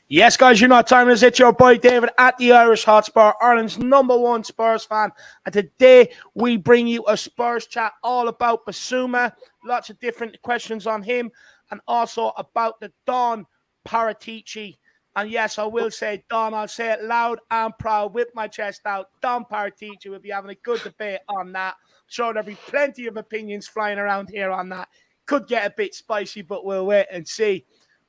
Yes, guys, you know what time it is. It's your boy David at the Irish Hotspur, Ireland's #1 Spurs fan. And today we bring you a Spurs chat all about Bissouma. Lots of different questions on him and also about the Don Paratici. And yes, I will say Don, I'll say it loud and proud with my chest out. Don Paratici will be having a good debate on that. Sure, there'll be plenty of opinions flying around here on that. Could get a bit spicy, but we'll wait and see.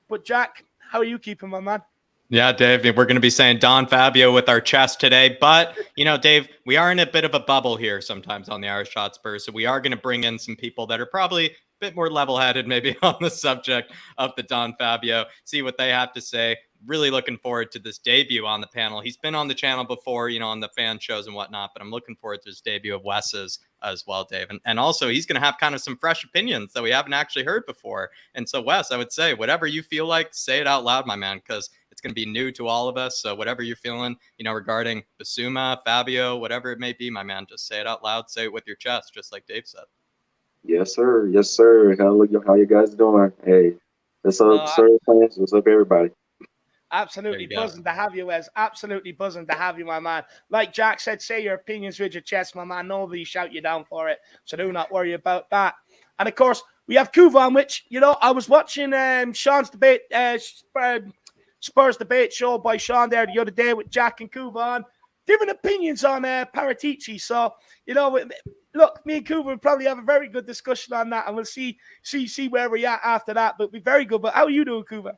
But Jack, how are you keeping, my man? Yeah, Dave, we're going to be saying Don Fabio with our chest today. But, Dave, we are in a bit of a bubble here sometimes on the Irish Hotspur. So we are going to bring in some people that are probably a bit more level-headed maybe on the subject of the Don Fabio, see what they have to say. Really looking forward to this debut on the panel. He's been on the channel before, on the fan shows and whatnot, but I'm looking forward to his debut of Wes's as well, Dave. And also, he's going to have kind of some fresh opinions that we haven't actually heard before. And so, Wes, I would say whatever you feel like, say it out loud, my man, because it's going to be new to all of us. So whatever you're feeling, regarding Bissouma, Fabio, whatever it may be, my man, just say it out loud, say it with your chest, just like Dave said. Yes, sir. Yes, sir. How you guys doing? Hey, what's up, Spurs fans? What's up, everybody? Absolutely buzzing to have you, Wes. Absolutely buzzing to have you, my man. Like Jack said, say your opinions with your chest, my man. Nobody shout you down for it, so do not worry about that. And, of course, we have Kuvan, which, I was watching Sean's debate, Spurs debate show by Sean there the other day with Jack and Kuvan. Different opinions on Paratici. So, look, me and Kuvan will probably have a very good discussion on that, and we'll see where we're at after that. But it'll be very good. But how are you doing, Kuvan?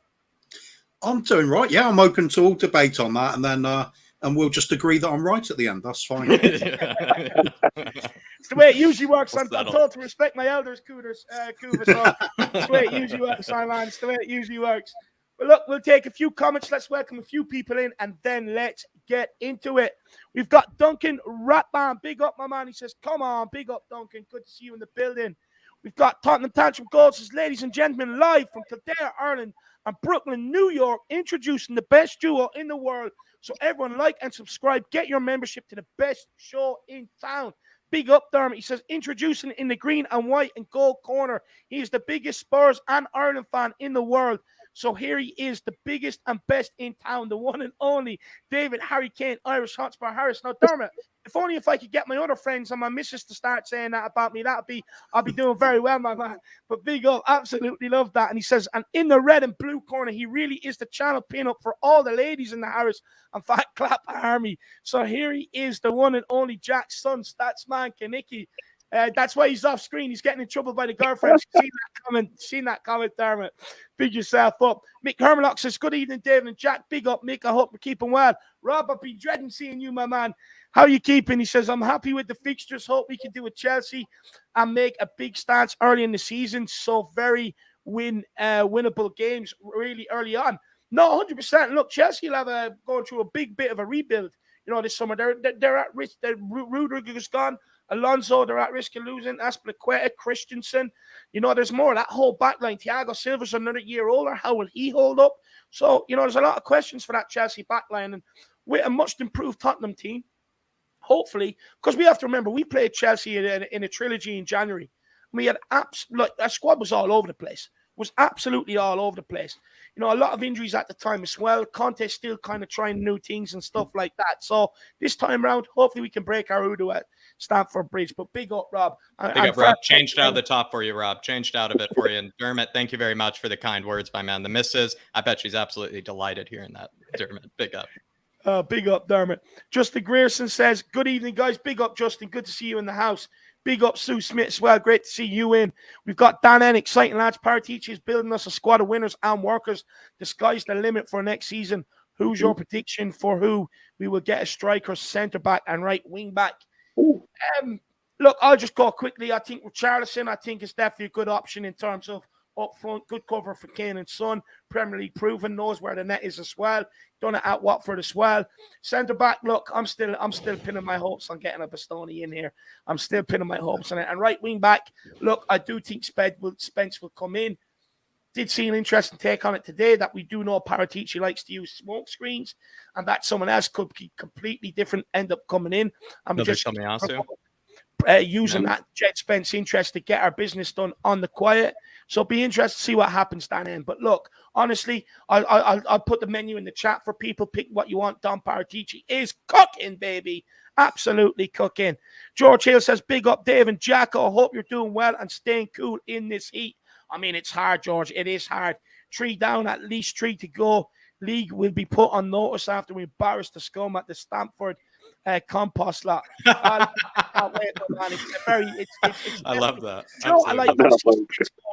I'm doing right. Yeah, I'm open to all debate on that, and then and we'll just agree that I'm right at the end. That's fine. It's the way it usually works. I'm told to respect my elders, Kuva. So it's the way it usually works, Simon. It's the way it usually works. But look, we'll take a few comments. Let's welcome a few people in, and then let's get into it. We've got Duncan Ratman. Big up, my man. He says, come on. Big up, Duncan. Good to see you in the building. We've got Tottenham Tantrum Gold says, ladies and gentlemen, live from Kildare, Ireland, and Brooklyn, New York, introducing the best duo in the world. So everyone like and subscribe. Get your membership to the best show in town. Big up, Dermot. He says, introducing in the green and white and gold corner. He is the biggest Spurs and Ireland fan in the world. So here he is, the biggest and best in town, the one and only David Harry Kane, Irish Hotspur Harris. Now, Dermot, if only if I could get my other friends and my missus to start saying that about me, I'll be doing very well, my man. But big up, absolutely love that. And he says, and in the red and blue corner, he really is the channel pin-up for all the ladies in the Harris and Fat Clap Army. So here he is, the one and only Jack's son, Statsman Kaniki. That's why he's off screen. He's getting in trouble by the girlfriend. Seen that comment, Dermot. Big yourself up. Mick Hermlock says, good evening, David and Jack. Big up, Mick. I hope you're keeping well. Rob, I've been dreading seeing you, my man. How are you keeping? He says, I'm happy with the fixtures. Hope we can do with Chelsea and make a big stance early in the season. So very winnable games really early on. No, 100%. Look, Chelsea will have going through a big bit of a rebuild, this summer. They're at risk. Rudiger's gone. Alonso, they're at risk of losing. Aspilicueta, Christensen. There's more. That whole back line. Thiago Silva's another year older. How will he hold up? So, there's a lot of questions for that Chelsea back line. And with a much improved Tottenham team, hopefully, because we have to remember, we played Chelsea in a trilogy in January. We had our squad was all over the place. Was absolutely all over the place. A lot of injuries at the time as well. Conte still kind of trying new things and stuff like that. So this time around, hopefully we can break our hoodoo at Stamford Bridge. But big up, Rob. Big up, Rob. Changed out of the top for you, Rob. Changed out of it for you. And Dermot, thank you very much for the kind words, my man. The missus, I bet she's absolutely delighted hearing that. Dermot, big up. Big up, Dermot. Justin Grierson says, good evening, guys. Big up, Justin. Good to see you in the house. Big up, Sue Smith as well. Great to see you in. We've got Dan N. Exciting lads. Paratici is building us a squad of winners and workers. The sky's the limit for next season. Who's your prediction for who we will get a striker, centre-back, and right wing-back? Look, I'll just go quickly. I think Richarlison, is definitely a good option in terms of up front. Good cover for Kane and Son. Premier League proven, knows where the net is as well. Done it at Watford as well. Centre back, look, I'm still pinning my hopes on getting a Bastoni in here. I'm still pinning my hopes on it. And right wing back, look, I do think Spence will come in. Did see an interesting take on it today that we do know Paratici likes to use smoke screens, and that someone else could be completely different end up coming in. using that Jed Spence interest to get our business done on the quiet. So be interested to see what happens down in. But look, honestly, I'll put the menu in the chat for people. Pick what you want. Don Paratici is cooking, baby. Absolutely cooking. George Hill says, big up, Dave and Jacko. I hope you're doing well and staying cool in this heat. I mean, it's hard, George. It is hard. 3 down, at least 3 to go. League will be put on notice after we embarrass the scum at the Stamford compost lot. I love that. You know, I like it's going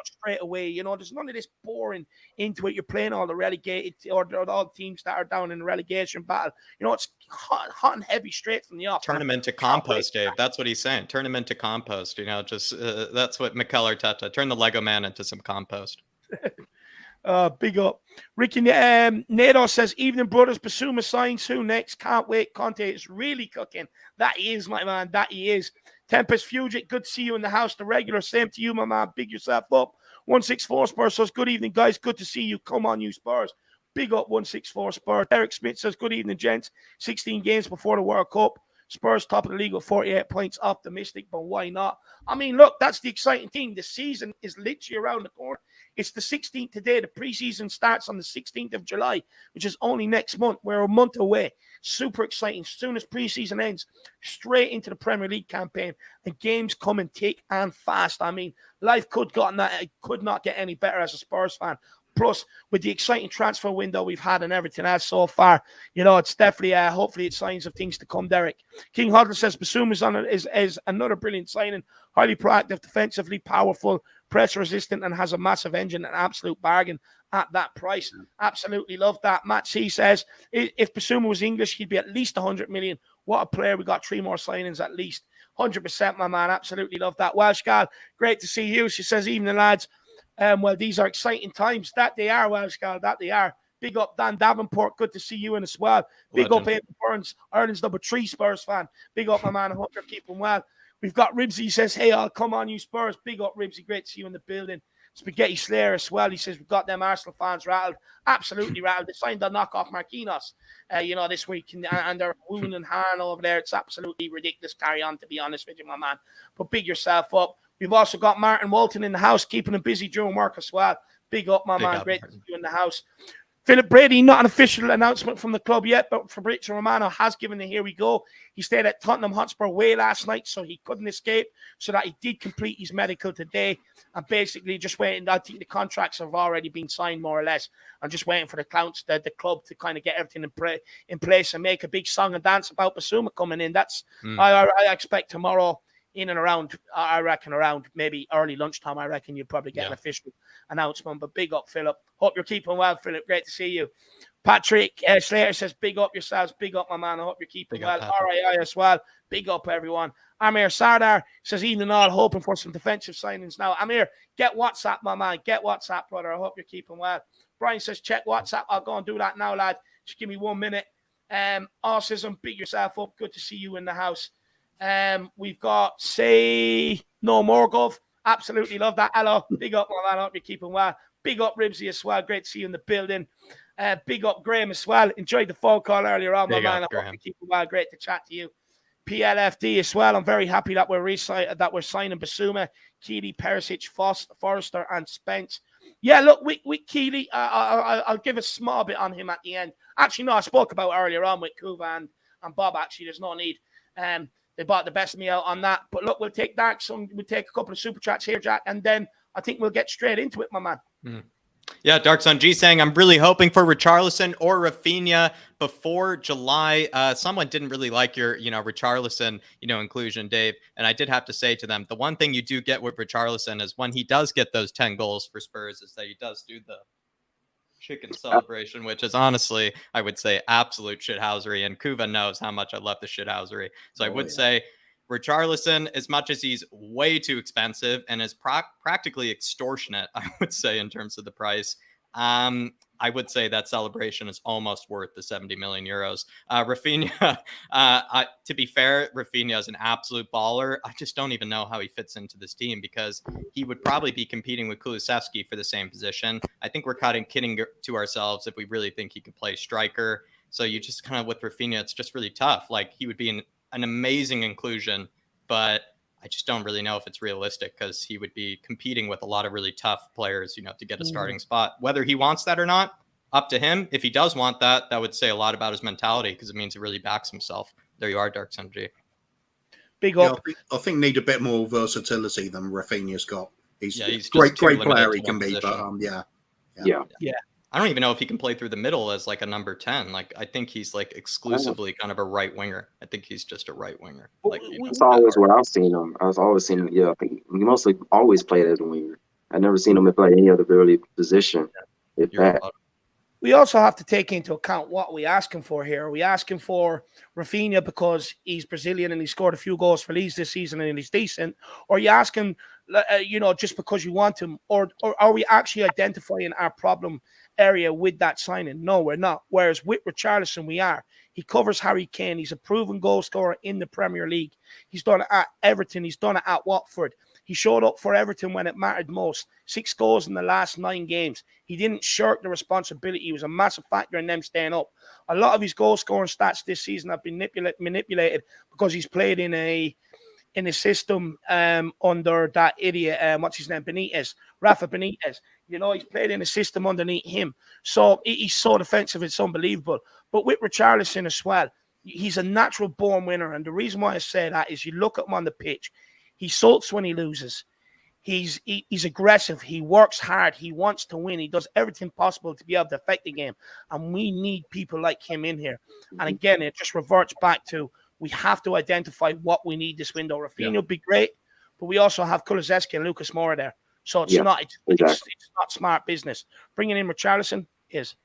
straight away. You know, there's none of this boring into it. You're playing all the relegated or all teams that are down in the relegation battle. You know, it's hot and heavy straight from the off. Turn them into compost, Dave. That's what he's saying. Turn them into compost. You know, just that's what Mikel Arteta. Turn the Lego man into some compost. Big up. Ricky Nato says, evening brothers, Bissouma signs who next? Can't wait. Conte is really cooking. That he is, my man. That he is. Tempest Fugit, good to see you in the house. The regular, same to you, my man. Big yourself up. 164 Spurs says, good evening, guys. Good to see you. Come on, you Spurs. Big up 164 Spurs. Derek Smith says, good evening, gents. 16 games before the World Cup. Spurs top of the league with 48 points. Optimistic, but why not? I mean, look, that's the exciting thing. The season is literally around the corner. It's the 16th today. The preseason starts on the 16th of July, which is only next month. We're a month away. Super exciting. As soon as preseason ends, straight into the Premier League campaign. And games coming thick and fast. I mean, life could not get any better as a Spurs fan. Plus, with the exciting transfer window we've had and everything else so far, you know, it's definitely, hopefully, it's signs of things to come, Derek. King Huddle says, Bissouma is another brilliant signing. Highly proactive, defensively powerful, press resistant, and has a massive engine, an absolute bargain at that price. Absolutely love that. Matt C says, if Bissouma was English, he'd be at least 100 million. What a player. We got 3 more signings at least. 100%, my man. Absolutely love that. Welsh gal, great to see you. She says, evening, lads. Well, these are exciting times. That they are, Welsh gal. That they are. Big up Dan Davenport. Good to see you in as well. Big up Aidan Burns, Ireland's number 3 Spurs fan. Big up, my man. I hope you're keeping well. We've got Ribsy. He says, hey, I'll come on, you Spurs. Big up, Ribsy. Great to see you in the building. Spaghetti Slayer as well. He says, we've got them Arsenal fans rattled. Absolutely rattled. They signed the knockoff Marquinhos, this week. And they're wooing and harring over there. It's absolutely ridiculous. Carry on, to be honest with you, my man. But big yourself up. We've also got Martin Walton in the house, keeping him busy during work as well. Big up, my man. Great to see you in the house. Philip Brady, not an official announcement from the club yet, but Fabrizio Romano has given the here we go. He stayed at Tottenham Hotspur away last night, so he couldn't escape, so that he did complete his medical today. And basically just waiting. I think the contracts have already been signed, more or less. I'm just waiting for the club to kind of get everything in place and make a big song and dance about Bissouma coming in. That's I expect tomorrow. In and around, I reckon, around maybe early lunchtime, I reckon you'll probably get an official announcement. But big up, Philip. Hope you're keeping well, Philip. Great to see you. Patrick Slater says, big up yourselves. Big up, my man. I hope you're keeping well. RAI as well. Big up, everyone. Amir Sardar says, evening all, hoping for some defensive signings now. Amir, get WhatsApp, my man. Get WhatsApp, brother. I hope you're keeping well. Brian says, check WhatsApp. I'll go and do that now, lad. Just give me 1 minute. Autism, big yourself up. Good to see you in the house. We've got Say No Morgov. Absolutely love that. Hello. Big up, my man. I hope you're keeping well. Big up, Ribsy as well. Great to see you in the building. Big up, Graham as well. Enjoyed the phone call earlier on, my man. I hope you're keeping well. Great to chat to you. PLFD as well. I'm very happy that we're signing Bissouma, Keeley, Perisic, Forrester, and Spence. Yeah, look, with Keeley, I'll give a small bit on him at the end. Actually, no, I spoke about earlier on with Kuva and Bob. Actually, there's no need. They bought the best meal on that. But look, we'll take that. We'll take a couple of super chats here, Jack, and then I think we'll get straight into it, my man. Yeah, Dark Sun G saying, I'm really hoping for Richarlison or Raphinha before July. Someone didn't really like your, Richarlison, inclusion, Dave. And I did have to say to them, the one thing you do get with Richarlison is when he does get those 10 goals for Spurs is that he does do the chicken celebration, which is honestly, I would say, absolute shithousery. And Kuva knows how much I love the shithousery. So I would say Richarlison, as much as he's way too expensive and is practically extortionate, I would say, in terms of the price, I would say that celebration is almost worth the 70 million euros. Raphinha, to be fair, Raphinha is an absolute baller. I just don't even know how he fits into this team because he would probably be competing with Kulusevski for the same position. I think we're kidding to ourselves if we really think he could play striker. So you just kind of, with Raphinha, it's just really tough. Like, he would be an amazing inclusion, but I just don't really know if it's realistic because he would be competing with a lot of really tough players, to get a starting spot. Whether he wants that or not, up to him. If he does want that, that would say a lot about his mentality because it means he really backs himself. There you are, Dark Sun G. Big up. Yeah, I think need a bit more versatility than Raphinha's got. He's great player he can be, but yeah. I don't even know if he can play through the middle as like a number 10. Like I think he's like exclusively kind of a right winger. I think he's just a right winger. Like that's always what I've seen him. I was always seen him. Yeah, I think he mostly always played as a winger. I never seen him play any other really position. If that. We also have to take into account what we asking for here. Are we asking for Raphinha because he's Brazilian and he scored a few goals for Leeds this season and he's decent? Or are you asking, just because you want him? Or are we actually identifying our problem area with that signing? No, we're not. Whereas with Richarlison, we are. He covers Harry Kane. He's a proven goal scorer in the Premier League. He's done it at Everton. He's done it at Watford. He showed up for Everton when it mattered most. 6 goals in the last 9 games. He didn't shirk the responsibility. He was a massive factor in them staying up. A lot of his goal scoring stats this season have been manipulated because he's played in a system under that idiot, what's his name, Rafa Benitez. He's played in a system underneath him. So he's so defensive, it's unbelievable. But with Richarlison as well, he's a natural born winner. And the reason why I say that is you look at him on the pitch. He sulks when he loses. He's aggressive. He works hard. He wants to win. He does everything possible to be able to affect the game. And we need people like him in here. And again, it just reverts back to we have to identify what we need this window. Raphinha would be great, but we also have Kulusevski and Lucas Moura there. So it's not smart business. Bringing in Richarlison is.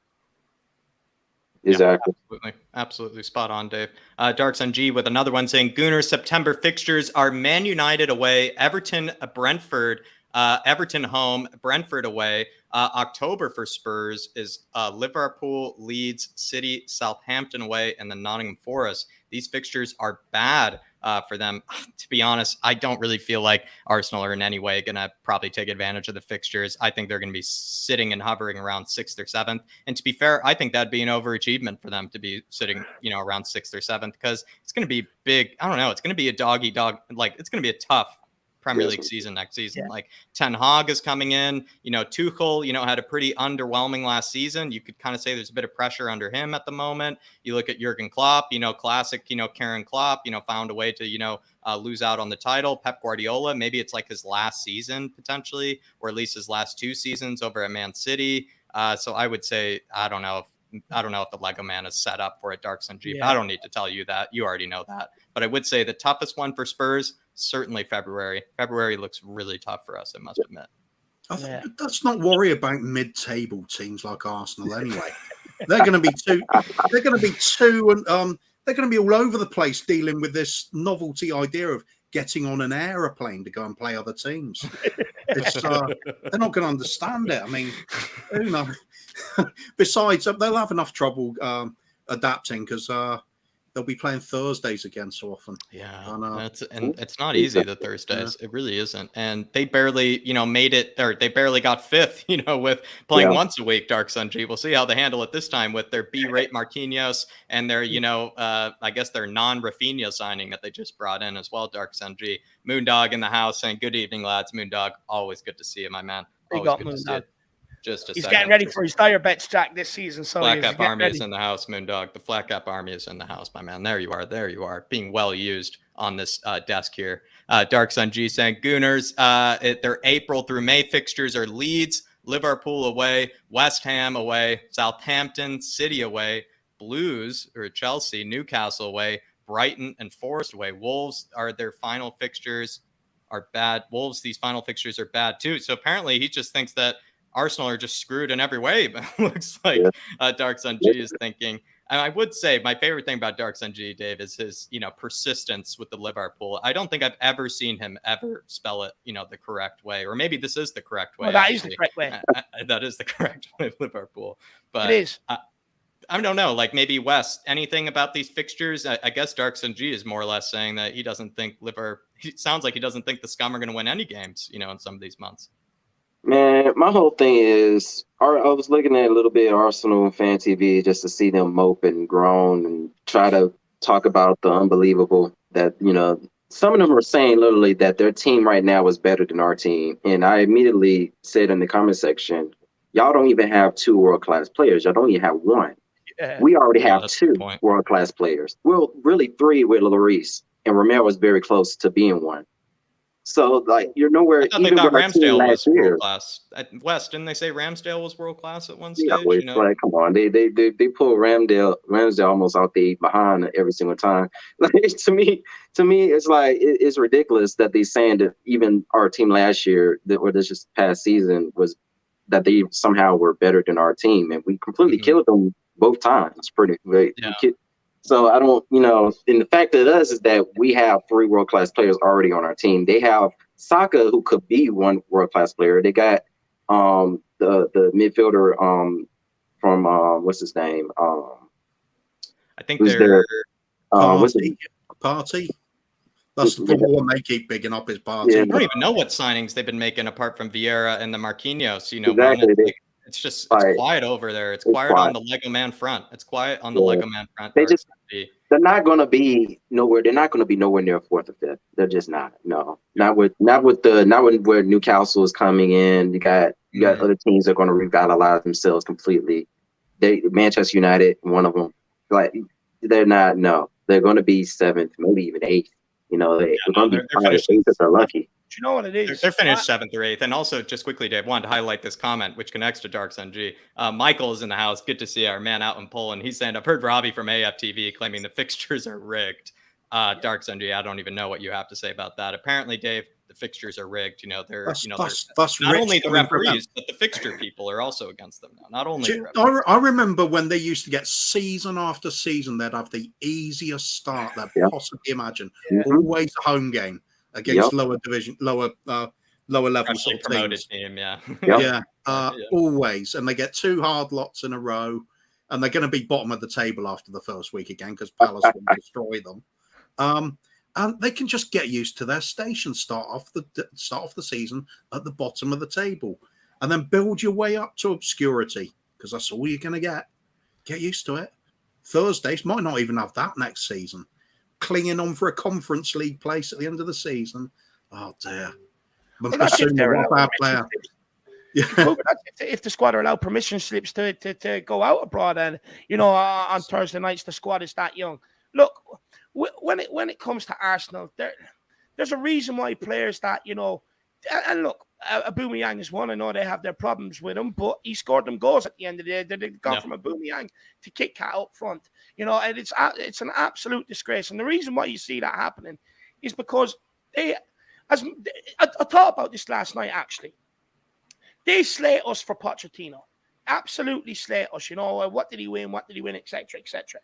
Exactly. Yeah, absolutely spot on, Dave. Dark Sun G with another one saying Gooners September fixtures are Man United away, Everton, Brentford, Everton home, Brentford away. October for Spurs is Liverpool, Leeds, City, Southampton away, and then Nottingham Forest. These fixtures are bad for them. To be honest, I don't really feel like Arsenal are in any way going to probably take advantage of the fixtures. I think they're going to be sitting and hovering around 6th or 7th. And to be fair, I think that'd be an overachievement for them to be sitting, around 6th or 7th because it's going to be big. I don't know. It's going to be a dog. Like it's going to be a tough Premier League season next season. Like Ten Hag is coming in, Tuchel, had a pretty underwhelming last season. You could kind of say there's a bit of pressure under him at the moment. You look at Jurgen Klopp, classic, Karen Klopp, found a way to, lose out on the title. Pep Guardiola, maybe it's like his last season potentially, or at least his last 2 seasons over at Man City. So I would say, I don't know if the Lego Man is set up for a Dark Sun G. I don't need to tell you that. You already know that. But I would say the toughest one for Spurs, certainly February. February looks really tough for us, I must admit. Let's not worry about mid-table teams like Arsenal anyway. They're going to be too. They're going to be too, and they're going to be all over the place dealing with this novelty idea of getting on an aeroplane to go and play other teams. They're not going to understand it. I mean, who knows? Besides, they'll have enough trouble adapting because they'll be playing Thursdays again so often. Yeah, and it's not easy, the Thursdays. It really isn't. And they barely, made it, or they barely got 5th, with playing once a week, Dark Sun G. We'll see how they handle it this time with their B-rate Marquinhos and their, I guess their non-Raphinha signing that they just brought in as well, Dark Sun G. Moondog in the house saying, good evening, lads. Moondog, always good to see you, my man. Always good to see you. He's getting ready for his dire bets, Jack, this season. So Flat Cap Army is in the house, Moondog. The Flat Cap Army is in the house, my man. There you are, being well used on this desk here. Dark Sun G saying, Gooners, their April through May fixtures are Leeds, Liverpool away, West Ham away, Southampton, City away, Blues or Chelsea, Newcastle away, Brighton and Forest away. Wolves are their final fixtures are bad. Wolves, these final fixtures are bad too. So apparently he just thinks that Arsenal are just screwed in every way, but it looks like Dark Sun G is thinking. And I would say my favorite thing about Dark Sun G, Dave, is his, persistence with the Liverpool. I don't think I've ever seen him ever spell it, the correct way. Or maybe this is the correct way. Well, that is the correct way. That is the correct way, Liverpool. But it is. I don't know, like maybe Wes, anything about these fixtures? I guess Dark Sun G is more or less saying that he doesn't think it sounds like he doesn't think the Scum are going to win any games, in some of these months. Man, my whole thing is, I was looking at a little bit of Arsenal fan TV just to see them mope and groan and try to talk about the unbelievable that, some of them are saying literally that their team right now is better than our team. And I immediately said in the comment section, y'all don't even have 2 world-class players. Y'all don't even have 1. Yeah. We already have that's a 2 good point. world-class players. Well, really 3 with Lloris, and Romero was very close to being 1. So, like, you're nowhere. I thought they Even thought with our team Ramsdale last was year. world class. At West, didn't they say Ramsdale was world class at one stage? Yeah, it's like, come on, they pull Ramsdale almost out the behind every single time. Like, to me, it's like it's ridiculous that they're saying that even our team last year, or this just past season, was that they somehow were better than our team, and we completely killed them both times. Pretty great. Yeah. So I don't, and the fact of us is that we have 3 world-class players already on our team. They have Saka, who could be 1 world-class player. They got the midfielder from what's his name? I think who's they're there? What's his Party. That's the one they keep bigging up is Party. Yeah. I don't even know what signings they've been making apart from Vieira and the Marquinhos. Exactly. It's just Right. quiet over there. It's It's quiet quiet. on the Lego Man front. It's quiet on the Yeah. Lego Man front. They just- They're not going to be nowhere. They're not going to be nowhere near 4th or 5th. They're just not. No, not with where Newcastle is coming in. You got other teams that are going to revitalize themselves completely. Manchester United, one of them. Like, they're not. No, they're going to be 7th, maybe even 8th. They're going to be probably 8th if they're lucky. Do you know what it is? They're finished 7th or 8th. And also, just quickly, Dave, wanted to highlight this comment, which connects to Dark Sun G. Michael is in the house. Good to see our man out in Poland. He's saying, I've heard Robbie from AFTV claiming the fixtures are rigged. Dark Sun G, I don't even know what you have to say about that. Apparently, Dave, the fixtures are rigged. They're That's not rich only the coming from them. referees, but the fixture people are also against them now. Not only the I referees. remember when they used to get season after season, they'd have the easiest start they'd possibly imagine. Yeah. Always a home game against lower level Freshly sort of promoted teams. team, yeah. Yep. Always. And they get 2 hard lots in a row, and they're going to be bottom of the table after the first week again because Palace will destroy them. And they can just get used to their station. Start off the season at the bottom of the table, and then build your way up to obscurity because that's all you're going to get. Get used to it. Thursdays might not even have that next season. Clinging on for a Conference League place at the end of the season. Oh dear. Well, that's if they're What a bad player. Yeah. If the squad are allowed permission slips to go out abroad, and on Thursday nights the squad is that young. Look, when it comes to Arsenal, there's a reason why players that and look, Aubameyang is one. I know they have their problems with him, but he scored them goals at the end of the day. They've gone from Aubameyang to Kit Kat up front, and it's an absolute disgrace. And the reason why you see that happening is because I thought about this last night actually. They slate us for Pochettino, absolutely slate us. What did he win? What did he win? Etc. Etc.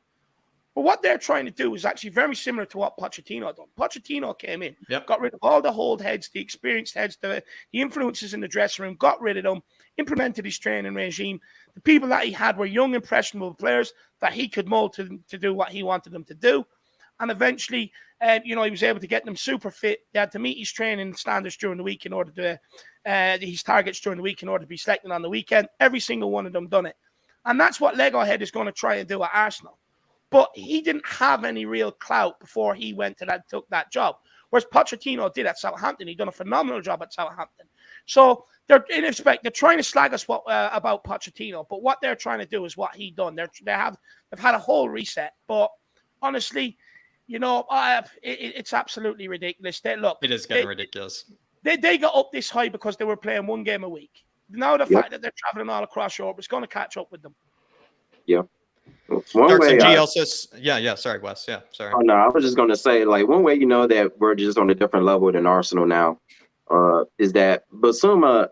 But what they're trying to do is actually very similar to what Pochettino done. Pochettino came in, got rid of all the old heads, the experienced heads, the influences in the dressing room, got rid of them, implemented his training regime. The people that he had were young, impressionable players that he could mold to do what he wanted them to do. And eventually, he was able to get them super fit. They had to meet his training standards during the week in order to, his targets during the week in order to be selected on the weekend. Every single one of them done it. And that's what Lego Head is going to try and do at Arsenal. But he didn't have any real clout before he took that job. Whereas Pochettino did at Southampton. He done a phenomenal job at Southampton. So they're trying to slag us about Pochettino, but what they're trying to do is what he done. They've had a whole reset. But honestly, it's absolutely ridiculous. It is getting ridiculous. They got up this high because they were playing 1 game a week. Now the fact that they're traveling all across Europe is going to catch up with them. Yeah. Sorry, Wes. Yeah, sorry. Oh no, I was just gonna say, like, one way that we're just on a different level than Arsenal now, is that Bissouma,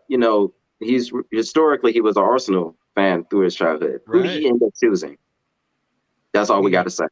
he was an Arsenal fan through his childhood. Who did he end up choosing? That's all we got to say.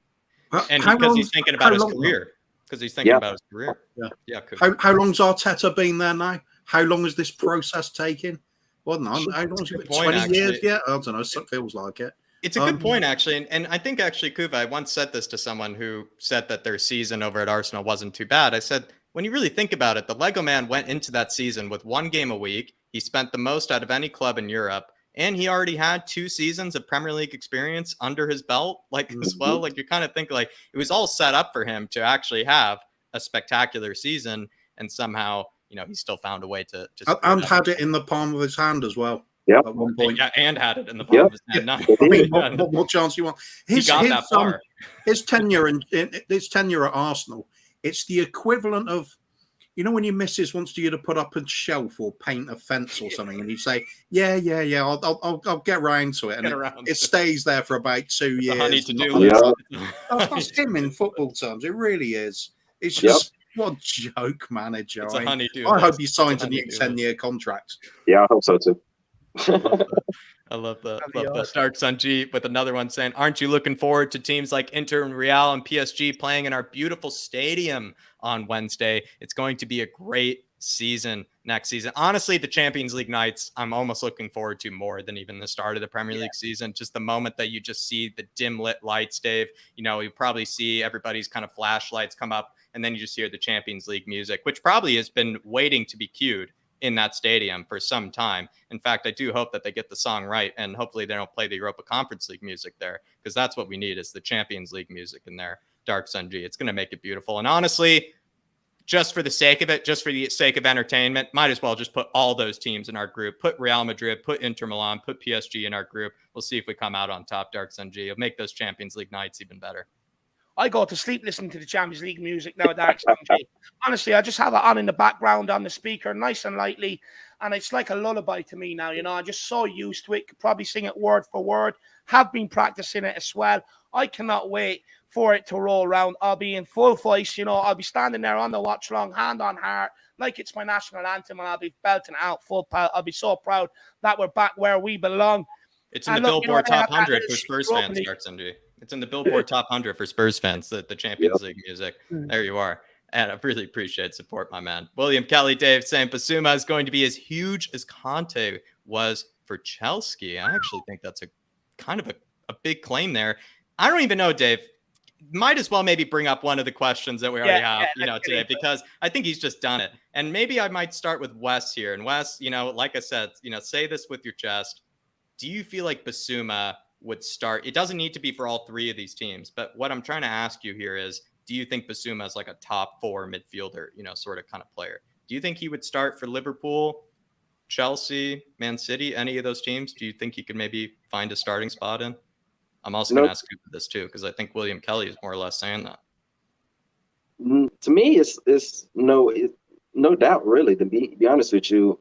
And because he's thinking about his career. Because he's thinking about his career. Yeah. How long's Arteta been there now? How long has this process taken? Well, no, how long has it been? 20 years yet? I don't know. It feels like it. It's a good point, actually. And I think, actually, Kuva, I once said this to someone who said that their season over at Arsenal wasn't too bad. I said, when you really think about it, the Lego Man went into that season with 1 game a week. He spent the most out of any club in Europe. And he already had 2 seasons of Premier League experience under his belt, as well. Like, you kind of think, like, it was all set up for him to actually have a spectacular season, and somehow, he still found a way to and had it in the palm of his hand as well. Yeah, at one point. Yeah, and had it in the palm of his hand. I mean, what more chance you want? He got that far. His tenure at Arsenal, it's the equivalent of, when your missus wants you to put up a shelf or paint a fence or something, and you say, yeah, I'll get around to it, and it stays there for about 2 years. Honey-to-do list. That's him in football terms. It really is. It's just what a joke manager. It's a honey-do I list. hope he signs a new 10-year contract. Yeah, I hope so too. I love that. Dark Sun G with another one saying, aren't you looking forward to teams like Inter and Real and PSG playing in our beautiful stadium on Wednesday? It's going to be a great season next season. Honestly, the Champions League nights, I'm almost looking forward to more than even the start of the Premier League season. Just the moment that you just see the dim lit lights, Dave, you probably see everybody's kind of flashlights come up, and then you just hear the Champions League music, which probably has been waiting to be cued in that stadium for some time. In fact, I do hope that they get the song right, and hopefully they don't play the Europa Conference League music there, because that's what we need, is the Champions League music in there. Dark Sun G, it's going to make it beautiful. And honestly, just for the sake of it, just for the sake of entertainment, might as well just put all those teams in our group. Put Real Madrid, put Inter Milan, put PSG in our group. We'll see if we come out on top, Dark Sun G. It'll make those Champions League nights even better. I go to sleep listening to the Champions League music now, Dark Sun G. Honestly, I just have it on in the background on the speaker, nice and lightly, and it's like a lullaby to me now. I'm just so used to it. Could probably sing it word for word. Have been practicing it as well. I cannot wait for it to roll around. I'll be in full voice. I'll be standing there on the watch long, hand on heart, like it's my national anthem, and I'll be belting it out full power. I'll be so proud that we're back where we belong. It's in the Billboard Top 100 for Spurs fans, Dark Sun G. It's in the Billboard Top 100 for Spurs fans, the Champions League music. There you are. And I really appreciate support, my man. William Kelly, Dave saying Bissouma is going to be as huge as Conte was for Chelsea. I actually think that's a kind of a big claim there. I don't even know, Dave. Might as well maybe bring up one of the questions that we already have, today, because I think he's just done it. And maybe I might start with Wes here. And Wes, like I said, say this with your chest. Do you feel like Bissouma would start? It doesn't need to be for all three of these teams, but what I'm trying to ask you here is, do you think Bissouma is like a top 4 midfielder, sort of kind of player? Do you think he would start for Liverpool, Chelsea, Man City, any of those teams? Do you think he could maybe find a starting spot in? I'm also going to ask you this too, because I think William Kelly is more or less saying that. To me, it's no doubt, really, to be honest with you.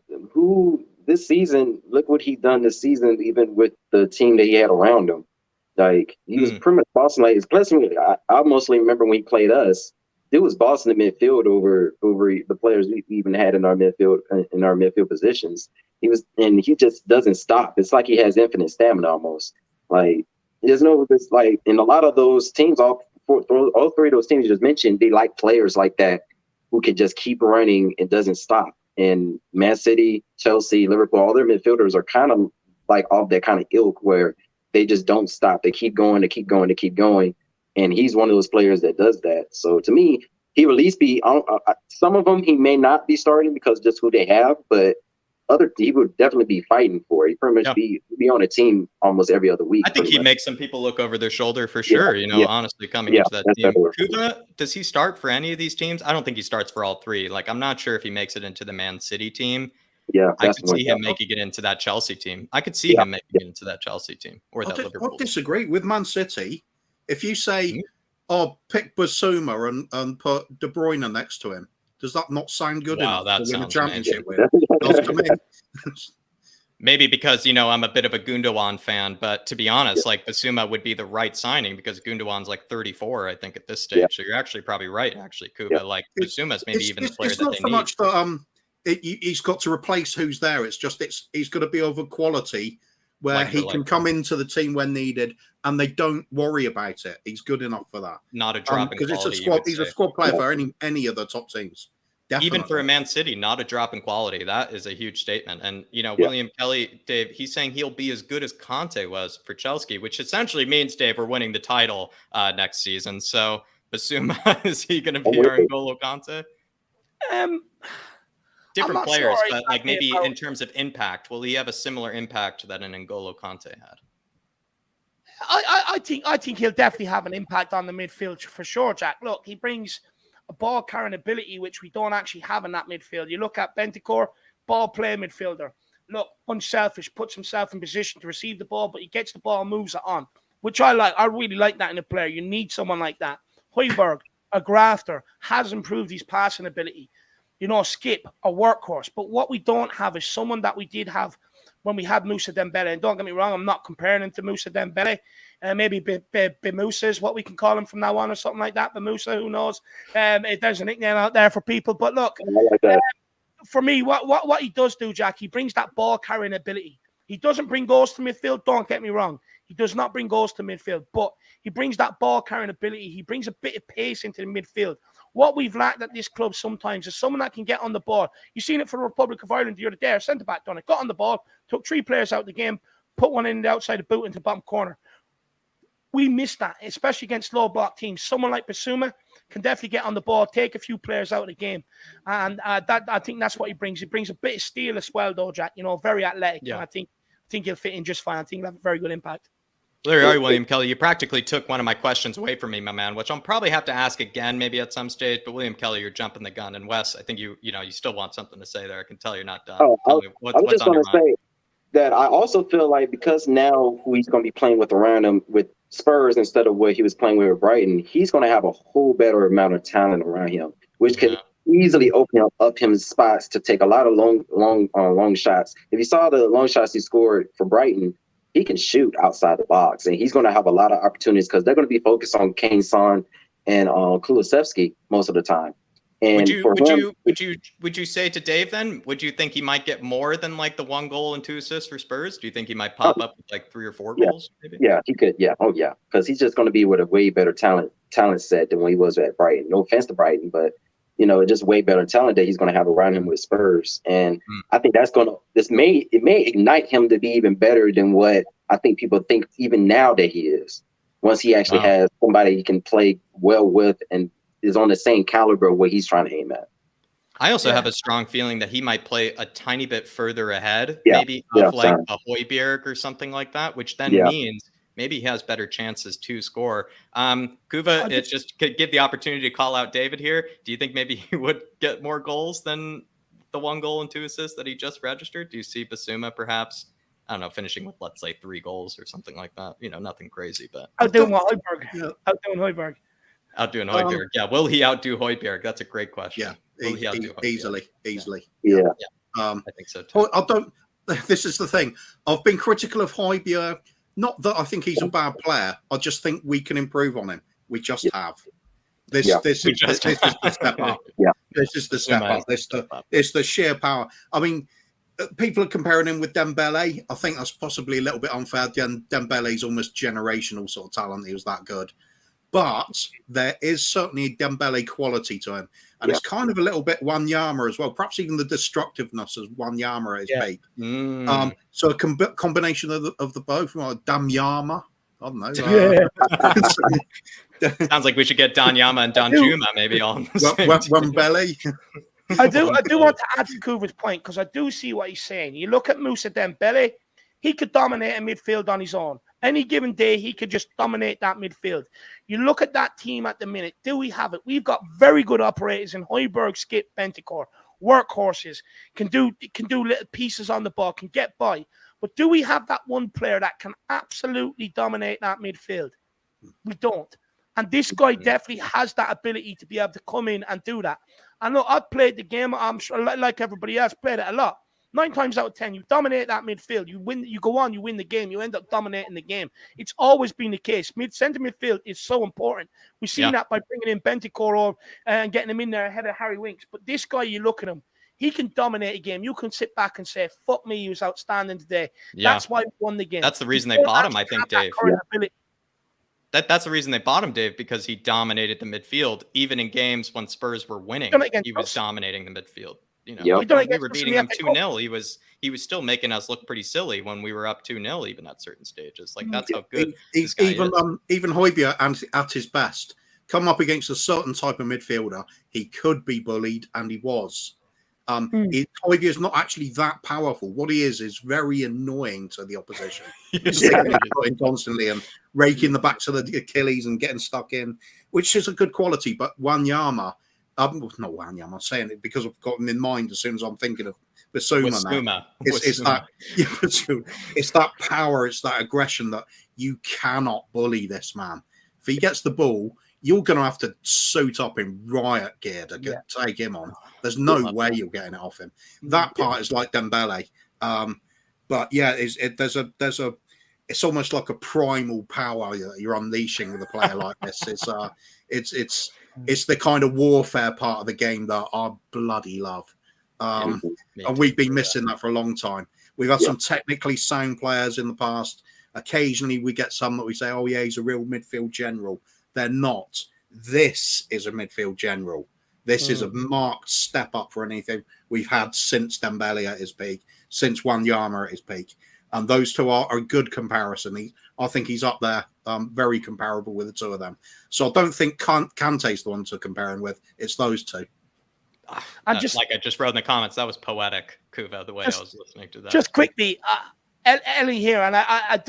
This season, look what he done this season, even with the team that he had around him. Like, he was pretty much bossing. Like, especially, I mostly remember when he played us, it was bossing the midfield over the players we even had in our midfield positions. He just doesn't stop. It's like he has infinite stamina almost. Like, there's in a lot of those teams, all three of those teams you just mentioned, they like players like that who can just keep running and doesn't stop. And Man City, Chelsea, Liverpool, all their midfielders are kind of like all that kind of ilk where they just don't stop. They keep going, they keep going, they keep going. And he's one of those players that does that. So to me, he will at least be some of them he may not be starting because just who they have, but he would definitely be fighting for it. He pretty much be on a team almost every other week. I think he'd make some people look over their shoulder for sure, honestly, coming into that team. Kuba, does he start for any of these teams? I don't think he starts for all three. Like, I'm not sure if he makes it into the Man City team. Yeah, I could see him making it into that Chelsea team. I could see him making it into that Chelsea team or that Liverpool. I disagree with Man City. If you say, pick Bissouma and put De Bruyne next to him, does that not sound good enough that to win a sounds championship amazing. with? Maybe because, I'm a bit of a Gundogan fan, but to be honest, like Bissouma would be the right signing because Gundogan's like 34, I think, at this stage. So you're actually probably right, Kuba. Yeah. Like Bissouma's maybe even the player that they need. It's not so much that he's got to replace who's there. It's just he's got to be of a quality where he can come into the team when needed and they don't worry about it. He's good enough for that. Not a drop in quality. Because he's a squad player for any of the top teams. Definitely. Even for a Man City, not a drop in quality. That is a huge statement. And, William Kelly, Dave, he's saying he'll be as good as Conte was for Chelsea, which essentially means, Dave, we're winning the title next season. So, Bissouma, is he going to be our N'Golo Conte? Different players, but like maybe in terms of impact, will he have a similar impact that an N'Golo Conte had? I think he'll definitely have an impact on the midfield for sure, Jack. Look, he brings a ball carrying ability, which we don't actually have in that midfield. You look at Bentancur, ball play midfielder. Look, unselfish, puts himself in position to receive the ball, but he gets the ball, moves it on, which I like. I really like that in a player. You need someone like that. Hojbjerg, a grafter, has improved his passing ability. You know, Skip, a workhorse. But what we don't have is someone that we did have when we had Moussa Dembele. And don't get me wrong, I'm not comparing him to Moussa Dembele. Maybe Bimusa is what we can call him from now on or something like that. Bimusa, who knows? There's a nickname out there for people. But look, for me, what he does do, Jack, he brings that ball carrying ability. He doesn't bring goals to midfield. Don't get me wrong. He does not bring goals to midfield, but he brings that ball carrying ability. He brings a bit of pace into the midfield. What we've lacked at this club sometimes is someone that can get on the ball. You've seen it for the Republic of Ireland the other day. Our centre-back done it. Got on the ball, took 3 players out of the game, put one in the outside the boot into the bottom corner. We miss that, especially against low block teams. Someone like Bissouma can definitely get on the ball, take a few players out of the game. And I think that's what he brings. He brings a bit of steel as well, though, Jack. You know, very athletic. Yeah. And I think he'll fit in just fine. I think he'll have a very good impact. There you are, William Kelly. You practically took one of my questions away from me, my man, which I'll probably have to ask again maybe at some stage. But William Kelly, you're jumping the gun. And Wes, I think you still want something to say there. I can tell you're not done. I was just going to say that I also feel like because now who he's going to be playing with around him with Spurs instead of what he was playing with Brighton, he's going to have a whole better amount of talent around him, which can easily open up him spots to take a lot of long shots. If you saw the long shots he scored for Brighton, he can shoot outside the box, and he's going to have a lot of opportunities because they're going to be focused on Kane, Son, and Kulusevski most of the time. And would you say to Dave then? Would you think he might get more than like the 1 goal and 2 assists for Spurs? Do you think he might pop up with like 3 or 4 goals? Maybe? Yeah, he could. Yeah, because he's just going to be with a way better talent set than when he was at Brighton. No offense to Brighton, but just way better talent that he's going to have around him with Spurs. And I think it may ignite him to be even better than what I think people think even now that he is. Once he actually has somebody he can play well with and is on the same caliber of what he's trying to aim at. I also have a strong feeling that he might play a tiny bit further ahead, maybe of like a Hojbjerg or something like that, which then means maybe he has better chances to score. Kuva, it just could give the opportunity to call out David here. Do you think maybe he would get more goals than the 1 goal and 2 assists that he just registered? Do you see Bissouma perhaps, I don't know, finishing with, let's say, 3 goals or something like that? Nothing crazy, but outdoing Hojbjerg. Outdoing Hojbjerg. Will he outdo Hojbjerg? That's a great question. Yeah, easily. Yeah. I think so too. This is the thing. I've been critical of Hojbjerg. Not that I think he's a bad player. I just think we can improve on him. We just have. This is the step up. Yeah. This is the step up. It's the sheer power. I mean, people are comparing him with Dembele. I think that's possibly a little bit unfair. Dembele's almost generational sort of talent. He was that good. But there is certainly a Dembele quality to him. And it's kind of a little bit Wanyama as well. Perhaps even the destructiveness of Wanyama is big. So a combination of the both. Danyama. I don't know. Sounds like we should get Danyama and Danjuma maybe on the same Wembele. I do want to add to Kuva's point because I do see what he's saying. You look at Moussa Dembele, he could dominate a midfield on his own. Any given day, he could just dominate that midfield. You look at that team at the minute. Do we have it? We've got very good operators in Hojbjerg, Skip, Bentancur, workhorses, can do little pieces on the ball, can get by. But do we have that one player that can absolutely dominate that midfield? We don't. And this guy definitely has that ability to be able to come in and do that. And look, I've played the game. I'm sure, like everybody else, played it a lot. 9 times out of 10, you dominate that midfield. You win. You go on. You win the game. You end up dominating the game. It's always been the case. Centre midfield is so important. We've seen that by bringing in Bentancur and getting him in there ahead of Harry Winks. But this guy, you look at him, he can dominate a game. You can sit back and say, "Fuck me, he was outstanding today." Yeah. That's why we won the game. That's the reason they bought him, I think, Dave. That's the reason they bought him, Dave, because he dominated the midfield. Even in games when Spurs were winning, he was dominating the midfield. We were beating them 2-0. He was still making us look pretty silly when we were up 2-0, even at certain stages. Like that's how good this guy is. Even Hojbjerg at his best, come up against a certain type of midfielder, he could be bullied, and he was. Hojbjerg is not actually that powerful. What he is very annoying to the opposition. Constantly and raking the backs of the Achilles and getting stuck in, which is a good quality. But Wanyama, Not Wanyama. I'm saying it because I've got him in mind as soon as I'm thinking of Bissouma. It's that power, it's that aggression that you cannot bully this man. If he gets the ball, you're going to have to suit up in riot gear to take him on. There's no way you're getting it off him. That part is like Dembele. But yeah, it's almost like a primal power that you're unleashing with a player like this. It's the kind of warfare part of the game that I bloody love. And we've been missing that for a long time. We've had some technically sound players in the past. Occasionally we get some that we say, oh yeah, he's a real midfield general. They're not. This is a midfield general. This is a marked step up for anything we've had since Dembele at his peak, since Wanyama at his peak. And those two are a good comparison. I think he's up there, very comparable with the two of them. So I don't think Kante's the one to compare him with. It's those two. Like I just wrote in the comments, that was poetic, Kuva, the way I was listening to that. Just quickly, Ellie here, and I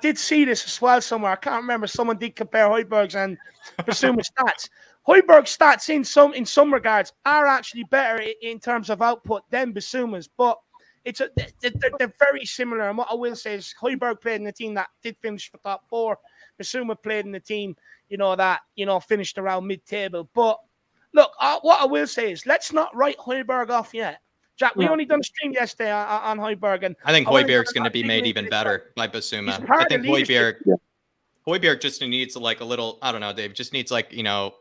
did see this as well somewhere. I can't remember. Someone did compare Hojbjerg's and Bissouma's stats. Hojbjerg's stats in some regards are actually better in terms of output than Bissouma's, but they're very similar. And what I will say is Hojbjerg played in the team that did finish for top 4. Bissouma played in the team, that finished around mid-table. But look, what I will say is let's not write Hojbjerg off yet. Jack, we only done a stream yesterday on Hojbjerg, and I think Hojbjerg's going to be made even better by Bissouma. I think Hojbjerg just needs like a little, I don't know, Dave, just needs like,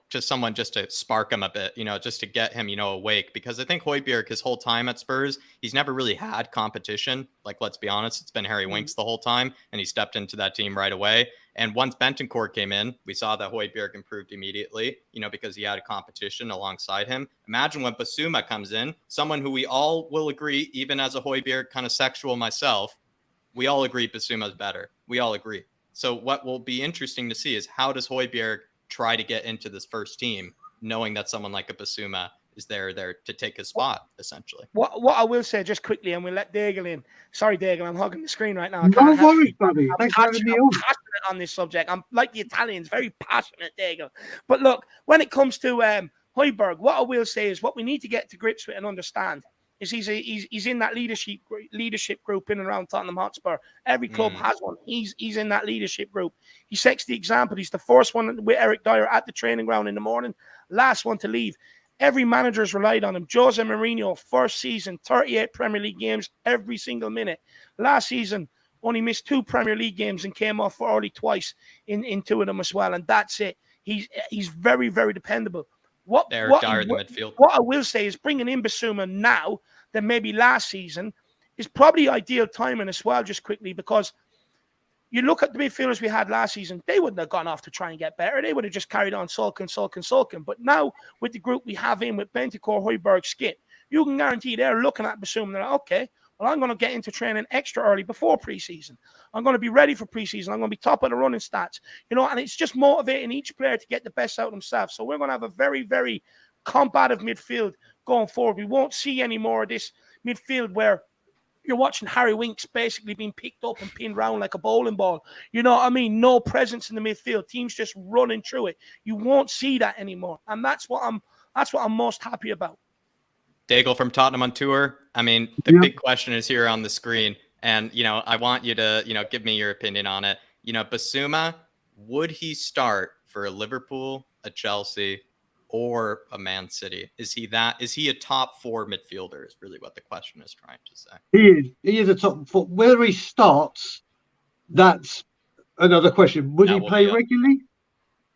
just someone just to spark him a bit, just to get him, awake. Because I think Hojbjerg, his whole time at Spurs, he's never really had competition. Like, let's be honest, it's been Harry Winks the whole time, and he stepped into that team right away. And once Bentancur came in, we saw that Hojbjerg improved immediately, because he had a competition alongside him. Imagine when Bissouma comes in, someone who we all will agree, even as a Hojbjerg kind of sexual myself, we all agree Bissouma's better. We all agree. So what will be interesting to see is how does Hojbjerg try to get into this first team, knowing that someone like a Bissouma is there to take his spot, essentially. What I will say just quickly, and we'll let Daigle in. Sorry, Daigle, I'm hugging the screen right now. No worries, buddy. Thanks for having me on. I'm passionate on this subject. I'm like the Italians, very passionate, Daigle. But look, when it comes to Hojbjerg, what I will say is what we need to get to grips with and understand is he's in that leadership group in and around Tottenham Hotspur. Every club has one. He's in that leadership group. He sets the example. He's the first one with Eric Dyer at the training ground in the morning, last one to leave. Every manager has relied on him. Jose Mourinho, first season, 38 Premier League games every single minute. Last season, only missed 2 Premier League games and came off early twice in 2 of them as well. And that's it. He's very, very dependable. Eric Dyer in the midfield. What I will say is bringing in Bissouma now than maybe last season is probably ideal timing as well, just quickly, because you look at the midfielders we had last season, they wouldn't have gone off to try and get better. They would have just carried on sulking. But now with the group we have in with Bentancur, Hojbjerg, Skip, you can guarantee they're looking at Bissouma and they're like, okay, well, I'm going to get into training extra early before preseason. I'm going to be ready for preseason. I'm going to be top of the running stats, and it's just motivating each player to get the best out of themselves. So we're going to have a very, very combative midfield going forward. We won't see any more of this midfield where you're watching Harry Winks basically being picked up and pinned round like a bowling ball. You know what I mean? No presence in the midfield. Teams just running through it. You won't see that anymore. And that's what I'm most happy about. Daigle from Tottenham on tour. I mean, the big question is here on the screen. And, I want you to, give me your opinion on it. Bissouma, would he start for a Liverpool, a Chelsea, or a Man City? Is he a top 4 midfielder is really what the question is trying to say. He is a top 4. Whether he starts, that's another question. Would he play regularly?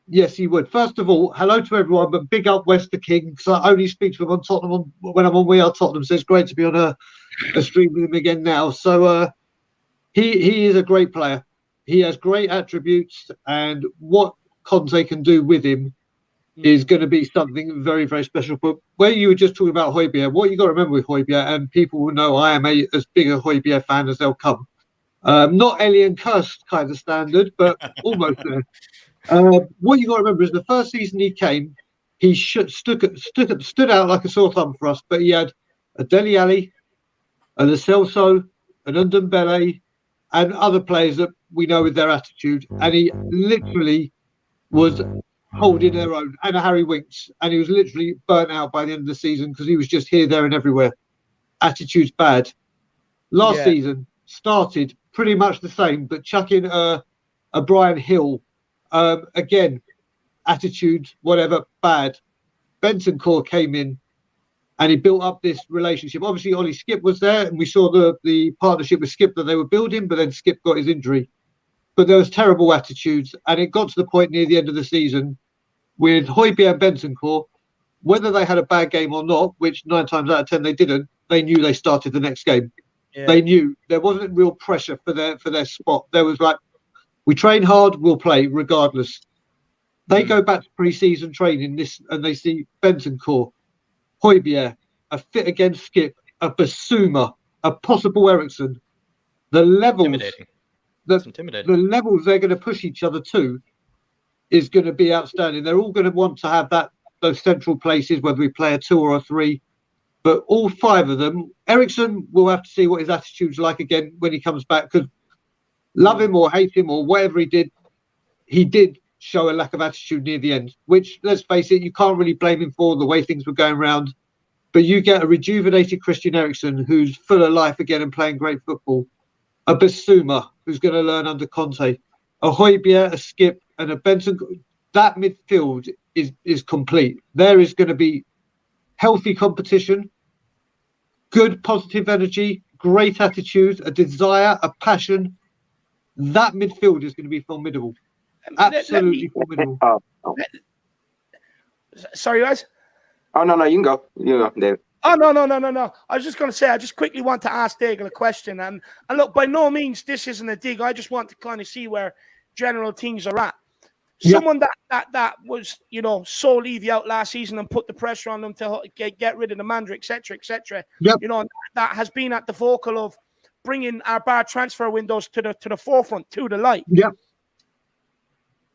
Yes, he would. First of all, hello to everyone, but big up Wester King, because I only speak to him on Tottenham when I'm on We Are Tottenham, so it's great to be on a stream with him again now. So he is a great player. He has great attributes, and what Conte can do with him is going to be something very, very special. But where you were just talking about Hojbjerg, what you got to remember with Hojbjerg, and people will know I am as big a Hojbjerg fan as they'll come. Not Alien Cursed kind of standard, but almost there. What you got to remember is the first season he came, he stood out like a sore thumb for us, but he had a Dele Alli, an Lo Celso, an Ndombele, and other players that we know with their attitude. And he literally was holding their own, and a Harry Winks, and he was literally burnt out by the end of the season because he was just here, there, and everywhere. Attitude's bad. Last season started pretty much the same, but chuck in a Brian Hill, again, attitude, whatever, bad. Bentancur came in and he built up this relationship. Obviously, Ollie Skip was there, and we saw the partnership with Skip that they were building, but then Skip got his injury. But there was terrible attitudes, and it got to the point near the end of the season with Hojbjerg and Bentancur, whether they had a bad game or not, which 9 times out of 10 they didn't, they knew they started the next game. Yeah. They knew there wasn't real pressure for their spot. There was like, we train hard, we'll play regardless. They go back to pre-season training and they see Bentancur, Hojbjerg, a fit against Skip, a Bissouma, a possible Emerson. The levels, the levels they're going to push each other to is going to be outstanding. They're all going to want to have those central places, whether we play a 2 or a 3. But all 5 of them, Emerson will have to see what his attitude's like again when he comes back, because love him or hate him or whatever he did show a lack of attitude near the end, which, let's face it, you can't really blame him for the way things were going round. But you get a rejuvenated Christian Eriksen who's full of life again and playing great football, a Bissouma who's going to learn under Conte, a Hojbjerg, a Skip, and a Benson. That midfield is complete. There is going to be healthy competition, good positive energy, great attitudes, a desire, a passion. That midfield is going to be formidable. Absolutely formidable. Sorry, guys. Oh, no, you can go. You go, David. Oh, no. I was just going to say, I just quickly want to ask Daigle a question. And look, by no means, this isn't a dig. I just want to kind of see where general teams are at. Someone that was, so Levy out last season and put the pressure on them to get rid of the manager, etc., etc. Yep. That has been at the vocal of bringing our bar transfer windows to the forefront, to the light. Yep.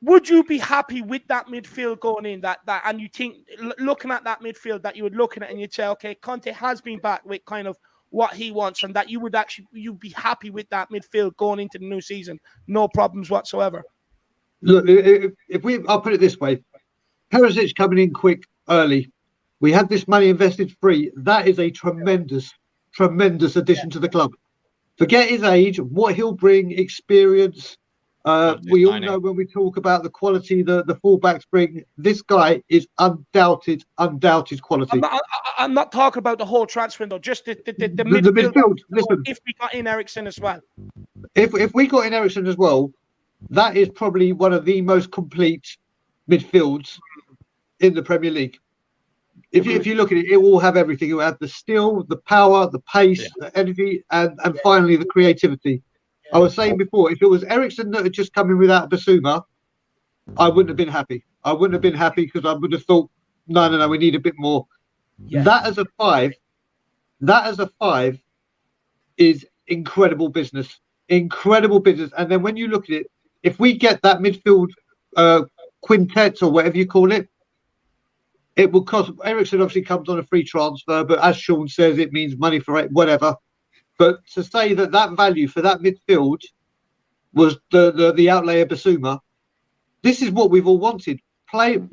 Would you be happy with that midfield going in? And you think, looking at that midfield, that you would look at it and you'd say, okay, Conte has been back with kind of what he wants, and that you'd be happy with that midfield going into the new season, no problems whatsoever. Look, I'll put it this way: Perisic coming in quick, early. We had this money invested free. That is a tremendous addition to the club. Forget his age, what he'll bring, experience. We all know when we talk about the quality the fullbacks bring. This guy is undoubted quality. I'm not talking about the whole transfer window, just the midfield. Listen, if we got in Eriksen as well. If we got in Eriksen as well, that is probably one of the most complete midfields in the Premier League. If you look at it, it will have everything. It will have the skill, the power, the pace, the energy, and finally the creativity. I was saying before, if it was Eriksen that had just come in without Bissouma, I wouldn't have been happy. I wouldn't have been happy because I would have thought, no, we need a bit more. Yeah. That as a five is incredible business. And then when you look at it, if we get that midfield quintet or whatever you call it, it will cost. Eriksen obviously comes on a free transfer, but as Sean says, it means money for it, whatever. But to say that value for that midfield was the outlay of Bissouma, this is what we've all wanted.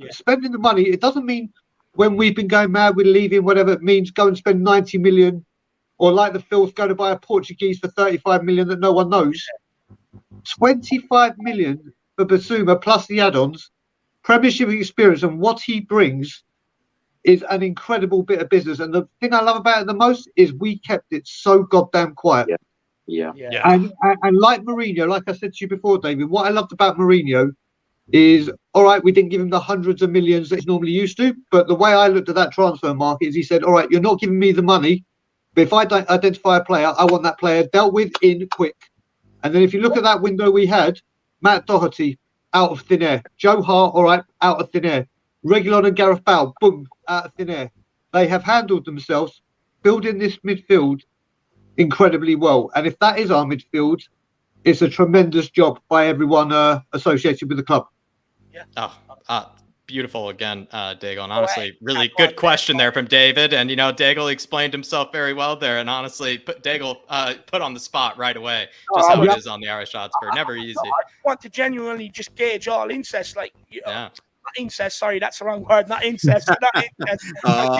Spending the money. It doesn't mean when we've been going mad with leaving, whatever it means, go and spend 90 million, or like the filth, go to buy a Portuguese for 35 million that no one knows. 25 million for Bissouma plus the add-ons, Premiership experience, and what he brings is an incredible bit of business. And the thing I love about it the most is we kept it so goddamn quiet. Yeah. And like Mourinho, like I said to you before, David, what I loved about Mourinho is, all right, we didn't give him the hundreds of millions that he's normally used to, but the way I looked at that transfer market is he said, all right, you're not giving me the money, but if I don't identify a player, I want that player dealt with in quick. And then if you look at that window we had, Matt Doherty, out of thin air. Joe Hart, all right, out of thin air. Reguilon and Gareth Bale, boom, out of thin air. They have handled themselves, building this midfield incredibly well. And if that is our midfield, it's a tremendous job by everyone associated with the club. Yeah. Beautiful again, Daigle. And honestly, really good question there from David. And, Daigle explained himself very well there. And honestly, Daigle put on the spot right away. Just how it is on the Irish Hotspur. Never easy. I want to genuinely just gauge all incest. incest. Sorry, that's the wrong word. Not incest. Not incest.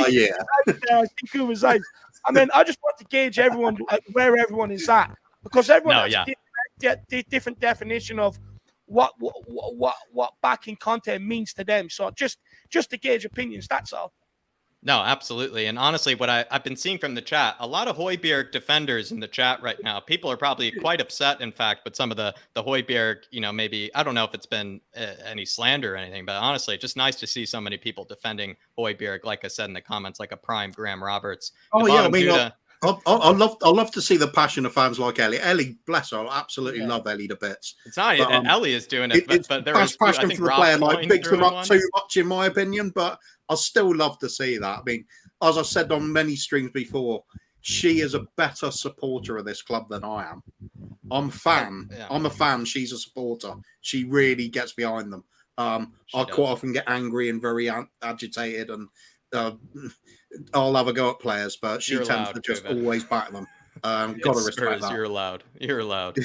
Yeah. I think it was like. I mean, I just want to gauge everyone where everyone is at, because everyone has a different definition of what backing Conte means to them. So just to gauge opinions, that's all. No, absolutely. And honestly, what I've been seeing from the chat, a lot of Hojbjerg defenders in the chat right now. People are probably quite upset, in fact, with some of the Hojbjerg, maybe, I don't know if it's been any slander or anything, but honestly, just nice to see so many people defending Hojbjerg, like I said in the comments, like a prime Graham Roberts. Oh, yeah, I mean, I love to see the passion of fans like Ellie. Ellie, bless her, I absolutely love Ellie to bits. It's not Ellie is doing it, but there is passion for the player, like bigs them up too much, in my opinion. But I still love to see that. I mean, as I said on many streams before, she is a better supporter of this club than I am. I'm a fan. Yeah. I'm a fan. She's a supporter. She really gets behind them. I quite often get angry and very agitated, and I'll have a go at players, but she tends to just always back them. Gotta respect that. You're allowed.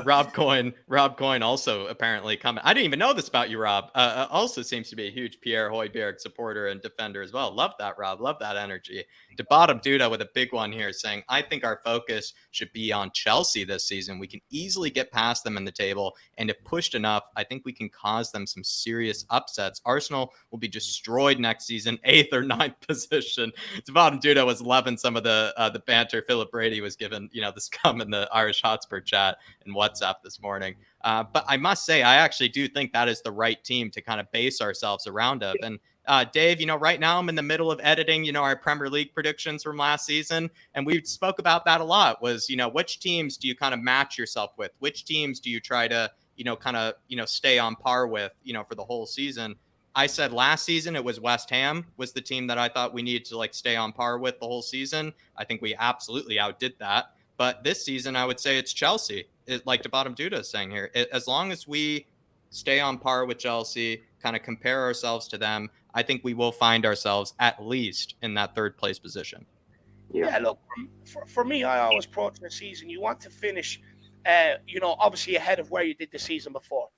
Rob Coyne also apparently comment. I didn't even know this about you, Rob. Also seems to be a huge Pierre Hojbjerg supporter and defender as well. Love that, Rob. Love that energy. To bottom Duda with a big one here, saying, I think our focus should be on Chelsea this season. We can easily get past them in the table, and if pushed enough, I think we can cause them some serious upsets. Arsenal will be destroyed next season, 8th or 9th position. To bottom Duda was loving some of the banter Philip Brady was given, the scum in the Irish Hotspur chat and WhatsApp this morning. But I must say, I actually do think that is the right team to kind of base ourselves around of. And Dave, right now I'm in the middle of editing, our Premier League predictions from last season. And we spoke about that a lot was, which teams do you kind of match yourself with? Which teams do you try to, stay on par with, for the whole season? I said last season it was West Ham was the team that I thought we needed to stay on par with the whole season. I think we absolutely outdid that. But this season, I would say it's Chelsea. Like the bottom Duda is saying here, as long as we stay on par with Chelsea, kind of compare ourselves to them, I think we will find ourselves at least in that third place position. Yeah, look, for me, I always approach the season. You want to finish, obviously ahead of where you did the season before.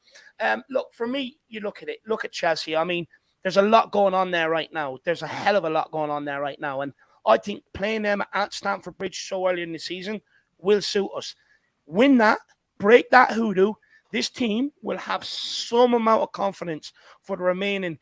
Look, for me, you look at Chelsea. I mean, there's a lot going on there right now. There's a hell of a lot going on there right now. And I think playing them at Stamford Bridge so early in the season will suit us. Win that, break that hoodoo. This team will have some amount of confidence for the remaining,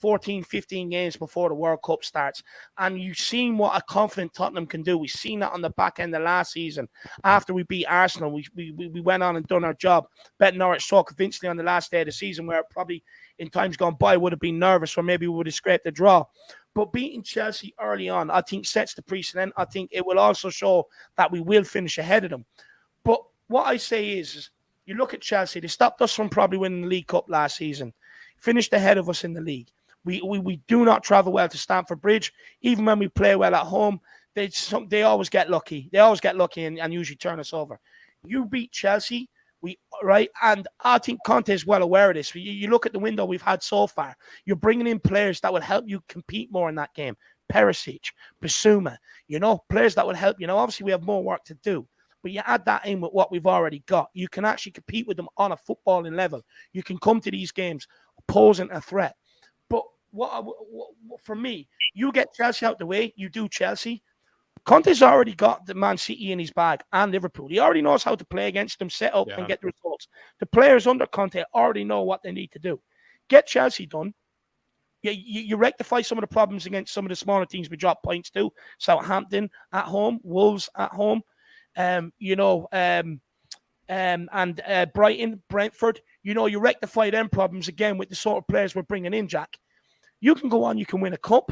14, 15 games before the World Cup starts. And you've seen what a confident Tottenham can do. We've seen that on the back end of last season. After we beat Arsenal, we went on and done our job. Bet Norwich so convincingly on the last day of the season, where it probably in times gone by would have been nervous, or maybe we would have scraped a draw. But beating Chelsea early on, I think, sets the precedent. I think it will also show that we will finish ahead of them. But what I say is you look at Chelsea, they stopped us from probably winning the League Cup last season, finished ahead of us in the league. We do not travel well to Stamford Bridge. Even when we play well at home, they always get lucky. They always get lucky and usually turn us over. You beat Chelsea, and I think Conte is well aware of this. You look at the window we've had so far. You're bringing in players that will help you compete more in that game. Paratici, Bissouma, players that will help. Obviously we have more work to do. But you add that in with what we've already got. You can actually compete with them on a footballing level. You can come to these games posing a threat. But for me, you get Chelsea out the way, you do Chelsea. Conte's already got the Man City in his bag and Liverpool. He already knows how to play against them, set up and get the results. The players under Conte already know what they need to do. Get Chelsea done. You rectify some of the problems against some of the smaller teams we drop points to. Southampton at home, Wolves at home. And Brighton, Brentford, you rectify them problems again with the sort of players we're bringing in, Jack. You can go on, you can win a cup,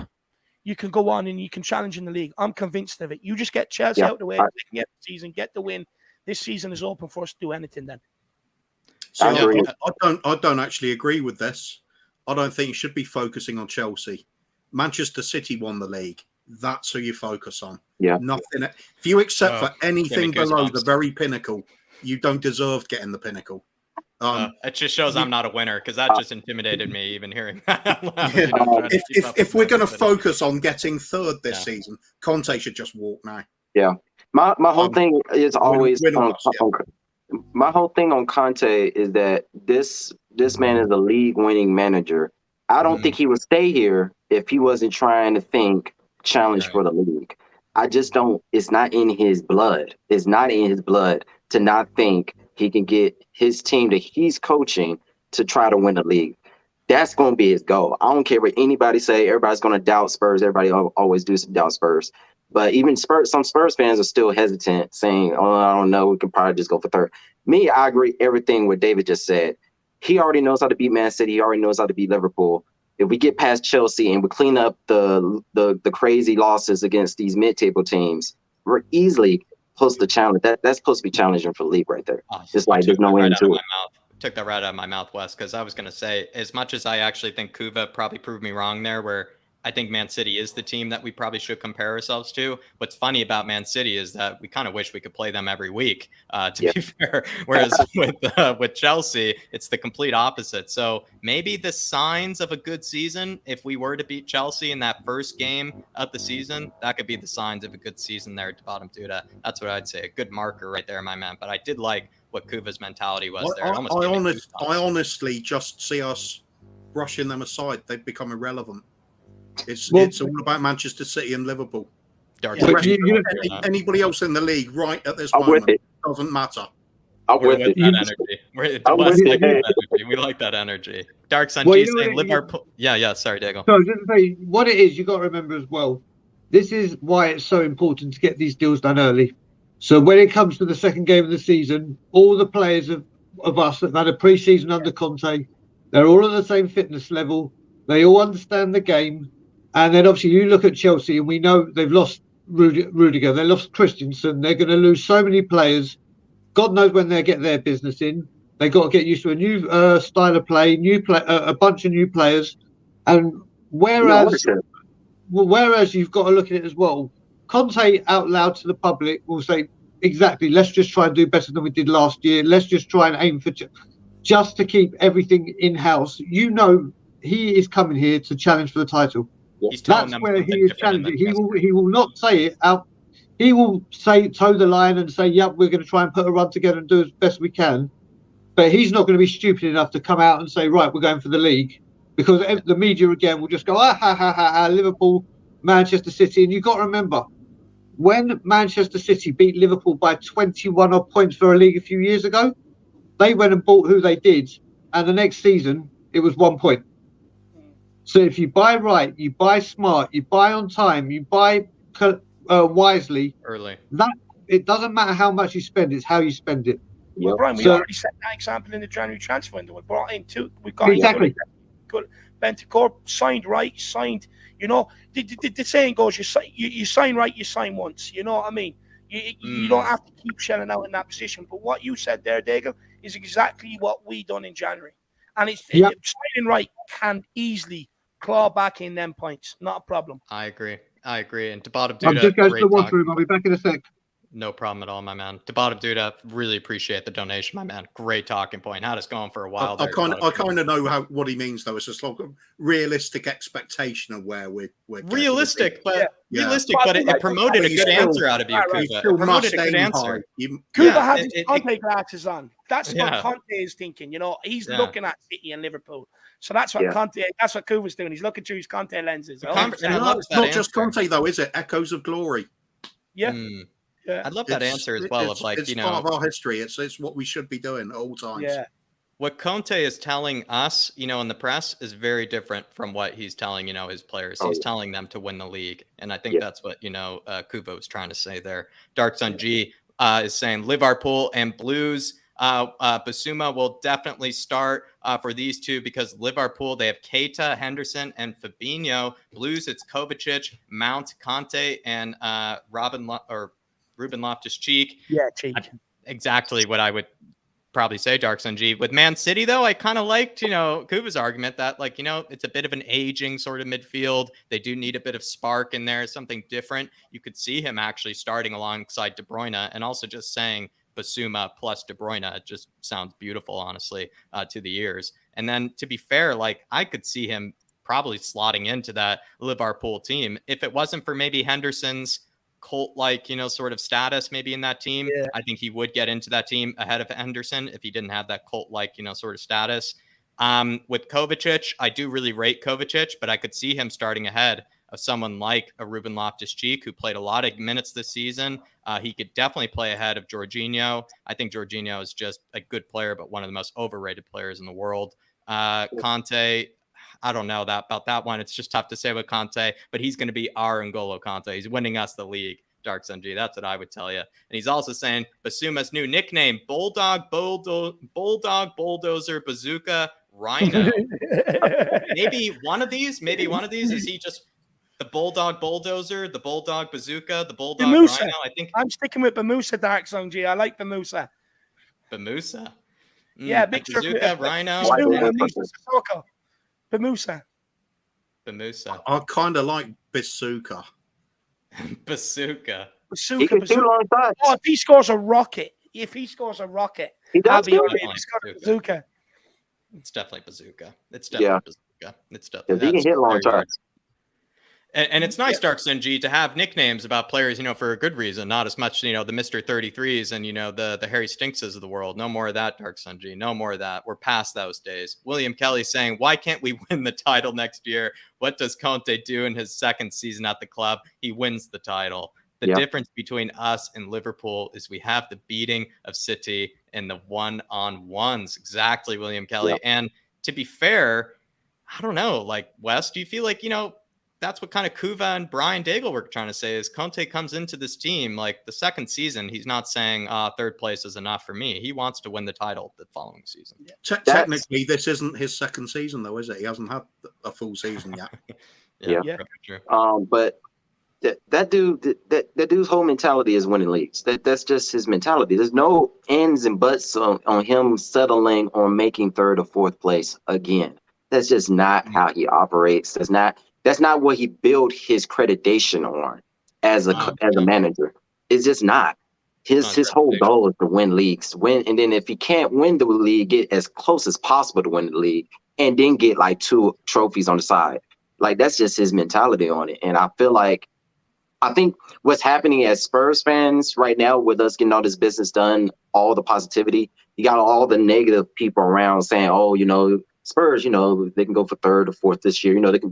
you can go on and you can challenge in the league. I'm convinced of it. You just get Chelsea out the way, they can get the season, get the win. This season is open for us to do anything then. So I don't actually agree with this. I don't think you should be focusing on Chelsea. Manchester City won the league. That's who you focus on. Yeah. Nothing. If you accept for anything below the very pinnacle, you don't deserve getting the pinnacle. It just shows I'm not a winner, because that just intimidated me even hearing that. If we're going to focus on getting third this season, Conte should just walk now. Yeah. My whole thing is always my whole thing on Conte is that this man is a league winning manager, I don't think he would stay here if he wasn't trying to think challenge for the league. I just don't. It's not in his blood. It's not in his blood to not think he can get his team that he's coaching to try to win the league. That's going to be his goal. I don't care what anybody say. Everybody's going to doubt Spurs. Everybody always do doubt Spurs. But even some Spurs fans are still hesitant, saying, "Oh, I don't know. We can probably just go for third." Me, I agree everything what David just said. He already knows how to beat Man City. He already knows how to beat Liverpool. If we get past Chelsea and we clean up the crazy losses against these mid-table teams, we're easily supposed to challenge. That's supposed to be challenging for the league right there. It's like there's no end to it. Took that right out of my mouth, Wes, because I was going to say, as much as I actually think Kuva probably proved me wrong there, where I think Man City is the team that we probably should compare ourselves to. What's funny about Man City is that we kind of wish we could play them every week, to be fair. Whereas with Chelsea, it's the complete opposite. So maybe the signs of a good season, if we were to beat Chelsea in that first game of the season, that could be the signs of a good season there at bottom Duda. That's what I'd say. A good marker right there, my man. But I did like what Kuva's mentality was there. I honestly just see us brushing them aside. They've become irrelevant. It's all about Manchester City and Liverpool. Anybody else in the league right at this moment doesn't matter. We're with that energy. We like that energy. Dark Sun G saying Liverpool. Yeah. Sorry, Diego. So just to say, what it is, you got to remember as well. This is why it's so important to get these deals done early. So when it comes to the second game of the season, all the players of us that have had a pre-season under Conte, they're all at the same fitness level. They all understand the game. And then obviously you look at Chelsea and we know they've lost Rudiger, they lost Christensen. They're going to lose so many players. God knows when they get their business in. They got to get used to a new style of play, a bunch of new players. And whereas you've got to look at it as well, Conte out loud to the public will say, exactly, let's just try and do better than we did last year. Let's just try and aim for just to keep everything in-house. You know, he is coming here to challenge for the title. That's where he is challenging. He will not say it out. He will say toe the line and say, "Yep, we're going to try and put a run together and do as best we can." But he's not going to be stupid enough to come out and say, "Right, we're going for the league," because the media again will just go, Liverpool, Manchester City," and you've got to remember when Manchester City beat Liverpool by 21 odd points for a league a few years ago, they went and bought who they did, and the next season it was 1 point. So if you buy right, you buy smart, you buy on time, you buy wisely, early. That it doesn't matter how much you spend; it's how you spend it. Well, Brian, we already set that example in the January transfer window. We brought in two. We got exactly. Good. Bentancur signed right, signed. You know, the saying goes: you sign right, you sign once. You know what I mean? You don't have to keep shelling out in that position. But what you said there, Daigle, is exactly what we done in January. And signing right can easily claw back in them points. Not a problem. I agree. And to bottom I'm just going to the washroom. I'll be back in a sec. No problem at all, my man. To bottom Duda, really appreciate the donation, my man. Great talking point. Had us going for a while. I kind of know what he means though. It's just like a realistic expectation of where we're realistic, but it promoted a good answer out of you, Kuva. Promoted a good answer. Kuva has his Conte glasses on. That's what Conte is thinking. You know, he's looking at City and Liverpool. So that's what that's what Kuva's doing. He's looking through his Conte lenses. It's not just Conte though, is it? Echoes of glory. Yeah. Yeah. I love that answer as well. It's part of our history. It's what we should be doing at all times. Yeah. What Conte is telling us, in the press is very different from what he's telling, his players. He's telling them to win the league. And I think that's what, Kuva was trying to say there. Dark Sun G is saying Liverpool and Blues. Bissouma will definitely start for these two because Liverpool, they have Keita, Henderson, and Fabinho. Blues, it's Kovacic, Mount, Conte, and Ruben Loftus-Cheek. Yeah, Cheek. Exactly what I would probably say, Dark Sun G. With Man City, though, I kind of liked, Kuva's argument that, it's a bit of an aging sort of midfield. They do need a bit of spark in there, something different. You could see him actually starting alongside De Bruyne and also just saying Bissouma plus De Bruyne. It just sounds beautiful, honestly, to the ears. And then, to be fair, I could see him probably slotting into that Liverpool team. If it wasn't for maybe Henderson's cult-like, sort of status maybe in that team, I think he would get into that team ahead of Henderson if he didn't have that cult-like, sort of status. With Kovacic, I do really rate Kovacic, but I could see him starting ahead of someone like a Ruben Loftus-Cheek, who played a lot of minutes this season. He could definitely play ahead of Jorginho. I think Jorginho is just a good player, but one of the most overrated players in the world. Conte, I don't know about that one. It's just tough to say with Conte, but he's going to be our N'Golo Conte. He's winning us the league. Dark Sun G, that's what I would tell you. And he's also saying Bissouma's new nickname, Bulldog, Bulldozer, Bazooka, Rhino. Maybe one of these. Is he just the Bulldog Bulldozer, the Bulldog Bazooka, the Bulldog Bamusa. Rhino? I think I'm sticking with Bamusa, Dark Sun G. I like Bamusa. Bamusa. Yeah, mixture Bazooka, Rhino. Bamusa. I kind of like Bissouma. Bazooka. He can shoot on side. Oh, if he scores a rocket, he does. Bazooka. It's definitely Bazooka. It's definitely Bazooka. It's definitely. He can hit long shots. And it's nice, Dark Sun G, to have nicknames about players, for a good reason, not as much, the Mr. 33s and, the Harry Stinkses of the world. No more of that, Dark Sun G. No more of that. We're past those days. William Kelly saying, why can't we win the title next year? What does Conte do in his second season at the club? He wins the title. The difference between us and Liverpool is we have the beating of City and the one-on-ones. Exactly, William Kelly. And to be fair, I don't know, Wes, do you feel like, that's what kind of Kuva and Brian Daigle were trying to say is Conte comes into this team, the second season, he's not saying third place is enough for me. He wants to win the title the following season. Technically, this isn't his second season, though, is it? He hasn't had a full season yet. True. But that dude's whole mentality is winning leagues. That's just his mentality. There's no ends and buts on him settling on making third or fourth place again. That's just not how he operates. That's not what he built his accreditation on as a manager. It's just not. His whole goal is to win leagues, and then if he can't win the league, get as close as possible to win the league, and then get 2 trophies on the side. That's just his mentality on it. And I think what's happening as Spurs fans right now with us getting all this business done, all the positivity, you got all the negative people around saying, oh, Spurs, they can go for third or fourth this year. They can,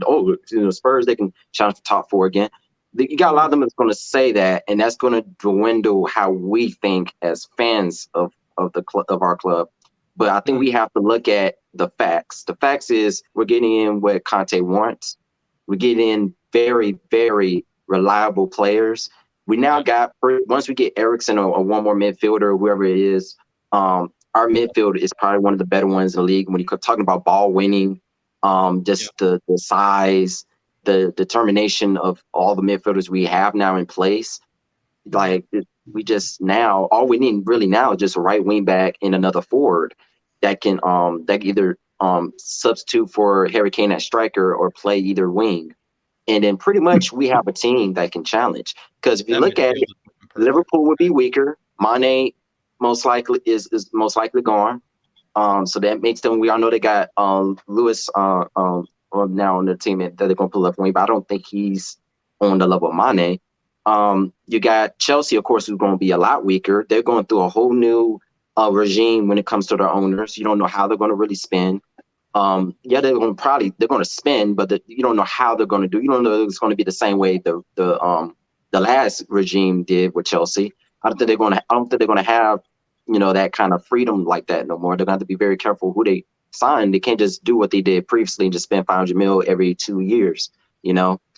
Spurs, they can challenge for top 4 again. You got a lot of them that's going to say that, and that's going to dwindle how we think as fans of our club. But I think we have to look at the facts. The facts is we're getting in what Conte wants. We're getting in very, very reliable players. We now got, once we get Eriksen or one more midfielder, whoever it is, our midfield is probably one of the better ones in the league. When you're talking about ball winning, the size, the determination of all the midfielders we have now in place, we just now, all we need really now is just a right wing back and another forward that can either substitute for Harry Kane at striker or play either wing. And then pretty much we have a team that can challenge. Because if you look at it, Liverpool would be weaker. Mane most likely is most likely gone. So that makes them. We all know they got Lewis now on the team that they're going to pull left wing, but I don't think he's on the level of Mane. You got Chelsea, of course, who's going to be a lot weaker. They're going through a whole new regime when it comes to their owners. You don't know how they're going to really spend. They're going to spend, but you don't know how they're going to do. You don't know if it's going to be the same way the last regime did with Chelsea. I don't think they're going to have that kind of freedom like that no more. They're going to have to be very careful who they sign. They can't just do what they did previously and just spend $500 million every 2 years.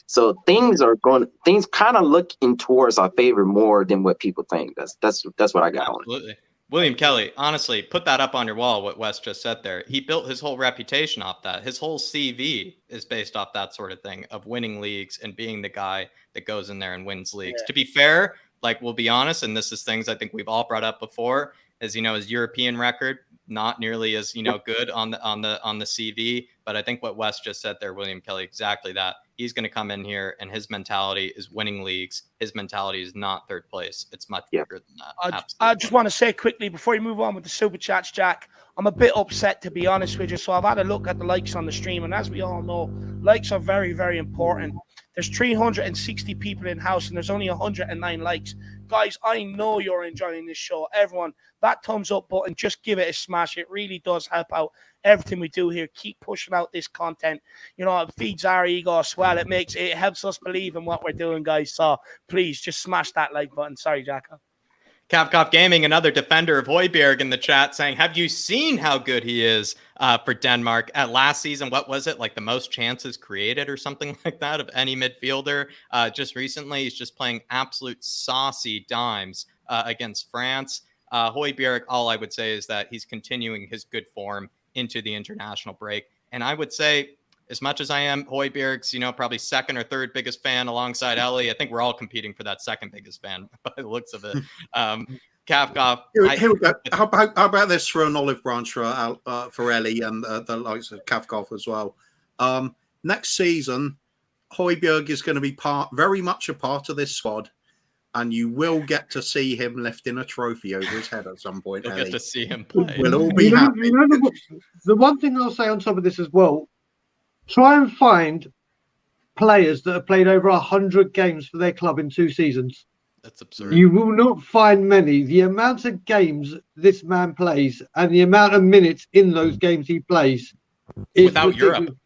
So things kind of looking towards our favor more than what people think. That's what I got. Absolutely. On it. William Kelly, honestly, put that up on your wall, what Wes just said there. He built his whole reputation off that. His whole CV is based off that sort of thing, of winning leagues and being the guy that goes in there and wins leagues. Yeah. To be fair, we'll be honest, and this is things I think we've all brought up before, as his European record, not nearly as good on the CV. But I think what Wes just said there, William Kelly, exactly that. He's going to come in here, and his mentality is winning leagues. His mentality is not third place. It's much bigger than that. I just want to say quickly before you move on with the super chats, Jack, I'm a bit upset, to be honest with you. So I've had a look at the likes on the stream, and as we all know, likes are very, very important. There's 360 people in house and there's only 109 likes. Guys, I know you're enjoying this show. Everyone, that thumbs up button, just give it a smash. It really does help out everything we do here. Keep pushing out this content. You know, it feeds our ego as well. It helps us believe in what we're doing, guys. So please just smash that like button. Sorry, Jacko. Kavkov Gaming, another defender of Hojbjerg in the chat, saying, have you seen how good he is for Denmark at last season? What was it, like the most chances created or something like that of any midfielder? Just recently, he's just playing absolute saucy dimes against France. Hojbjerg, all I would say is that he's continuing his good form into the international break. And I would say, as much as I am Hojbjerg's, probably second or third biggest fan alongside Ellie, I think we're all competing for that second biggest fan by the looks of it. Kavkov. Here we go. How about this for an olive branch for Ellie and the likes of Kavkov as well? Next season, Hojbjerg is going to be very much a part of this squad, and you will get to see him lifting a trophy over his head at some point. You'll get to see him play. We'll all be happy. The one thing I'll say on top of this as well, try and find players that have played over 100 games for their club in 2 seasons. That's absurd. You will not find many. The amount of games this man plays and the amount of minutes in those games he plays is without Europe.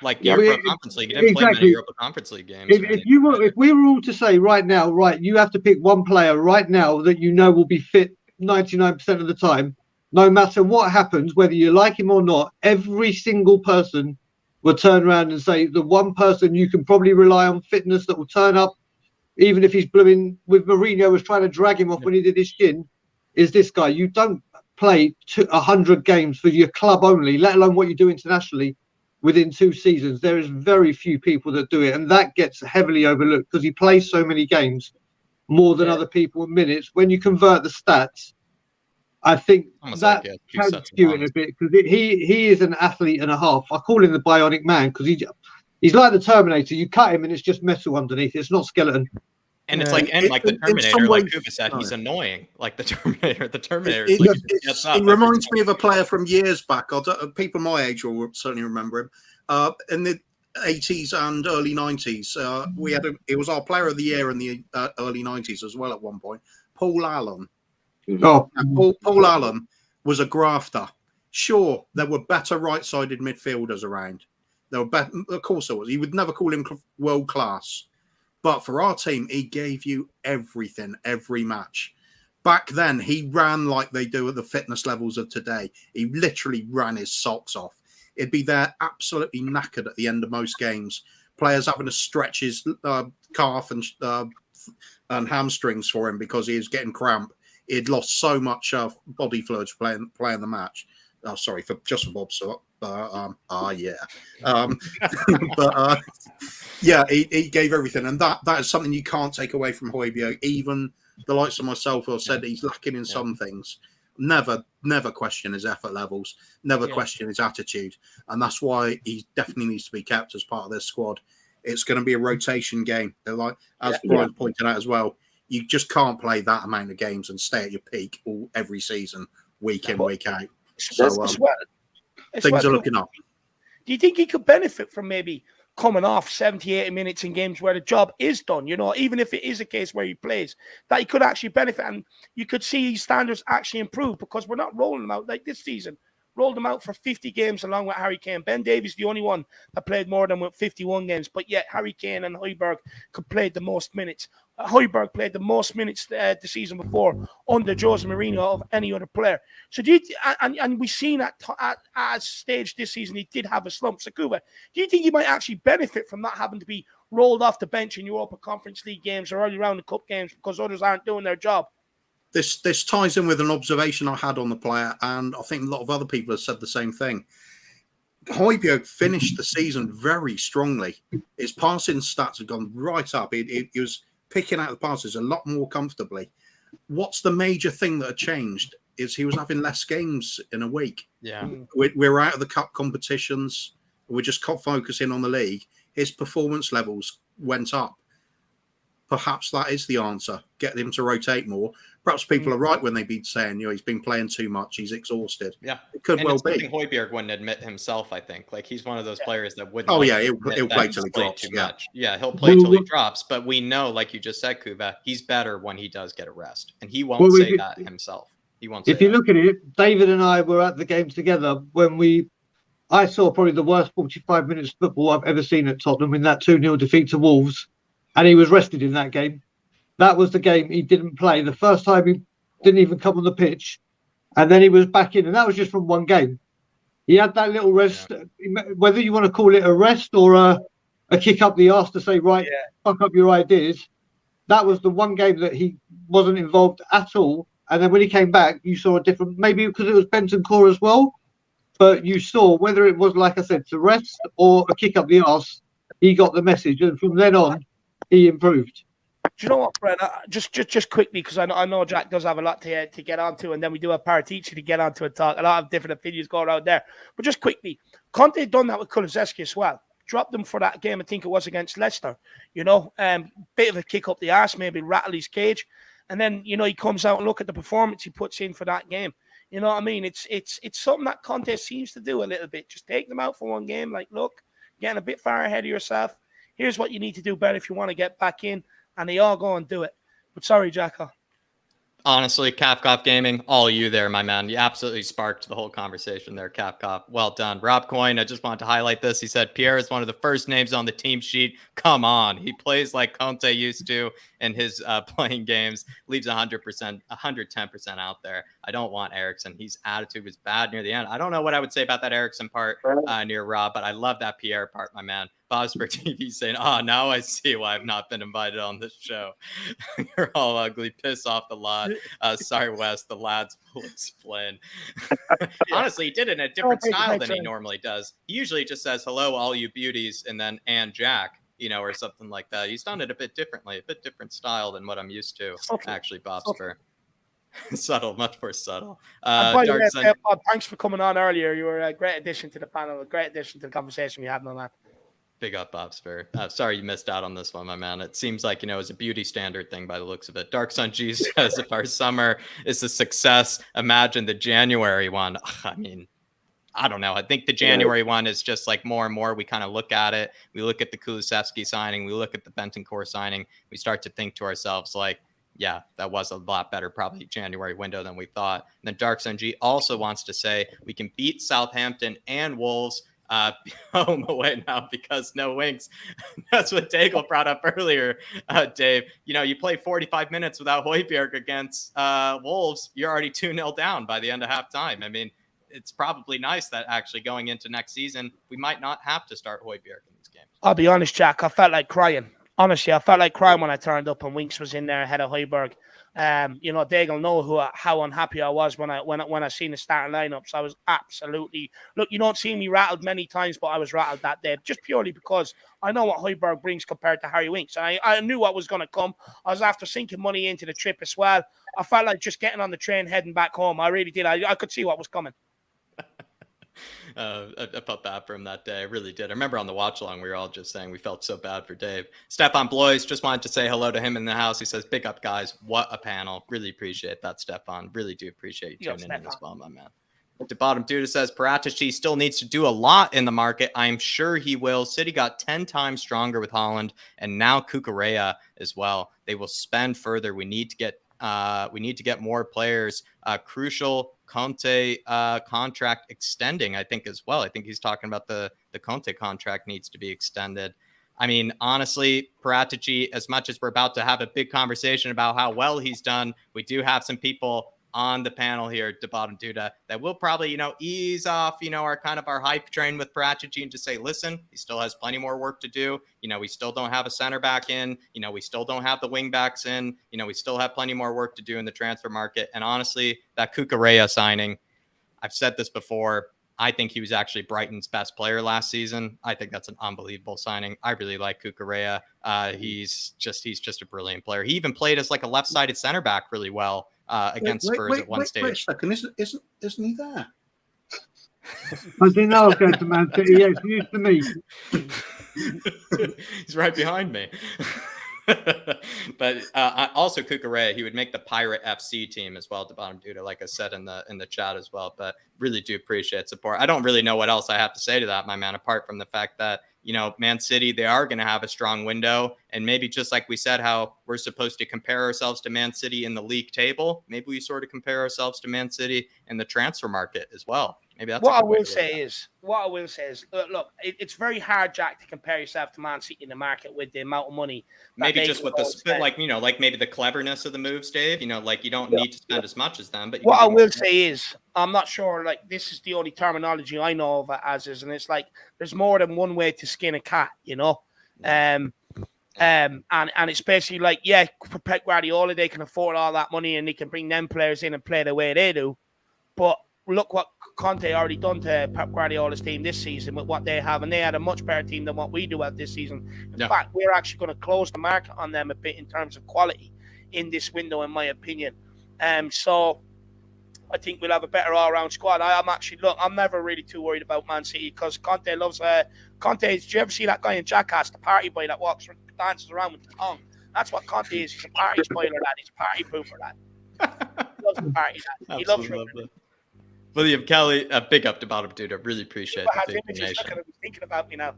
Like Europa Conference League. He didn't play many Europa Conference League games. If we were all to say right now, you have to pick one player right now that you know will be fit 99% of the time, no matter what happens, whether you like him or not, every single person will turn around and say the one person you can probably rely on fitness that will turn up, even if he's blooming with Mourinho was trying to drag him off when he did his shin, is this guy. You don't play 100 games for your club only, let alone what you do internationally within 2 seasons. There is very few people that do it, and that gets heavily overlooked because he plays so many games, more than other people in minutes. When you convert the stats, I think almost that like can skew it a bit because he is an athlete and a half. I call him the bionic man because he's like the Terminator. You cut him and it's just metal underneath. It's not skeleton. And it's like the Terminator, like Kuba said, he's annoying, like the Terminator. The Terminator. It reminds me of a player from years back. People my age will certainly remember him. In the 80s and early 90s, it was our player of the year in the early 90s as well at one point. Paul Allen. Oh, Paul Allen was a grafter. Sure, there were better right-sided midfielders around. There were better, of course there was. You would never call him world class. But for our team, he gave you everything, every match. Back then, he ran like they do at the fitness levels of today. He literally ran his socks off. He'd be there absolutely knackered at the end of most games. Players having to stretch his calf and hamstrings for him because he was getting cramp. He'd lost so much body fluids playing the match. Oh, sorry, for Bob. So, he gave everything, and that is something you can't take away from Hojbjerg. Even the likes of myself who have said that he's lacking in some things. Never question his effort levels. Never question his attitude, and that's why he definitely needs to be kept as part of this squad. It's going to be a rotation game. They're like, as Brian pointed out as well, you just can't play that amount of games and stay at your peak every season, week in, week out. So things are looking up. Do you think he could benefit from maybe coming off 70, 80 minutes in games where the job is done? Even if it is a case where he plays, that he could actually benefit and you could see his standards actually improve because we're not rolling them out like this season. Rolled them out for 50 games along with Harry Kane. Ben Davies, the only one that played more than 51 games, but yet Harry Kane and Hojbjerg could play the most minutes. Hojbjerg played the most minutes the season before under Jose Mourinho of any other player. So and we've seen at a stage this season he did have a slump. So Kuba, do you think he might actually benefit from not having to be rolled off the bench in Europa Conference League games or early round of cup games because others aren't doing their job? This ties in with an observation I had on the player, and I think a lot of other people have said the same thing. Hojbjerg finished the season very strongly. His passing stats have gone right up. He was picking out the passes a lot more comfortably. What's the major thing that had changed is he was having less games in a week. Yeah, we're out of the cup competitions. We're just focusing on the league. His performance levels went up. perhaps that is the answer. Get him to rotate more. Perhaps people are right when they've been saying, he's been playing too much, he's exhausted. Yeah, it could well be. Hojbjerg wouldn't admit himself. I think he's one of those players that wouldn't. Oh yeah, he'll play till he drops. Too much. Yeah, he'll play till he drops. But we know, like you just said, Kuba, he's better when he does get a rest, and he won't say that himself. He won't. If you look at it, David and I were at the game together when I saw probably the worst 45 minutes of football I've ever seen at Tottenham in that 2-0 defeat to Wolves, and he was rested in that game. That was the game he didn't play. The first time he didn't even come on the pitch, and then he was back in, and that was just from one game. He had that little rest, whether you want to call it a rest or a kick up the arse to say, fuck up your ideas. That was the one game that he wasn't involved at all. And then when he came back, you saw a different, maybe because it was Bentancur as well, but you saw whether it was, like I said, to rest or a kick up the arse, he got the message. And from then on, he improved. Do you know what, Brent? Just quickly, because I know Jack does have a lot to get onto, and then we do have Paratici to get onto and talk. A lot of different opinions going out there. But just quickly, Conte had done that with Kulusevski as well. Dropped them for that game, I think it was against Leicester. Bit of a kick up the arse, maybe rattle his cage. And then, he comes out and look at the performance he puts in for that game. You know what I mean? It's something that Conte seems to do a little bit. Just take them out for one game. Like, look, getting a bit far ahead of yourself. Here's what you need to do better if you want to get back in. And they all go and do it. But sorry, Jacko. Honestly, Kafkov Gaming, all you there, my man. You absolutely sparked the whole conversation there, Kafkov. Well done. Rob Coyne, I just wanted to highlight this. He said, Pierre is one of the first names on the team sheet. Come on. He plays like Conte used to in his playing games. Leaves 100%, 110% out there. I don't want Eriksson. His attitude was bad near the end. I don't know what I would say about that Eriksson part near Rob, but I love that Pierre part, my man. Bob's for TV saying, now I see why I've not been invited on this show. You're all ugly. Piss off the lot. Sorry, Wes. The lads will explain. Honestly, he did it in a different style than he normally does. He usually just says, hello, all you beauties, and then, and Jack, or something like that. He's done it a bit differently, a bit different style than what I'm used to, actually, Bob Spur. Subtle, much more subtle. Bob, thanks for coming on earlier. You were a great addition to the panel, a great addition to the conversation we had on that. Big up, Bob Spur. Sorry you missed out on this one, my man. It seems like, it's a beauty standard thing by the looks of it. Dark Sun G says, if our summer is a success, imagine the January one. I mean, I don't know. I think the January one is just like more and more we kind of look at it. We look at the Kulusevski signing. We look at the Bentancur signing. We start to think to ourselves like, yeah, that was a lot better, probably January window than we thought. And then Dark Sun G also wants to say we can beat Southampton and Wolves home away now because no wings. That's what Daigle brought up earlier, Dave. You play 45 minutes without Hojbjerg against Wolves, you're already 2-0 down by the end of halftime. I mean, it's probably nice that actually going into next season, we might not have to start Hojbjerg in these games. I'll be honest, Jack, I felt like crying. Honestly, I felt like crying when I turned up and Winks was in there ahead of Hojbjerg. Daigle know how unhappy I was when I seen the starting lineups. I was absolutely you don't see me rattled many times, but I was rattled that day just purely because I know what Hojbjerg brings compared to Harry Winks. I knew what was going to come. I was after sinking money into the trip as well. I felt like just getting on the train heading back home. I really did. I could see what was coming. I felt bad for him that day. I really did. I remember on the watch along, we were all just saying we felt so bad for Dave. Stefan Blois, just wanted to say hello to him in the house. He says, big up, guys. What a panel. Really appreciate that, Stefan. Really do appreciate you tuning in as well, my man. The bottom dude says, Paratici still needs to do a lot in the market. I'm sure he will. City got 10 times stronger with Holland and now Cucurella as well. They will spend further. We need to get more players. Crucial Conte contract extending, I think, as well. I think he's talking about the Conte contract needs to be extended. I mean, honestly, Paratici, as much as we're about to have a big conversation about how well he's done, we do have some people on the panel here at the bottom Duda that will probably, ease off, our hype train with Paratici and just say, listen, he still has plenty more work to do. We still don't have a center back in, we still don't have the wing backs in, we still have plenty more work to do in the transfer market. And honestly, that Cucurella signing, I've said this before, I think he was actually Brighton's best player last season. I think that's an unbelievable signing. I really like Cucurella. He's just a brilliant player. He even played as like a left-sided center back really well against Spurs at one stage. Wait a second, isn't he there? I didn't know I was going to Man City. Yeah, it's news to me. He's right behind me. But also Kukurea, he would make the Pirate FC team as well, to bottom dude, like I said in the chat as well. But really do appreciate support. I don't really know what else I have to say to that, my man, apart from the fact that, you know, Man City, they are going to have a strong window. And maybe just like we said, how we're supposed to compare ourselves to Man City in the league table, maybe we sort of compare ourselves to Man City in the transfer market as well. Maybe that's what I will say is, look, it's very hard, Jack, to compare yourself to Man City in the market with the amount of money. Maybe just with the split, like, you know, like maybe the cleverness of the moves, Dave. You know, like you don't need to spend as much as them. But what I will say is, I'm not sure. Like, this is the only terminology I know of it as is, and it's like there's more than one way to skin a cat. You know, and it's basically like, yeah, for Pep Guardiola, they can afford all that money and they can bring them players in and play the way they do, but look what Conte already done to Pep Guardiola's team this season with what they have, and they had a much better team than what we do at this season. In fact, we're actually going to close the market on them a bit in terms of quality in this window, in my opinion. So I think we'll have a better all-round squad. I'm never really too worried about Man City because Conte loves Conte. Did you ever see that guy in Jackass, the party boy that dances around with the tongue? That's what Conte is. He's a party spoiler, lad. He's a party pooper, lad. He loves the party, lad. He loves it. William Kelly, a big up to bottom dude. I really appreciate the He's thinking about me now.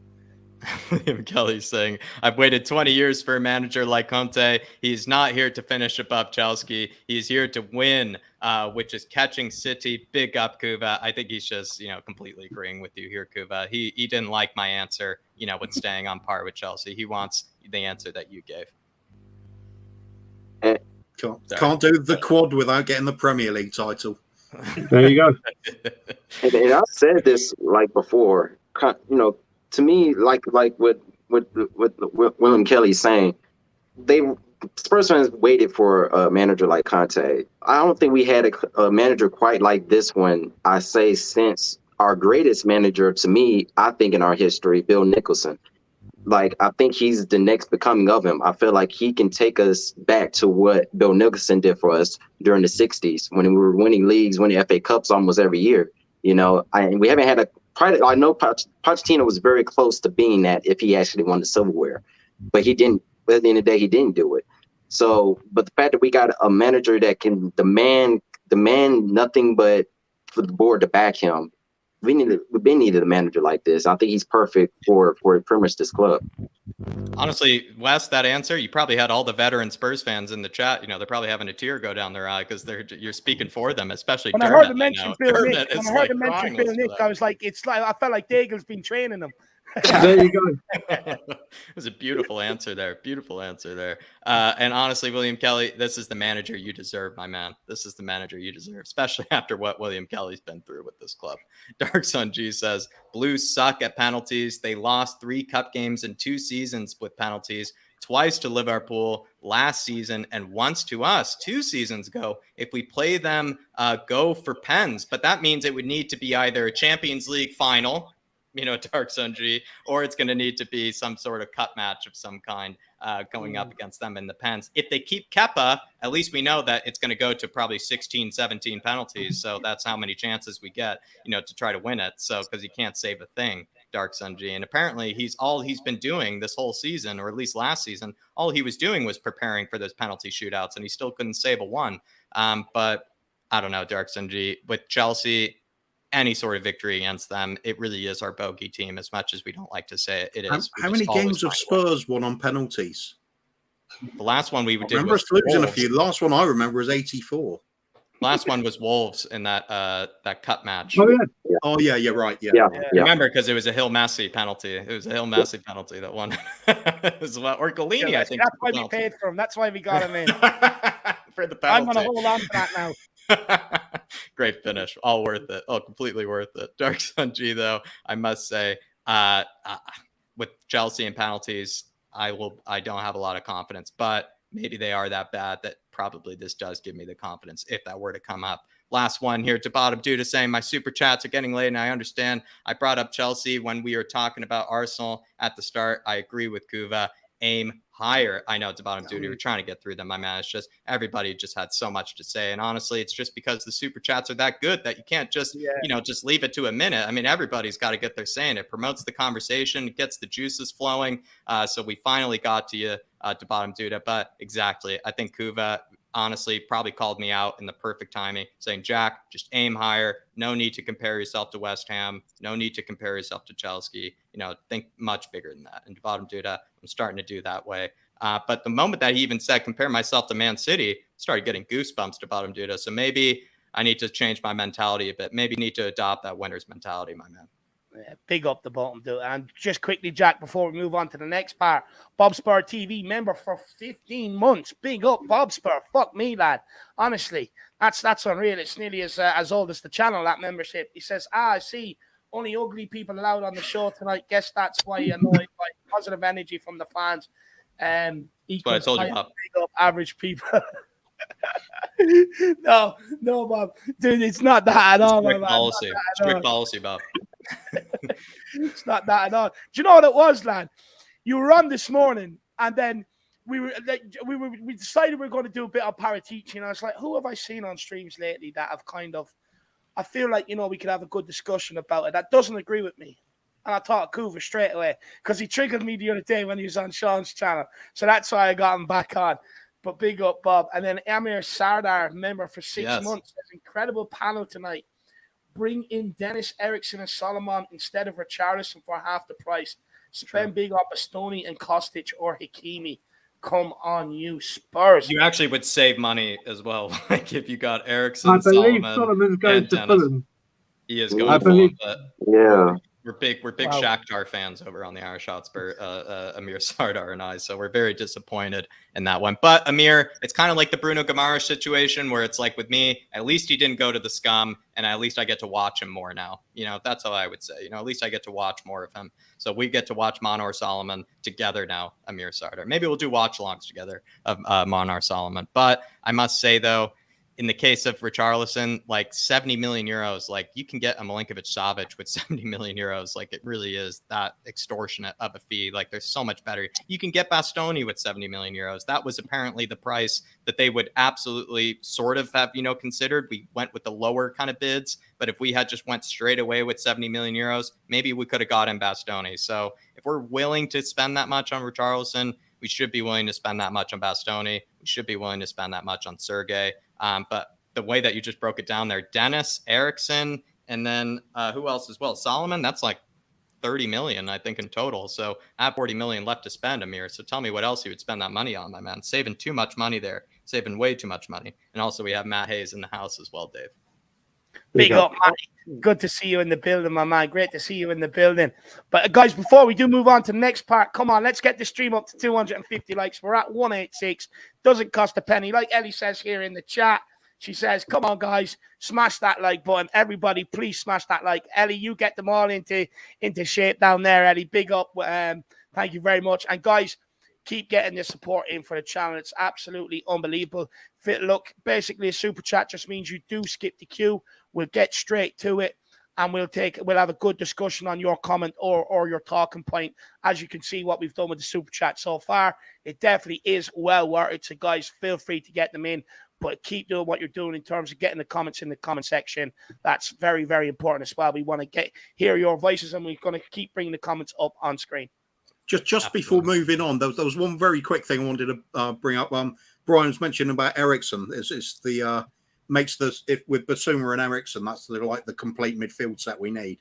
William Kelly saying, I've waited 20 years for a manager like Conte. He's not here to finish above Chelsea. He's here to win, which is catching City. Big up, Kuva. I think he's just, you know, completely agreeing with you here, Kuva. He didn't like my answer, you know, with staying on par with Chelsea. He wants the answer that you gave. Can't do the quad without getting the Premier League title. There you go. And I've said this like before, you know, to me, like what William Kelly's saying, Spurs fans waited for a manager like Conte. I don't think we had a manager quite like this one, I say, since our greatest manager, to me, I think in our history, Bill Nicholson. Like, I think he's the next becoming of him. I feel like he can take us back to what Bill Nicholson did for us during the 60s when we were winning leagues, winning FA Cups almost every year. You know, we haven't had I know Pochettino was very close to being that if he actually won the silverware, but he didn't. At the end of the day, he didn't do it. So, but the fact that we got a manager that can demand nothing but for the board to back him, we've been needed a manager like this. I think he's perfect for pretty much this club. Honestly, Wes, that answer, you probably had all the veteran Spurs fans in the chat. You know, they're probably having a tear go down their eye because you're speaking for them, especially when Dermot. I heard the mention Bill Nick, I was like, I felt like Daigle's been training them. There you go. It was a beautiful answer there. Beautiful answer there. And honestly, William Kelly, this is the manager you deserve, my man. This is the manager you deserve, especially after what William Kelly's been through with this club. Dark Sun G says, Blues suck at penalties. They lost 3 cup games in 2 seasons with penalties, twice to Liverpool last season and once to us 2 seasons ago. If we play them, go for pens. But that means it would need to be either a Champions League final, you know, Dark Sun G, or it's going to need to be some sort of cup match of some kind going up against them in the pens. If they keep Kepa, at least we know that it's going to go to probably 16, 17 penalties. So that's how many chances we get, you know, to try to win it. So, because he can't save a thing, Dark Sun G. And apparently he's been doing this whole season, or at least last season, all he was doing was preparing for those penalty shootouts, and he still couldn't save a one. But I don't know, Dark Sun G, with Chelsea, any sort of victory against them, it really is our bogey team. As much as we don't like to say it, it is. How many games have Spurs won on penalties? The last one we did. Remember us losing a few. The last one I remember is 84. Last one was Wolves in that cup match. Oh yeah. Oh yeah, you're right. Yeah. Remember, because it was a Hill Messi penalty. It was a Hill Messi penalty that won. Or Golini, I think. That's why we paid for him. That's why we got him in. For the penalty. I'm gonna hold on to that now. Great finish. All worth it. Oh, completely worth it. Dark Sun G, though, I must say, with Chelsea and penalties, I don't have a lot of confidence, but maybe they are that bad that probably this does give me the confidence if that were to come up. Last one here to bottom due to saying my super chats are getting late, and I understand I brought up Chelsea when we were talking about Arsenal at the start. I agree with Kuva. Aim higher. I know it's bottom duty. We're trying to get through them, my man. It's just everybody just had so much to say. And honestly, it's just because the super chats are that good that you can't just, just leave it to a minute. I mean, everybody's got to get their say in. It promotes the conversation, it gets the juices flowing. So we finally got to you, to bottom duty. But exactly, I think Kuva honestly probably called me out in the perfect timing, saying, Jack, just aim higher. No need to compare yourself to West Ham. No need to compare yourself to Chelsea. Think much bigger than that. And bottom dude, I'm starting to do that way. But the moment that he even said, compare myself to Man City, started getting goosebumps to bottom dude. So maybe I need to change my mentality a bit. Maybe need to adopt that winner's mentality, my man. Yeah, big up the bottom, dude. And just quickly, Jack, before we move on to the next part, Bob Spur TV member for 15 months. Big up, Bob Spur. Fuck me, lad. Honestly, that's unreal. It's nearly as old as the channel, that membership. He says, I see only ugly people allowed on the show tonight. Guess that's why you're annoyed by positive energy from the fans. What I told you, Bob. Big up average people. No, Bob. Dude, it's not that at all. Strict policy, Bob. It's not that at all. Do you know what it was, lad? You were on this morning, and then we decided we were going to do a bit of Paratici, and I was like, who have I seen on streams lately that have kind of, I feel like, we could have a good discussion about it that doesn't agree with me. And I thought of Kuva straight away because he triggered me the other day when he was on Sean's channel. So that's why I got him back on. But big up, Bob. And then Amir Sardar, member for 6 months. Incredible panel tonight. Bring in Dennis Eriksson and Solomon instead of Richarlison for half the price. Spend big on Bastoni and Kostic or Hakimi. Come on, you Spurs. You actually would save money as well. Like if you got Eriksson, I believe Solomon's going to Fulham. He is going to Fulham. Yeah. We're big Shakhtar fans over on the Irish Hotspur, Amir Sardar and I. So we're very disappointed in that one. But Amir, it's kind of like the Bruno Guimaraes situation where it's like with me, at least he didn't go to the scum, and at least I get to watch him more now. That's how I would say. At least I get to watch more of him. So we get to watch Monor Solomon together now, Amir Sardar. Maybe we'll do watch-alongs together of Monor Solomon. But I must say, though, in the case of Richarlison, like 70 million euros, like you can get a Milinkovic-Savic with 70 million euros. Like it really is that extortionate of a fee. Like there's so much better. You can get Bastoni with 70 million euros. That was apparently the price that they would absolutely sort of have, considered. We went with the lower kind of bids, but if we had just went straight away with 70 million euros, maybe we could have got him Bastoni. So if we're willing to spend that much on Richarlison, we should be willing to spend that much on Bastoni. We should be willing to spend that much on Sergei. But the way that you just broke it down there, Dennis, Eriksson, and then who else as well? Solomon, that's like 30 million, I think, in total. So I have 40 million left to spend, Amir. So tell me what else you would spend that money on, my man. Saving too much money there. Saving way too much money. And also we have Matt Hayes in the house as well, Dave. Big up, Matty. Good to see you in the building, my man. Great to see you in the building. But guys, before we do move on to the next part, come on, let's get the stream up to 250 likes. We're at 186. Doesn't cost a penny. Like Ellie says here in the chat, she says, come on, guys, smash that like button. Everybody, please smash that like. Ellie, you get them all into shape down there, Ellie. Big up. Thank you very much. And guys, keep getting the support in for the channel. It's absolutely unbelievable. Look, basically a super chat just means you do skip the queue. We'll get straight to it, and we'll have a good discussion on your comment or your talking point. As you can see, what we've done with the super chat so far, it definitely is well worth it. So, guys, feel free to get them in, but keep doing what you're doing in terms of getting the comments in the comment section. That's very, very important as well. We want to hear your voices, and we're going to keep bringing the comments up on screen. Just before moving on, there was one very quick thing I wanted to bring up. Brian was mentioning about Eriksson. It's the makes this with Bissouma and Eriksson, that's like the complete midfield set we need.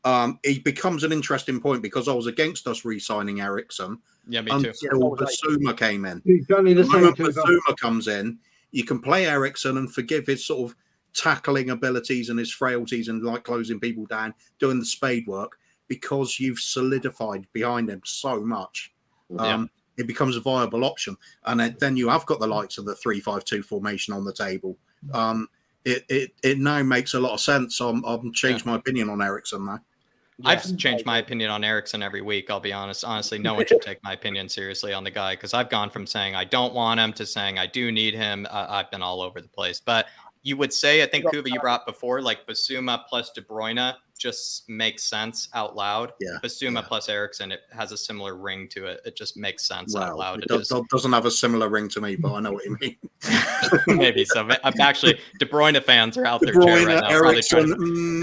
It becomes an interesting point because I was against us re-signing Eriksson. Yeah, me too. Until Bissouma came in. Exactly the same. When Bissouma comes in, you can play Eriksson and forgive his sort of tackling abilities and his frailties and like closing people down, doing the spade work, because you've solidified behind him so much. It becomes a viable option. And then you have got the likes of the 3-5-2 formation on the table. It now makes a lot of sense. I've changed my opinion on Eriksson now. I've changed my opinion on Eriksson every week, I'll be honest. Honestly, no one should take my opinion seriously on the guy, because I've gone from saying I don't want him to saying I do need him. I've been all over the place. But you would say, I think, Kuva, you brought before, like Bissouma plus De Bruyne just makes sense out loud. Yeah. Bissouma plus Ericsson, it has a similar ring to it. It just makes sense out loud. It doesn't have a similar ring to me, but I know what you mean. Maybe so. I'm actually, De Bruyne fans are out there right now. Ericsson,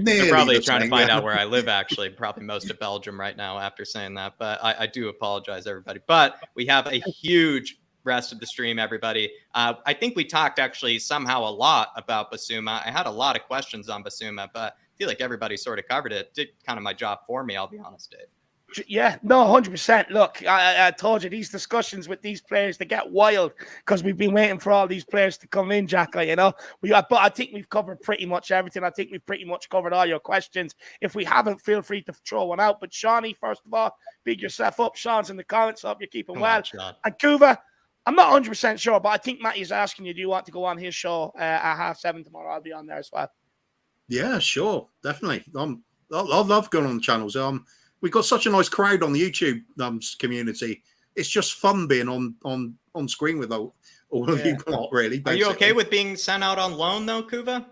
they're probably trying to find out where I live, actually. Probably most of Belgium right now after saying that. But I do apologize, everybody. But we have a huge rest of the stream, everybody. I think we talked actually somehow a lot about Bissouma. I had a lot of questions on Bissouma, but I feel like everybody sort of covered it. Did kind of my job for me, I'll be honest, Dave. Yeah, no, 100%. Look, I told you these discussions with these players, they get wild because we've been waiting for all these players to come in, Jack. But I think we've covered pretty much everything. I think we've pretty much covered all your questions. If we haven't, feel free to throw one out. But Shawnee, first of all, big yourself up. Sean's in the comments. Hope you're keeping well. And Kuva, I'm not 100% sure, but I think Matty's asking you, do you want to go on his show at 7:30 tomorrow? I'll be on there as well. Yeah, sure. Definitely. I love going on the channels. We've got such a nice crowd on the YouTube community. It's just fun being on screen with all of you lot, really. Basically. Are you okay with being sent out on loan, though, Kuva?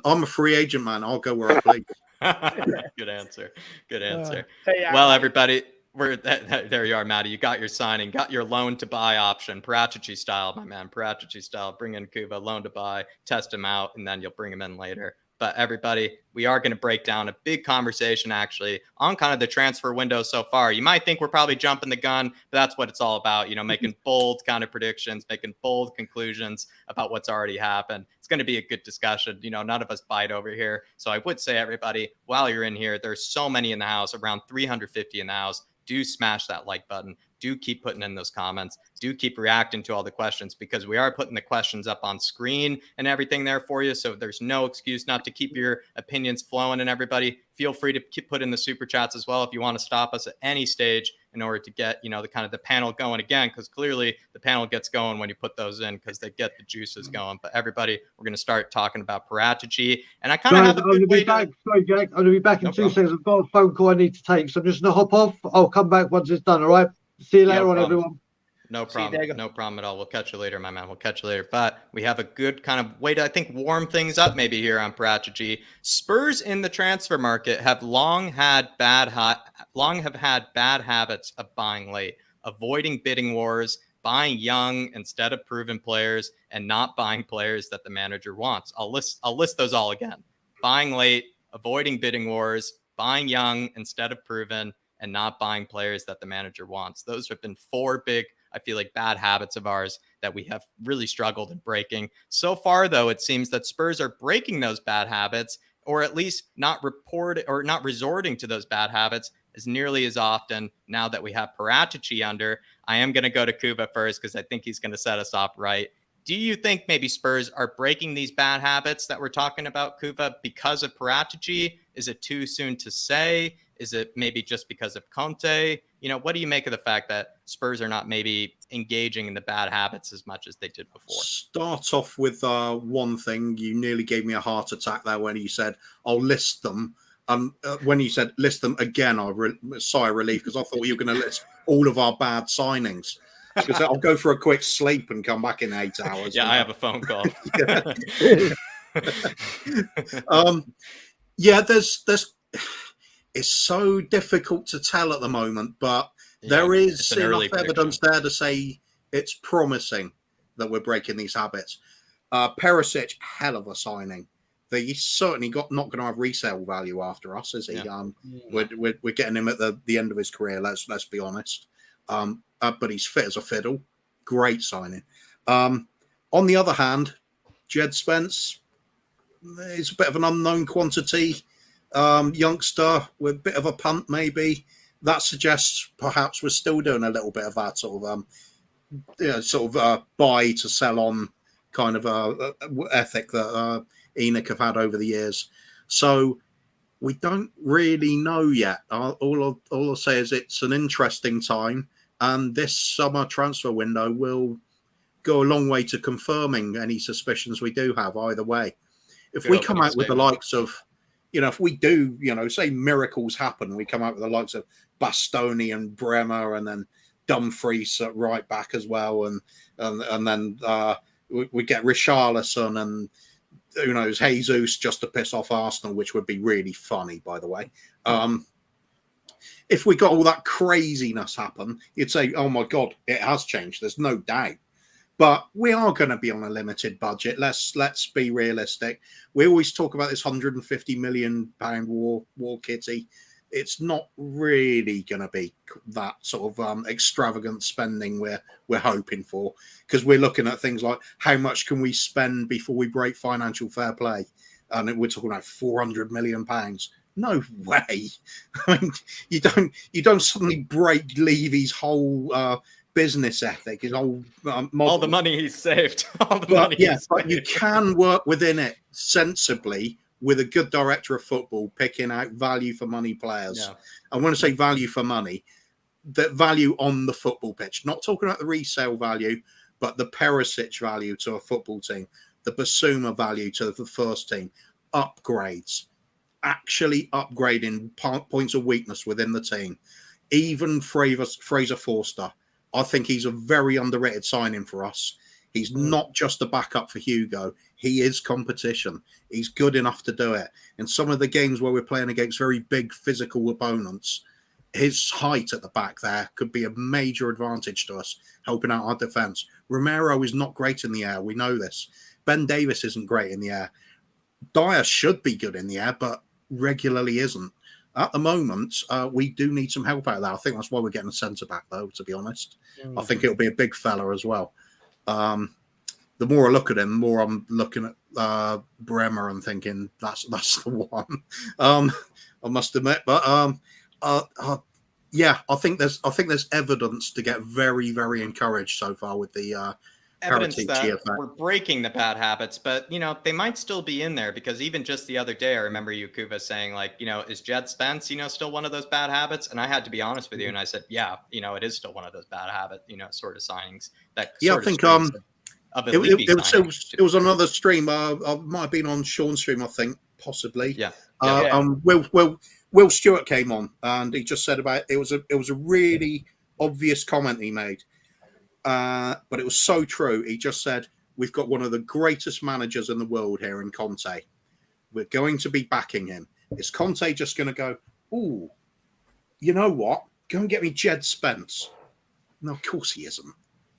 I'm a free agent, man. I'll go where I play. Good answer. Good answer. Hey, well, everybody... there you are, Matty. You got your signing, got your loan to buy option, Paratici style, my man. Paratici style. Bring in Kuva, loan to buy, test him out, and then you'll bring him in later. But everybody, we are going to break down a big conversation actually on kind of the transfer window so far. You might think we're probably jumping the gun, but that's what it's all about. Making bold kind of predictions, making bold conclusions about what's already happened. It's going to be a good discussion. None of us bite over here. So I would say, everybody, while you're in here, there's so many in the house, around 350 in the house. Do smash that like button. Do keep putting in those comments. Do keep reacting to all the questions, because we are putting the questions up on screen and everything there for you. So there's no excuse not to keep your opinions flowing. And everybody, feel free to put in the super chats as well if you want to stop us at any stage in order to get, the panel going again, because clearly the panel gets going when you put those in, because they get the juices going. But everybody, we're going to start talking about Paratici. And I kind of have a good way to... Sorry, Jack. I'm going to be back in 2 seconds. I've got a phone call I need to take, so I'm just going to hop off. I'll come back once it's done, all right? See you later on, everyone. No problem. No problem at all. We'll catch you later, my man. We'll catch you later. But we have a good kind of way to, I think, warm things up maybe here on Paratici. Spurs in the transfer market have long had bad habits of buying late, avoiding bidding wars, buying young instead of proven players, and not buying players that the manager wants. I'll list those all again. Buying late, avoiding bidding wars, buying young instead of proven, and not buying players that the manager wants. Those have been 4 big, I feel like, bad habits of ours that we have really struggled in breaking. So far, though, it seems that Spurs are breaking those bad habits, or at least not resorting to those bad habits as nearly as often now that we have Paratici under. I am going to go to Kuva first because I think he's going to set us off right. Do you think maybe Spurs are breaking these bad habits that we're talking about, Kuva, because of Paratici? Is it too soon to say? Is it maybe just because of Conte? What do you make of the fact that Spurs are not maybe engaging in the bad habits as much as they did before? Start off with one thing. You nearly gave me a heart attack there when you said, I'll list them. When you said list them again, I sigh of relief, because I thought you were going to list all of our bad signings. Because I'll go for a quick sleep and come back in 8 hours. Yeah, I have a phone call. It's so difficult to tell at the moment, but there is enough evidence there to say it's promising that we're breaking these habits. Perisic, hell of a signing. He's certainly not going to have resale value after us, is he? Yeah. We're getting him at the end of his career. Let's be honest. But he's fit as a fiddle. Great signing. On the other hand, Jed Spence is a bit of an unknown quantity. Youngster with a bit of a punt, maybe. That suggests perhaps we're still doing a little bit of that sort of buy to sell on kind of ethic that Enoch have had over the years. So we don't really know yet. All I'll say is it's an interesting time, and this summer transfer window will go a long way to confirming any suspicions we do have either way. If we come out with the likes of, if we do, say miracles happen, we come out with the likes of Bastoni and Bremer, and then Dumfries at right back as well, and then we get Richarlison and who knows, Jesus just to piss off Arsenal, which would be really funny, by the way. If we got all that craziness happen, you'd say, oh my God, it has changed. There's no doubt. But we are going to be on a limited budget. Let's be realistic. We always talk about this £150 million war kitty. It's not really going to be that sort of extravagant spending we're hoping for, because we're looking at things like how much can we spend before we break financial fair play, and we're talking about £400 million. No way. I mean, you don't suddenly break Levy's whole business ethic, his whole all the money he's saved. But you can work within it sensibly with a good director of football, picking out value for money players. Yeah. I want to say value for money, that value on the football pitch. Not talking about the resale value, but the Perisic value to a football team, the Bissouma value to the first team, upgrades, actually upgrading points of weakness within the team. Even Fraser Forster, I think he's a very underrated signing for us. He's not just a backup for Hugo. He is competition. He's good enough to do it. In some of the games where we're playing against very big physical opponents, his height at the back there could be a major advantage to us, helping out our defence. Romero is not great in the air. We know this. Ben Davis isn't great in the air. Dyer should be good in the air, but regularly isn't. At the moment, we do need some help out there. I think that's why we're getting a centre-back, though, to be honest. I think it'll be a big fella as well. The more I look at him, the more I'm looking at Bremer and thinking that's the one. I must admit, but yeah, I think there's evidence to get very, very encouraged so far with the evidence Paratici that effect. We're breaking the bad habits, but they might still be in there, because even just the other day, I remember you, Kuva, saying like, is Jed Spence, still one of those bad habits? And I had to be honest with you, and I said, yeah, it is still one of those bad habit, sort of signings that. Yeah, I think it was another stream. I might have been on Sean's stream, I think, possibly. Yeah. Will Stewart came on and he just said about it was a really obvious comment he made. But it was so true. He just said, we've got one of the greatest managers in the world here in Conte. We're going to be backing him. Is Conte just going to go, ooh, you know what? Go and get me Jed Spence. No, of course he isn't.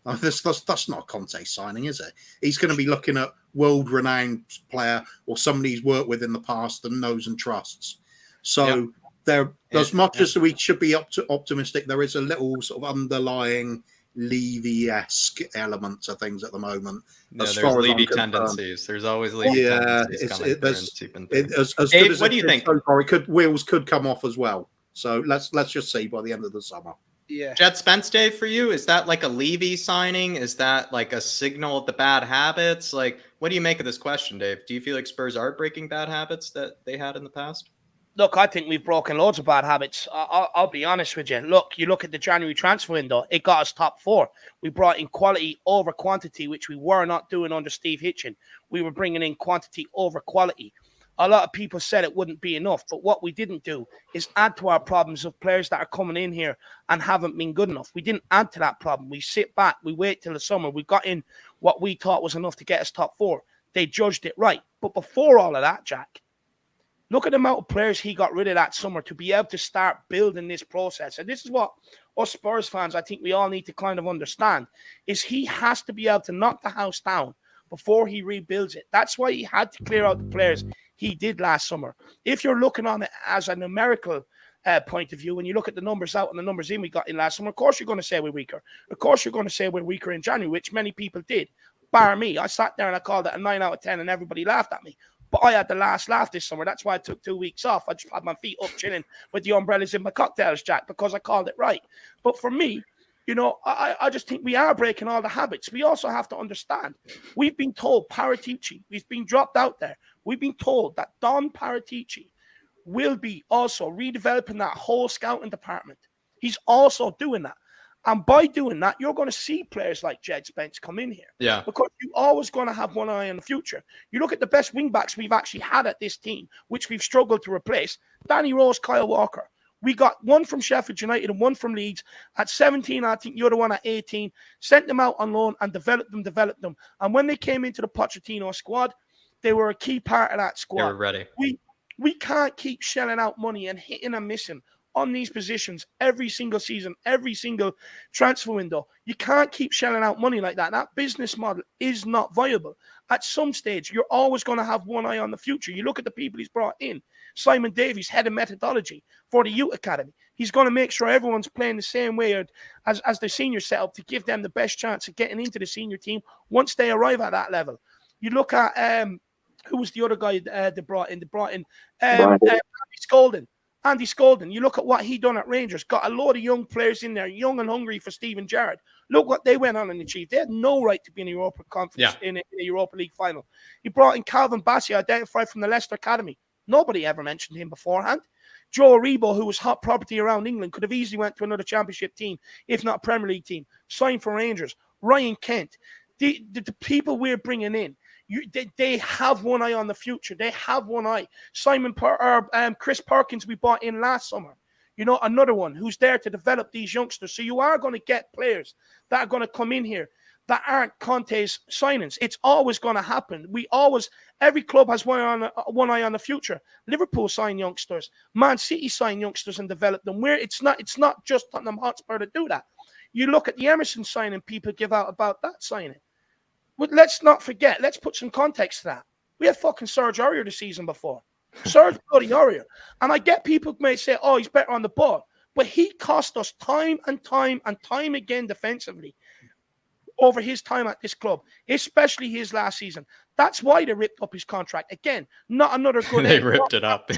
That's not a Conte signing, is it? He's going to be looking at world-renowned player or somebody he's worked with in the past and knows and trusts. So as much as we should be optimistic, there is a little sort of underlying Levy-esque element to things at the moment. There's Levy tendencies. There's always Levy tendencies coming through. Dave, what do you think? So far, wheels could come off as well. So let's just see by the end of the summer. Yeah. Jed Spence, Dave, for you, is that like a Levy signing? Is that like a signal of the bad habits? Like, what do you make of this question, Dave? Do you feel like Spurs are breaking bad habits that they had in the past? Look, I think we've broken loads of bad habits. I'll be honest with you. Look, you look at the January transfer window, it got us top 4. We brought in quality over quantity, which we were not doing under Steve Hitchen. We were bringing in quantity over quality. A lot of people said it wouldn't be enough, but what we didn't do is add to our problems of players that are coming in here and haven't been good enough. We didn't add to that problem. We sit back, we wait till the summer. We got in what we thought was enough to get us top 4. They judged it right. But before all of that, Jack, look at the amount of players he got rid of that summer to be able to start building this process. And this is what us Spurs fans, I think we all need to kind of understand, is he has to be able to knock the house down before he rebuilds it. That's why he had to clear out the players he did last summer. If you're looking on it as a numerical point of view, when you look at the numbers out and the numbers in we got in last summer, of course you're going to say we're weaker. Of course you're going to say we're weaker in January, which many people did, bar me. I sat there and I called it a 9 out of 10 and everybody laughed at me. But I had the last laugh this summer. That's why I took 2 weeks off. I just had my feet up chilling with the umbrellas in my cocktails, Jack, because I called it right. But for me, I just think we are breaking all the habits. We also have to understand, we've been told Paratici, he's been dropped out there. We've been told that Don Paratici will be also redeveloping that whole scouting department. He's also doing that. And by doing that, you're going to see players like Jed Spence come in here. Yeah. Because you're always going to have one eye on the future. You look at the best wing backs we've actually had at this team, which we've struggled to replace. Danny Rose, Kyle Walker. We got one from Sheffield United and one from Leeds. At 17, I think you're the one at 18. Sent them out on loan and developed them. And when they came into the Pochettino squad, They were a key part of that squad. They were ready. We can't keep shelling out money and hitting and missing on these positions every single season, every single transfer window. You can't keep shelling out money like that. That business model is not viable. At some stage, you're always going to have one eye on the future. You look at the people he's brought in. Simon Davies, head of methodology for the youth academy. He's going to make sure everyone's playing the same way as the senior setup to give them the best chance of getting into the senior team once they arrive at that level. You look at who was the other guy they brought in? Andy Skolden. You look at what he done at Rangers. Got a load of young players in there, young and hungry for Steven Gerrard. Look what they went on and achieved. They had no right to be in a Europa Conference in a Europa League final. He brought in Calvin Bassey, identified from the Leicester Academy. Nobody ever mentioned him beforehand. Joe Aribo, who was hot property around England, could have easily went to another Championship team, if not Premier League team. Signed for Rangers. Ryan Kent. The people we're bringing in, they have one eye on the future. They have one eye. Chris Perkins we bought in last summer. You know, another one who's there to develop these youngsters. So you are going to get players that are going to come in here that aren't Conte's signings. It's always going to happen. Every club has one eye on the future. Liverpool sign youngsters. Man City sign youngsters and develop them. Where it's not just Tottenham Hotspur to do that. You look at the Emerson signing people give out about that signing. But let's not forget, let's put some context to that. We had fucking Serge Aurier the season before. Serge bloody Aurier. And I get people may say, oh, he's better on the ball. But he cost us time and time again defensively over his time at this club, especially his last season. That's why they ripped up his contract. Again, not another good... They ripped it up.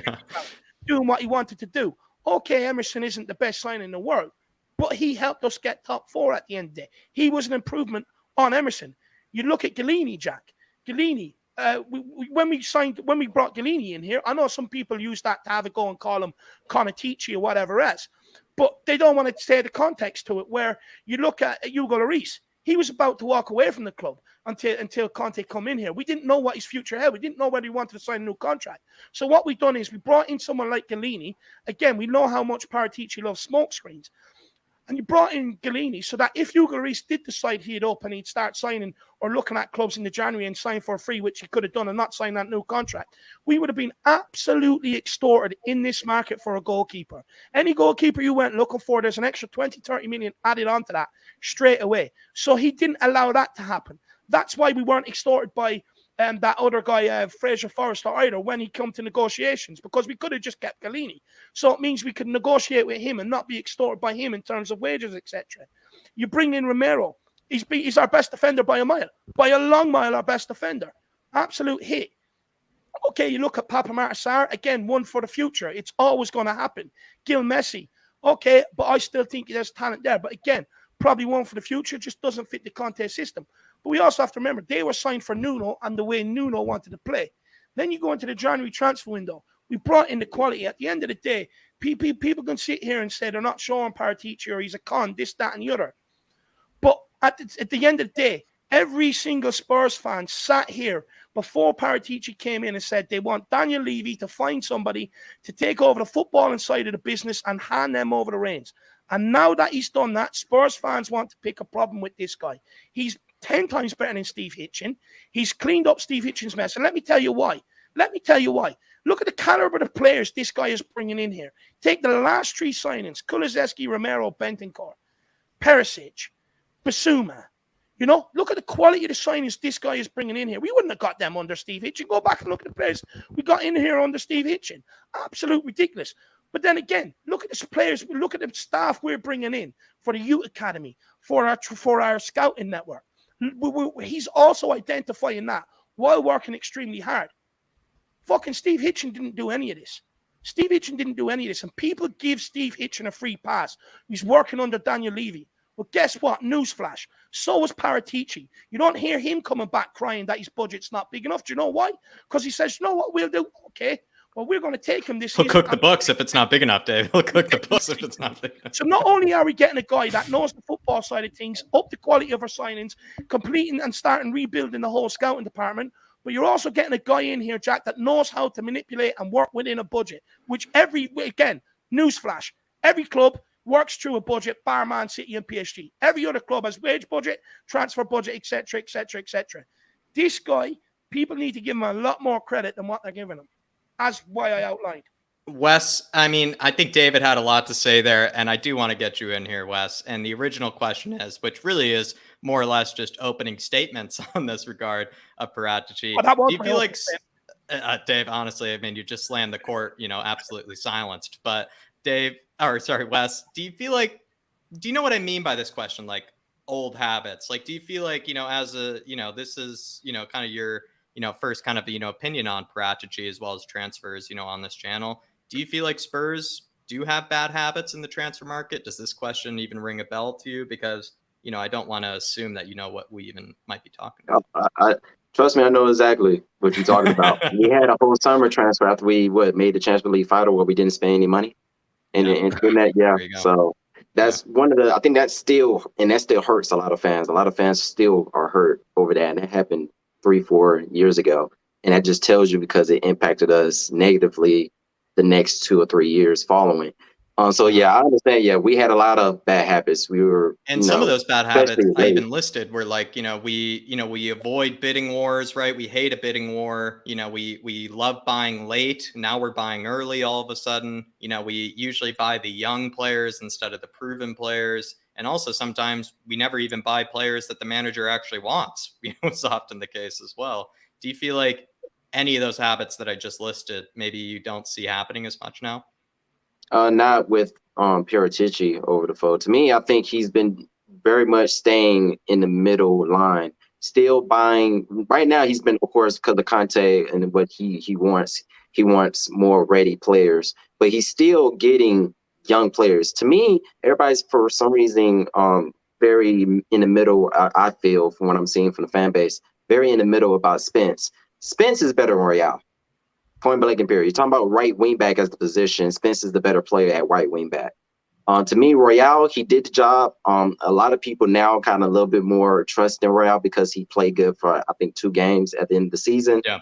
Doing what he wanted to do. Okay, Emerson isn't the best signing in the world, but he helped us get top 4 at the end of the day. He was an improvement on Emerson. You look at Galini, Jack. Galini, when we brought Galini in here, I know some people use that to have a go and call him Paratici or whatever else, but they don't want to say the context to it, where you look at Hugo Lloris. He was about to walk away from the club until Conte come in here. We didn't know what his future held. We didn't know whether he wanted to sign a new contract. So what we've done is we brought in someone like Galini. Again, we know how much Paratici loves smoke screens. And you brought in Galini so that if Hugo Lloris did decide he'd open, he'd start signing or looking at clubs in the January and sign for free, which he could have done and not sign that new contract, we would have been absolutely extorted in this market for a goalkeeper. Any goalkeeper you went looking for, there's an extra 20, 30 million added onto that straight away. So he didn't allow that to happen. That's why we weren't extorted by that other guy, Fraser Forrester, either, when he come to negotiations, because we could have just kept Galini. So it means we could negotiate with him and not be extorted by him in terms of wages, etc. You bring in Romero. He's our best defender by a mile. By a long mile, our best defender. Absolute hit. Okay, you look at Papa Martasar, again, one for the future. It's always going to happen. Gil Messi. Okay, but I still think there's talent there. But again, probably one for the future, just doesn't fit the Conte system. But we also have to remember, they were signed for Nuno and the way Nuno wanted to play. Then you go into the January transfer window. We brought in the quality. At the end of the day, people can sit here and say they're not showing Paratici or he's a con, this, that, and the other. But at the end of the day, every single Spurs fan sat here before Paratici came in and said they want Daniel Levy to find somebody to take over the footballing side of the business and hand them over the reins. And now that he's done that, Spurs fans want to pick a problem with this guy. He's 10 times better than Steve Hitchen. He's cleaned up Steve Hitchen's mess. And let me tell you why. Look at the caliber of players this guy is bringing in here. Take the last 3 signings: Kulusevski, Romero, Bentancur, Perisic, Bissouma. You know, look at the quality of the signings this guy is bringing in here. We wouldn't have got them under Steve Hitchen. Go back and look at the players we got in here under Steve Hitchen. Absolute ridiculous. But then again, look at the players. Look at the staff we're bringing in for the youth academy, for our scouting network. He's also identifying that while working extremely hard. Fucking Steve Hitchen didn't do any of this. And people give Steve Hitchen a free pass. He's working under Daniel Levy. Well, guess what? Newsflash. So was Paratici. You don't hear him coming back crying that his budget's not big enough. Do you know why? Because he says, you know what we'll do? Okay, well, we're going to take him this season. He'll cook the books if it's not big enough, Dave. He'll cook the books if it's not big enough. So not only are we getting a guy that knows the football side of things, up the quality of our signings, completing and starting rebuilding the whole scouting department, but you're also getting a guy in here, Jack, that knows how to manipulate and work within a budget, which newsflash, every club works through a budget, bar Man City and PSG. Every other club has wage budget, transfer budget, etc., etc., etc. This guy people need to give him a lot more credit than what they're giving him. That's why I outlined. Wes, I mean, I think David had a lot to say there, and I do want to get you in here, Wes. And the original question is, which really is more or less just opening statements on this regard of Paratici. Oh, that was do you my feel opening like, Dave, honestly, I mean, you just slammed the court, absolutely silenced. But Wes, do you know what I mean by this question? Like old habits? Like, do you feel like, as a, this is, kind of your, first kind of, opinion on Paratici as well as transfers, on this channel. Do you feel like Spurs do have bad habits in the transfer market? Does this question even ring a bell to you? Because, I don't want to assume that you know what we even might be talking about. Trust me, I know exactly what you're talking about. We had a whole summer transfer after we made the Champions League final where we didn't spend any money. So that's one of the, I think that still hurts a lot of fans. A lot of fans still are hurt over that. And that happened 3-4 years ago. And that just tells you because it impacted us negatively the next 2 or 3 years following. So yeah, I understand. Yeah, we had a lot of bad habits. We were, and some of those bad habits I even listed were like, we avoid bidding wars, right? We hate a bidding war. We love buying late. Now we're buying early all of a sudden. We usually buy the young players instead of the proven players. And also sometimes we never even buy players that the manager actually wants. It's often the case as well. Do you feel like any of those habits that I just listed, maybe you don't see happening as much now? Not with Paratici over the phone. To me, I think he's been very much staying in the middle line, still buying. Right now, he's been, of course, because of Conte and what he wants. He wants more ready players, but he's still getting young players. To me, everybody's for some reason very in the middle. I feel from what I'm seeing from the fan base, very in the middle about Spence. Spence is better than Royal. Point blank and period. You're talking about right wing back as the position. Spence is the better player at right wing back. To me, Royal, he did the job. A lot of people now kind of a little bit more trust in Royal because he played good for, I think, 2 games at the end of the season. Yeah.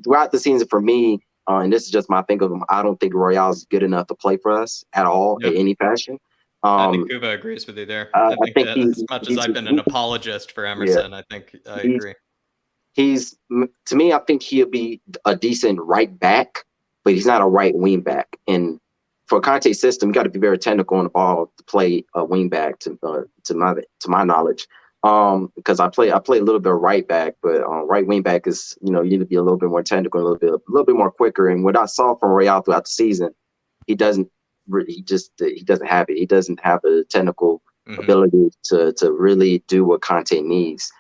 Throughout the season, for me, and this is just my think of him, I don't think Royal is good enough to play for us at all in any fashion. I think Kuba agrees with you there. I think as much as I've been an apologist for Emerson, I think I agree. To me, I think he'll be a decent right back, but he's not a right wing back. And for Conte's system, you got to be very technical on the ball to play a wing back. To my knowledge, because I play a little bit of right back, but right wing back is you need to be a little bit more technical, a little bit more quicker. And what I saw from Royal throughout the season, he doesn't have it. He doesn't have the technical ability to really do what Conte needs.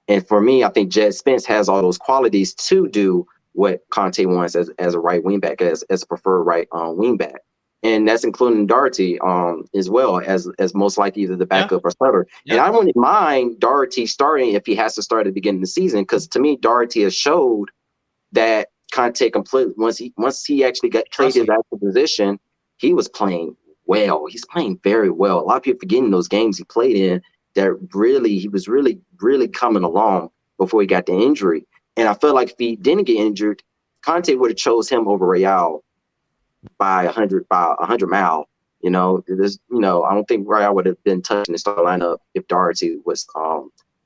And for me, I think Jed Spence has all those qualities to do what Conte wants as a right wing back, as a preferred right wing back. And that's including Doherty as well as most likely either the backup or starter. Yeah. And I wouldn't mind Doherty starting if he has to start at the beginning of the season, because to me, Doherty has showed that Conte completely once he actually got traded back to position, he was playing well. He's playing very well. A lot of people forgetting those games he played in. That he was really coming along before he got the injury. And I feel like if he didn't get injured, Conte would have chose him over Royal by 100 mile. I don't think Royal would have been touching the start lineup if Doherty was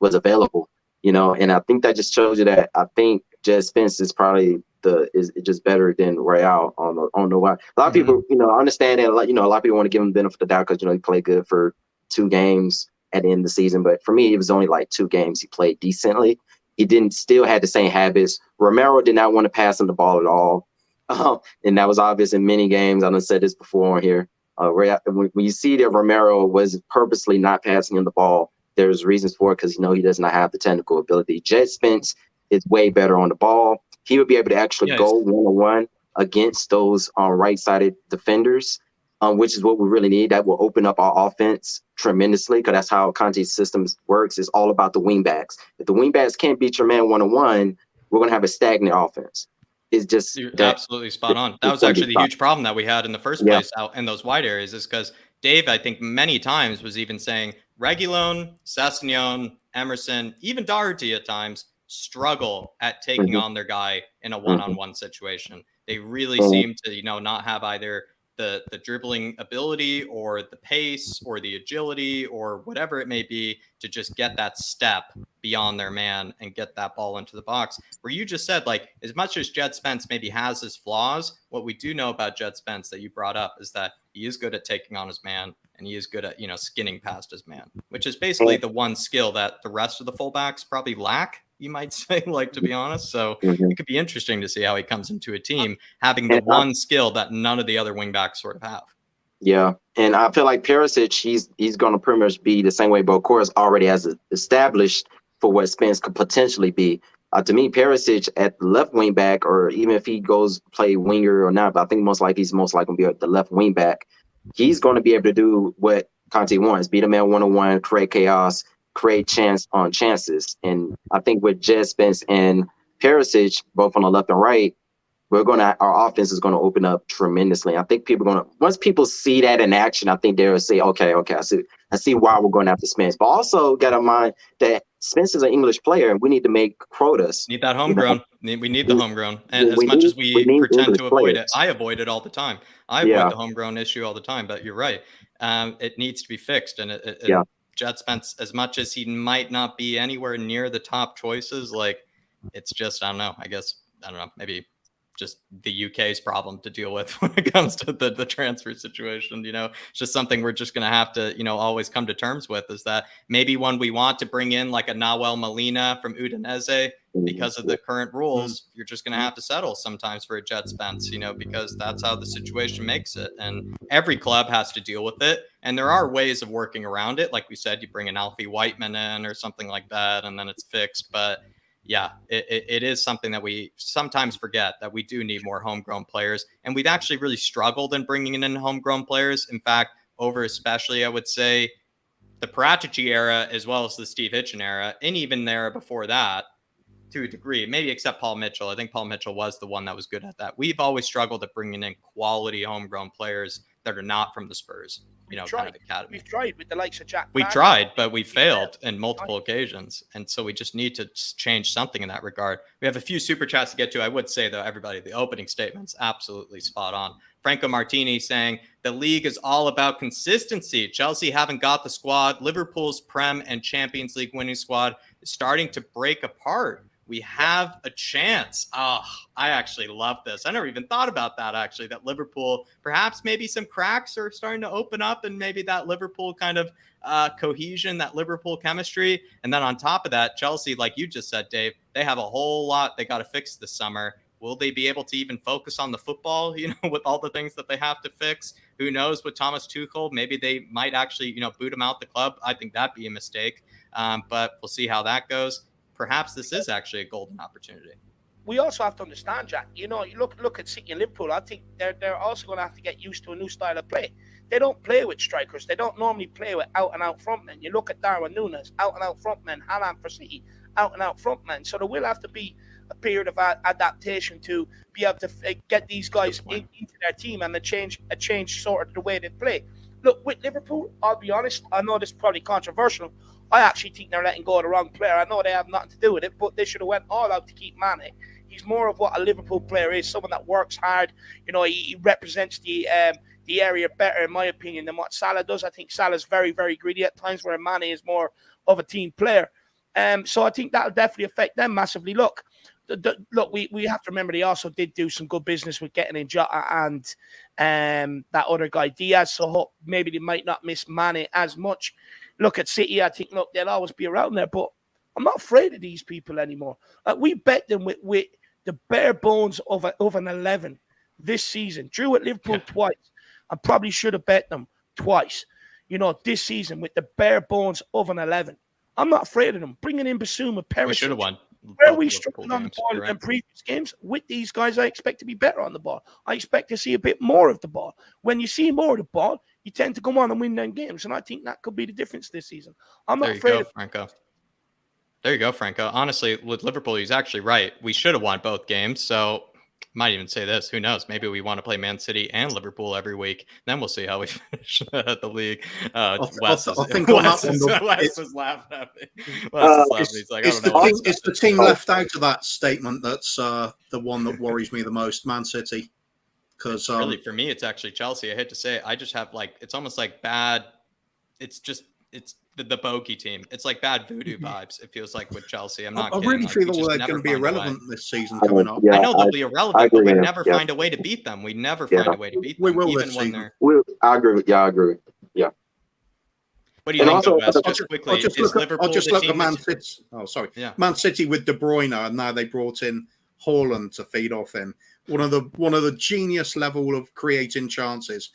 available. And I think that just shows you that I think Jed Spence is probably is just better than Royal on the why. A lot of people, I understand that. A lot of people want to give him the benefit of the doubt because he played good for 2 games at the end of the season, but for me, it was only like 2 games he played decently. He still had the same habits. Romero did not want to pass him the ball at all, and that was obvious in many games. I done said this before on here. When you see that Romero was purposely not passing him the ball, there's reasons for it because he does not have the technical ability. Jed Spence is way better on the ball. He would be able to actually go 1-on-1 against those right-sided defenders. Which is what we really need. That will open up our offense tremendously because that's how Conte's system works. It's all about the wingbacks. If the wingbacks can't beat your man 1-on-1, we're going to have a stagnant offense. It's just You're absolutely spot on. That was actually the huge problem that we had in the first place out in those wide areas is because Dave, I think many times was even saying Reguilón, Sessegnon, Emerson, even Doherty at times struggle at taking on their guy in a one-on-one situation. They really seem to, not have either the dribbling ability or the pace or the agility or whatever it may be to just get that step beyond their man and get that ball into the box. Where you just said, like, as much as Jed Spence maybe has his flaws, what we do know about Jed Spence that you brought up is that he is good at taking on his man, and he is good at, skinning past his man, which is basically the one skill that the rest of the fullbacks probably lack, you might say, like, to be honest. So it could be interesting to see how he comes into a team having the one skill that none of the other wingbacks sort of have. Yeah, and I feel like Perisic, he's going to pretty much be the same way, but of course already has established for what Spence could potentially be. To me, Perisic at the left wing back, or even if he goes play winger or not, but I think most likely going to be at the left wing back. He's going to be able to do what Conte wants: beat a man 1-on-1, create chaos, create chance on chances. And I think with Jed Spence and Perisic, both on the left and right, our offense is going to open up tremendously. I think once people see that in action, I think they'll say, okay, I see why we're going after Spence. But also got in mind that Spence is an English player, and we need to make quotas. Need that homegrown. We need the homegrown. And as much as we pretend to avoid it, I avoid it all the time. I avoid the homegrown issue all the time, but you're right. It needs to be fixed. And Jed Spence, as much as he might not be anywhere near the top choices, like, it's just, I don't know, maybe just the UK's problem to deal with when it comes to the transfer situation. It's just something we're just going to have to, always come to terms with, is that maybe when we want to bring in like a Nahuel Molina from Udinese, because of the current rules, you're just going to have to settle sometimes for a Jed Spence, because that's how the situation makes it. And every club has to deal with it. And there are ways of working around it. Like we said, you bring an Alfie Whiteman in or something like that, and then it's fixed. But yeah, it is something that we sometimes forget, that we do need more homegrown players. And we've actually really struggled in bringing in homegrown players. In fact, over especially, I would say, the Paratici era, as well as the Steve Hitchen era, and even the era before that, to a degree, maybe except Paul Mitchell. I think Paul Mitchell was the one that was good at that. We've always struggled at bringing in quality homegrown players that are not from the Spurs. Kind of academy. We've tried with the likes of Jack. We tried, but we failed in multiple occasions. And so we just need to change something in that regard. We have a few super chats to get to. I would say, though, everybody, the opening statement's absolutely spot on. Franco Martini saying the league is all about consistency. Chelsea haven't got the squad. Liverpool's Prem and Champions League winning squad is starting to break apart. We have a chance. Oh, I actually love this. I never even thought about that, actually, that Liverpool, perhaps maybe some cracks are starting to open up, and maybe that Liverpool kind of cohesion, that Liverpool chemistry. And then on top of that, Chelsea, like you just said, Dave, they have a whole lot they got to fix this summer. Will they be able to even focus on the football, with all the things that they have to fix? Who knows with Thomas Tuchel? Maybe they might actually, boot him out the club. I think that'd be a mistake. But we'll see how that goes. Perhaps this is actually a golden opportunity. We also have to understand, Jack, you look at City and Liverpool. I think they're also going to have to get used to a new style of play. They don't play with strikers. They don't normally play with out-and-out frontmen. You look at Darwin Núñez, out-and-out frontmen. Haaland for City, out-and-out frontmen. So there will have to be a period of adaptation to be able to get these guys into their team and a change sort of the way they play. Look, with Liverpool, I'll be honest, I know this is probably controversial. I actually think they're letting go of the wrong player. I know they have nothing to do with it, but they should have went all out to keep Mane. He's more of what a Liverpool player is, someone that works hard. He represents the area better, in my opinion, than what Salah does. I think Salah's very, very greedy at times, where Mane is more of a team player. So I think that'll definitely affect them massively. Look, we have to remember they also did do some good business with getting in Jota and that other guy Diaz. So maybe they might not miss Mane as much. Look at City. I think they'll always be around there, but I'm not afraid of these people anymore. We bet them with the bare bones of an 11 this season. Drew at Liverpool twice. I probably should have bet them twice. This season with the bare bones of an 11. I'm not afraid of them. Bringing in Bissouma, Perisic. We should have won. Where we struggled on the ball in previous games, with these guys, I expect to be better on the ball. I expect to see a bit more of the ball. When you see more of the ball, you tend to go on and win them games. And I think that could be the difference this season. I'm not afraid of Franco. There you go, Franco. Honestly, with Liverpool, he's actually right. We should have won both games. So might even say this. Who knows? Maybe we want to play Man City and Liverpool every week. Then we'll see how we finish the league. Wes is laughing at me. He's like, it's the team left out of that statement that's the one that worries me the most. Man City. Because really, for me, it's actually Chelsea. I hate to say it. I just have it's almost like bad. It's the bogey team. It's like bad voodoo vibes. It feels like with Chelsea. I'm not I kidding. really feel we that they're going to be irrelevant this season coming up. I know they'll be irrelevant, but we never find a way to beat them. We never find a way to beat them. We will even this when season. I agree with you. I agree. Yeah. What do you think, also, Wes? Just quickly, I'll just look at Man City. Oh, sorry. Yeah. Man City with De Bruyne, and now they brought in Haaland to feed off him. One of the genius level of creating chances,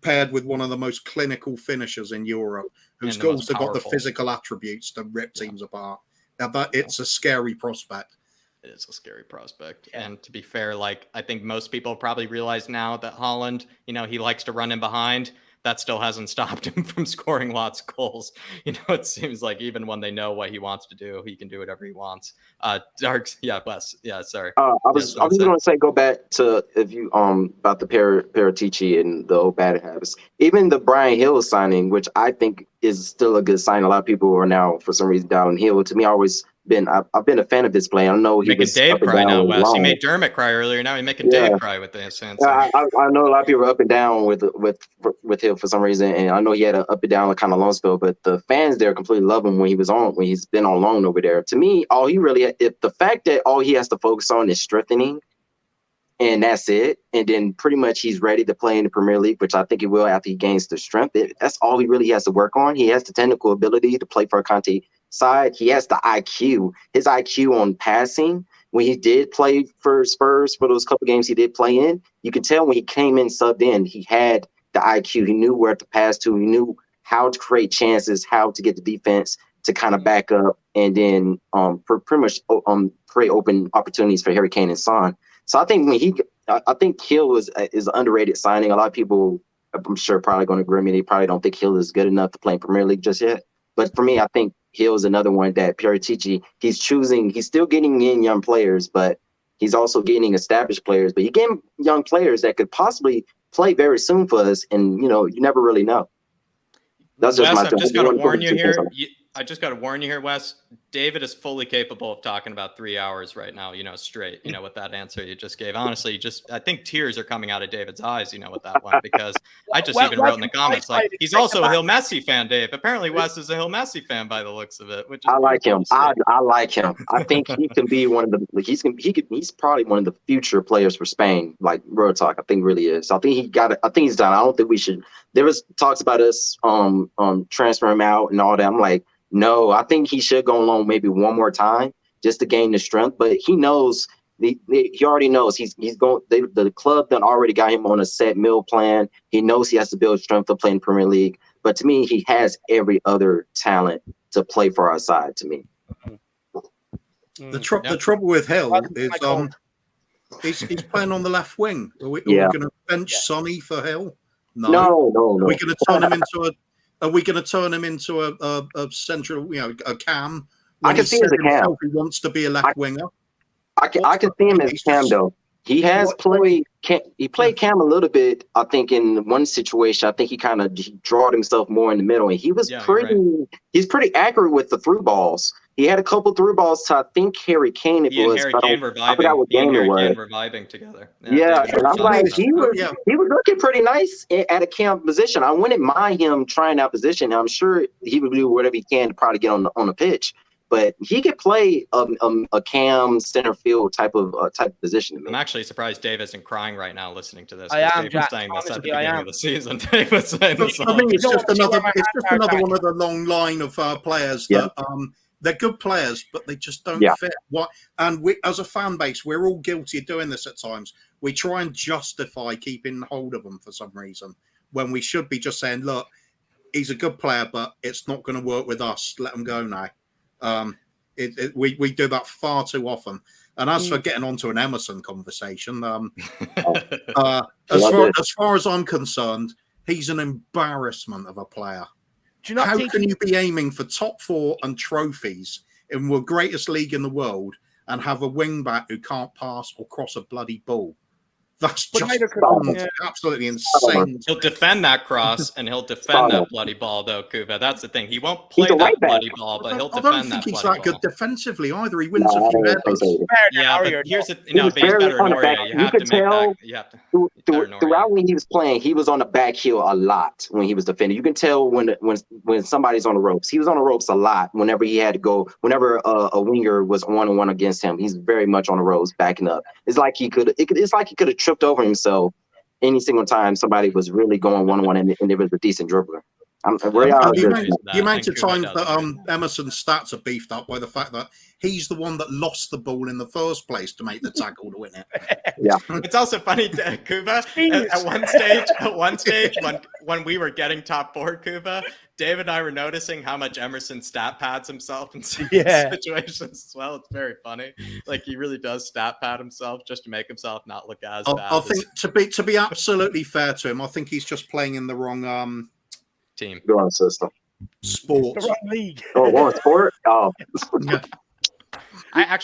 paired with one of the most clinical finishers in Europe, who's also got the physical attributes to rip teams apart. Now it's a scary prospect. It is a scary prospect. And to be fair, I think most people probably realize now that Haaland, he likes to run in behind. That still hasn't stopped him from scoring lots of goals. It seems like even when they know what he wants to do, he can do whatever he wants. Darks, Wes. Yeah, sorry. I was going to say, go back to about the Paratici and the old bad habits. Even the Brian Hill signing, which I think is still a good sign. A lot of people are now, for some reason, down Hill. To me, I've been a fan of his play. I know he making was Dave cry now, Wes. Long. He made Dermot cry earlier. Now he's making Dave cry with this. I know a lot of people are up and down with Hill for some reason, and I know he had an up and down kind of loan spell. But the fans there completely love him when he's been on loan over there. To me, the fact that all he has to focus on is strengthening, and that's it. And then pretty much he's ready to play in the Premier League, which I think he will after he gains the strength. That's all he really has to work on. He has the technical ability to play for a Conte side. He has the IQ. His IQ on passing, when he did play for Spurs for those couple games he did play in, you could tell when he came in, subbed in, he had the IQ. He knew where to pass to. He knew how to create chances, how to get the defense to kind of back up, and then pretty much create open opportunities for Harry Kane and Son. So I think I think Hill is an underrated signing. A lot of people, I'm sure, probably going to agree with me. They probably don't think Hill is good enough to play in Premier League just yet. But for me, I think Hill is another one that Paratici, he's still getting in young players, but he's also getting established players. But you get young players that could possibly play very soon for us, and you never really know. That's just Wes, I've just got to warn you here. I just got to warn you here, Wes. David is fully capable of talking about 3 hours right now, straight, with that answer you just gave. Honestly, I think tears are coming out of David's eyes, with that one, because I just even wrote in the comments, he's also a Hill Messi fan, Dave. Apparently Wes is a Hill Messi fan by the looks of it, which is I like him. I like him. I think he can be one of the, he's probably one of the future players for Spain, like real talk. I think really is. I think he's done. I don't think we should, there was talks about us transfer him out and all that. I'm like, no, I think he should go along maybe one more time just to gain the strength. But he knows, he already knows he's going. The club done already got him on a set meal plan. He knows he has to build strength to play in Premier League. But to me, he has every other talent to play for our side. To me, the trouble with Hill is he's playing on the left wing. Are we going to bench Sonny for Hill? No. Are we going to turn him into a? Are we going to turn him into a central, a cam? I can see him as a cam. He wants to be a left winger. I can see him as cam though. He has played. He played cam a little bit. I think in one situation, I think he kind of drawed himself more in the middle, and he was pretty. Right. He's pretty accurate with the through balls. He had a couple through balls to, I think, Harry Kane. I forgot what game it was. Reviving together. Yeah, and I'm like, he was looking pretty nice at a cam position. I wouldn't mind him trying that position. I'm sure he would do whatever he can to probably get on the pitch. But he could play a cam center field type of position. To me. I'm actually surprised Dave isn't crying right now listening to this. I am, Dave was saying this at the beginning of the season. Dave was saying this. I mean, it's just another one of the long line of players that they're good players, but they just don't fit. And we, as a fan base, we're all guilty of doing this at times. We try and justify keeping hold of them for some reason when we should be just saying, "Look, he's a good player, but it's not going to work with us. Let him go now." We do that far too often. And as for getting onto an Emerson conversation, as far as I'm concerned, he's an embarrassment of a player. How can you be aiming for top 4 and trophies in the greatest league in the world and have a wing back who can't pass or cross a bloody ball? That's just absolutely insane. He'll defend that cross and he'll defend that bloody ball, though, Kuva. That's the thing. He won't play that bloody ball, but he'll defend that. I don't think he's that good defensively either. He wins a few headers. Yeah, but here's the but he's better in Oreo. You have to make that. throughout when he was playing, he was on the back heel a lot when he was defending. You can tell when somebody's on the ropes. He was on the ropes a lot whenever he had to go. Whenever a winger was 1-on-1 against him, he's very much on the ropes backing up. It's like he could have tripped over himself any single time somebody was really going 1-on-1 and there was a decent dribbler. The amount of times that Emerson's stats are beefed up by the fact that he's the one that lost the ball in the first place to make the tackle to win it. Yeah, it's also funny, Kuba. At one stage, when we were getting top 4, Kuba, Dave and I were noticing how much Emerson stat pads himself in situations as well. It's very funny. Like he really does stat pad himself just to make himself not look as bad. I think to be absolutely fair to him, I think he's just playing in the wrong team. The wrong system. The Sport. wrong league. Oh, wrong sport? Oh. I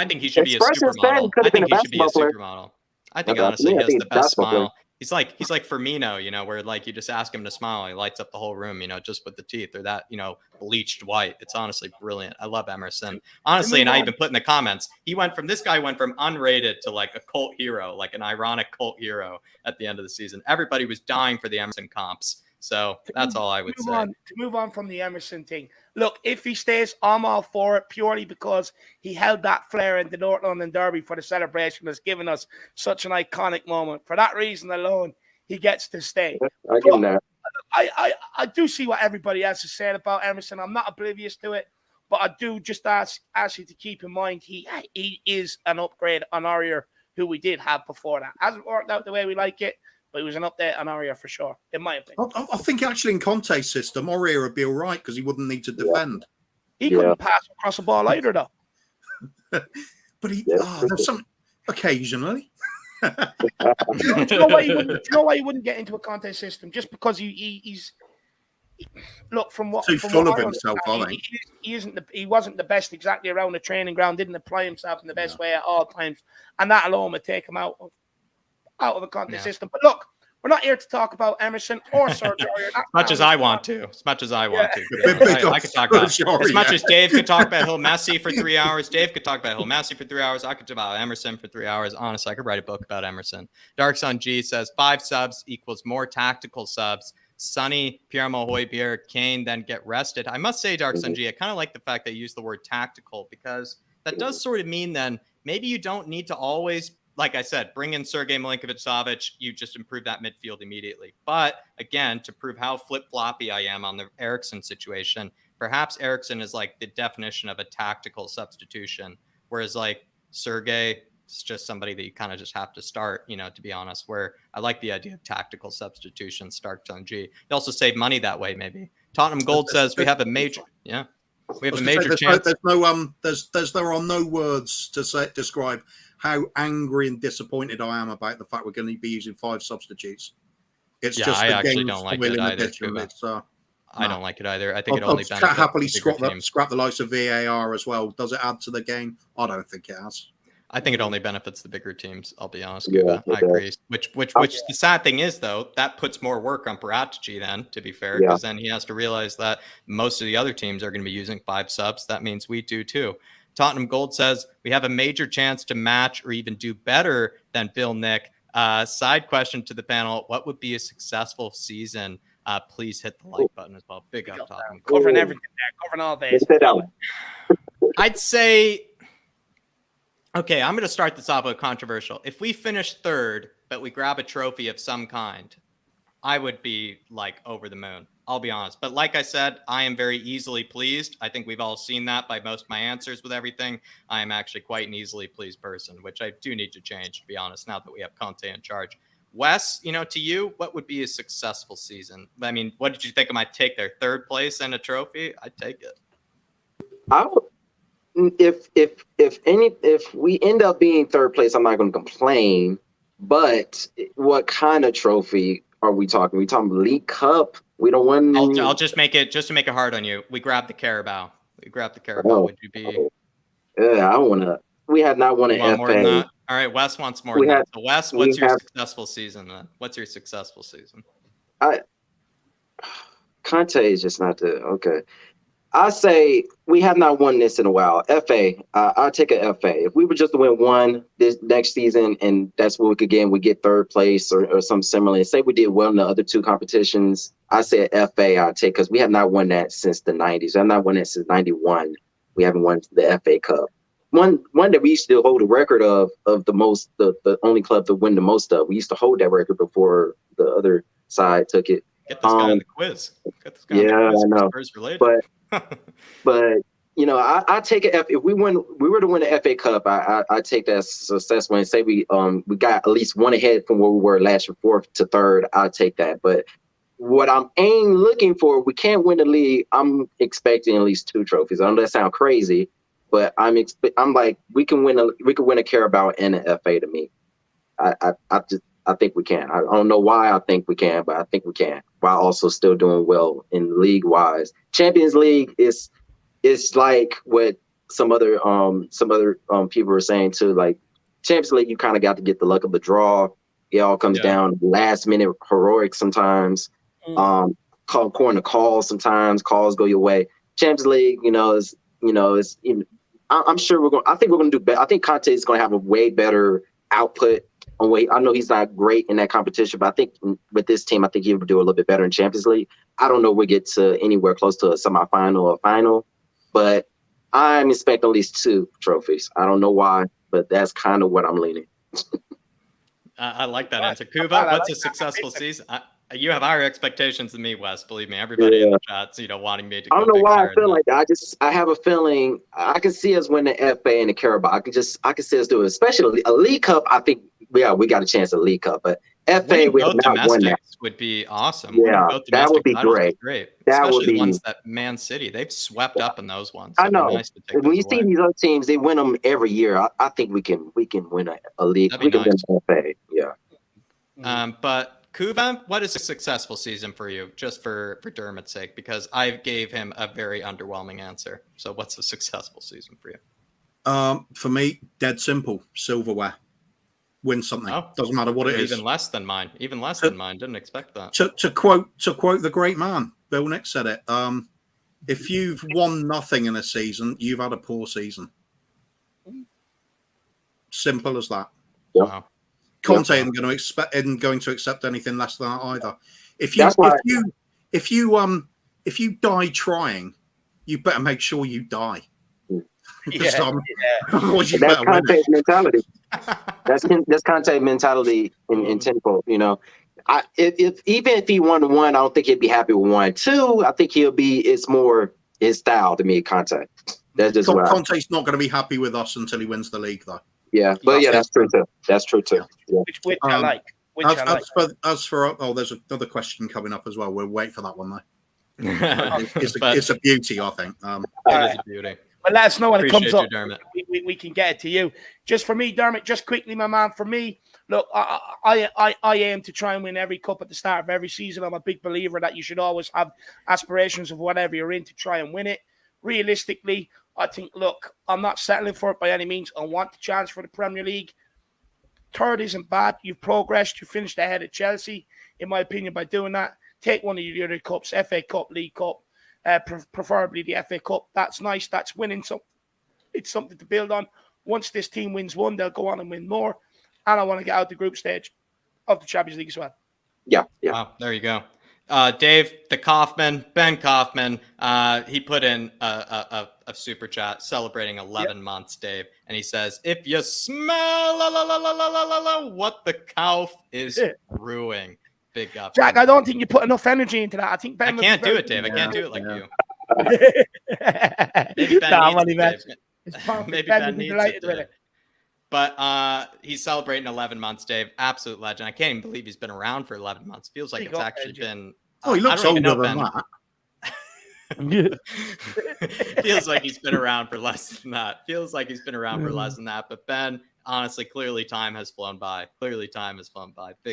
think he should be a supermodel. I think he should be a supermodel. I think honestly he has the best smile. He's like Firmino, you know, where like you just ask him to smile, he lights up the whole room, you know, just with the teeth or that, you know, bleached white. It's honestly brilliant. I love Emerson. Honestly, and I even put in the comments, this guy went from unrated to like a cult hero, like an ironic cult hero at the end of the season. Everybody was dying for the Emerson comps. So that's all I would say. To move on from the Emerson thing. Look, if he stays, I'm all for it purely because he held that flair in the North London Derby for the celebration that's given us such an iconic moment. For that reason alone, he gets to stay. I give him that. I do see what everybody else is saying about Emerson. I'm not oblivious to it, but I do just ask you to keep in mind he is an upgrade on Aurier, who we did have before that. Hasn't worked out the way we like it, but he was an update on Aurier for sure, in my opinion. I think actually in Conte's system, Aurier would be all right because he wouldn't need to defend. He couldn't pass across the ball either, though. But there's some occasionally. Do you know why he wouldn't get into a Conte system? Just because he's look from what too full of himself. I think he wasn't the best exactly around the training ground. Didn't apply himself in the best way at all times, and that alone would take him out of a Conte system. But look, we're not here to talk about Emerson or Sergio Aurier. As much as I want to. I could talk about as much as Dave could talk about Hill Messi for 3 hours. Dave could talk about Hill Messi for 3 hours. I could talk about Emerson for 3 hours. Honestly, I could write a book about Emerson. Dark Sun G says 5 subs equals more tactical subs. Sonny, Piermo, Hojbjerg, Kane then get rested. I must say, Dark Sun G, I kind of like the fact they use the word tactical because that does sort of mean then maybe you don't need to always, like I said, bring in Sergej Milinkovic-Savic, you just improve that midfield immediately. But again, to prove how flip-floppy I am on the Eriksen situation, perhaps Eriksen is like the definition of a tactical substitution, whereas like Sergej is just somebody that you kind of just have to start, you know, to be honest, where I like the idea of tactical substitution, Stark on G. You also save money that way, maybe. Tottenham Gold says we have a major, we have a major chance. There are no words to describe how angry and disappointed I am about the fact we're going to be using 5 substitutes. It's just I actually don't like it either. I don't like it either. I think it only benefits. Happily scrap the likes of VAR as well. Does it add to the game? I don't think it has. I think it only benefits the bigger teams. I'll be honest with you. I agree. Which the sad thing is, though, that puts more work on Paratici then, to be fair, because then he has to realize that most of the other teams are going to be using 5 subs. That means we do too. Tottenham Gold says we have a major chance to match or even do better than Bill Nick. Side question to the panel: what would be a successful season? Please hit the like button as well. Big up, Tottenham. Covering everything there, covering all days. I'd say. Okay, I'm going to start this off with controversial. If we finish 3rd, but we grab a trophy of some kind, I would be like over the moon. I'll be honest. But like I said, I am very easily pleased. I think we've all seen that by most of my answers with everything. I am actually quite an easily pleased person, which I do need to change, to be honest, now that we have Conte in charge. Wes, you know, to you, what would be a successful season? I mean, what did you think of my take there? 3rd place and a trophy? I'd take it. If we end up being 3rd place, I'm not going to complain. But what kind of trophy are we talking? We talking League Cup? We don't win. I'll just make it to make it hard on you. We grab the Carabao. Would you be? Yeah, I want to. We have not won an FA. More than that? All right, Wes wants more than that. So Wes, what's your successful season then? What's your successful season? Conte is just not the okay. I say we have not won this in a while. FA, I'll take a FA. If we were just to win one this next season, and that's what we could get, and we get third place or something similar, and say we did well in the other two competitions, I say a FA I'll take, because we have not won that since the 90s. I've not won that since 91. We haven't won the FA Cup. One that we used to hold a record of the most, the only club to win the most of. We used to hold that record before the other side took it. Get this guy on the quiz. Get this guy on the quiz. I know. Spurs related. But you know, I take it if we were to win the FA Cup, I take that as successful and say we got at least one ahead from where we were last year, 4th to 3rd. I'll take that. But what I'm looking for, we can't win the league. I'm expecting at least 2 trophies. I know that sounds crazy, but I'm like we can win a Carabao and an FA to me. I think we can. I don't know why I think we can, but I think we can, while also still doing well in league wise. Champions League is like what some other people were saying too. Like Champions League, you kind of got to get the luck of the draw. It all comes down last minute heroics sometimes. According to calls, sometimes calls go your way. Champions League, I'm sure I think we're going to do better. I think Conte is going to have a way better output. I know he's not great in that competition, but I think with this team, I think he would do a little bit better in Champions League. I don't know if we get to anywhere close to a semifinal or final, but I'm expecting at least 2 trophies. I don't know why, but that's kind of what I'm leaning. I like that answer. Kuva, what's a successful season? You have higher expectations than me, Wes. Believe me, everybody in the chat's wanting me to. I don't know why I feel like that. I have a feeling I can see us win the FA and the Carabao. I can see us do it, especially a League Cup. I think we got a chance at League Cup, but FA we have not won that. Would be awesome. Yeah, that would be great. That especially would be the ones that Man City they've swept up in those ones. I know. Nice when you see these other teams, they win them every year. I think we can win a league. We can win the FA. Yeah. But Kuva, what is a successful season for you? Just for Dermot's sake, because I gave him a very underwhelming answer. So, what's a successful season for you? For me, dead simple. Silverware. Win something. Doesn't matter what it is. Even less than mine. Didn't expect that. To quote the great man, Bill Nick said it. If you've won nothing in a season, you've had a poor season. Simple as that. Yeah. Wow. Conte isn't going to accept anything less than that either. If you die trying, you better make sure you die. That's Conte's mentality. That's Conte's mentality in tenfold. Even if he won 1, I don't think he'd be happy with 1. 2, I think it's more his style to me. Conte. That's just Conte's not going to be happy with us until he wins the league, though. Yeah, but that's true too. That's true too. Yeah. Which I like. As for there's another question coming up as well. We'll wait for that one though. It's a beauty, I think. It is a beauty. But let us know when it comes up. Dermot. We can get it to you. Just for me, Dermot, just quickly, my man, for me, look, I aim to try and win every cup at the start of every season. I'm a big believer that you should always have aspirations of whatever you're in to try and win it. Realistically, I think, look, I'm not settling for it by any means. I want the chance for the Premier League. 3rd isn't bad. You've progressed. You finished ahead of Chelsea, in my opinion, by doing that. Take one of the other cups, FA Cup, League Cup, preferably the FA Cup. That's nice. That's winning. So it's something to build on. Once this team wins 1, they'll go on and win more. And I want to get out the group stage of the Champions League as well. Yeah. Wow, there you go. Dave, Ben Kaufman, he put in a super chat celebrating 11 months, Dave. And he says, if you smell what the Kauf is brewing. Big up. Jack, I don't think you put enough energy into that. I think Ben I can't do it, Dave. I can't do it like you. Maybe Ben needs it today. But he's celebrating 11 months, Dave. Absolute legend. I can't even believe he's been around for 11 months. Feels like it's actually been... he looks older than that. Feels like he's been around for less than that. But Ben, honestly, clearly time has flown by. Big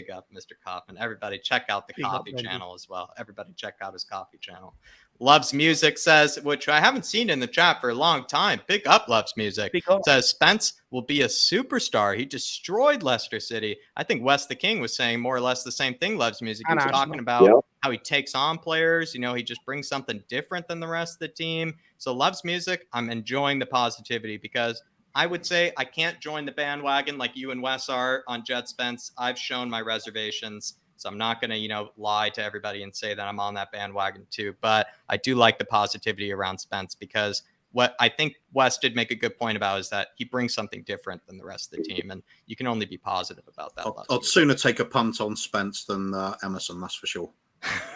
up, Mr. Kaufman. Everybody check out the coffee channel as well. Everybody check out his coffee channel. Loves Music says, which I haven't seen in the chat for a long time. Big up, Loves Music. Says Spence will be a superstar. He destroyed Leicester City. I think Wes the King was saying more or less the same thing, Loves Music. He was talking about how he takes on players. He just brings something different than the rest of the team. So loves music. I'm enjoying the positivity because I would say I can't join the bandwagon like you and Wes are on Jed Spence. I've shown my reservations. So I'm not going to, lie to everybody and say that I'm on that bandwagon too. But I do like the positivity around Spence because what I think Wes did make a good point about is that he brings something different than the rest of the team. And you can only be positive about that. I'd sooner take a punt on Spence than Emerson, that's for sure.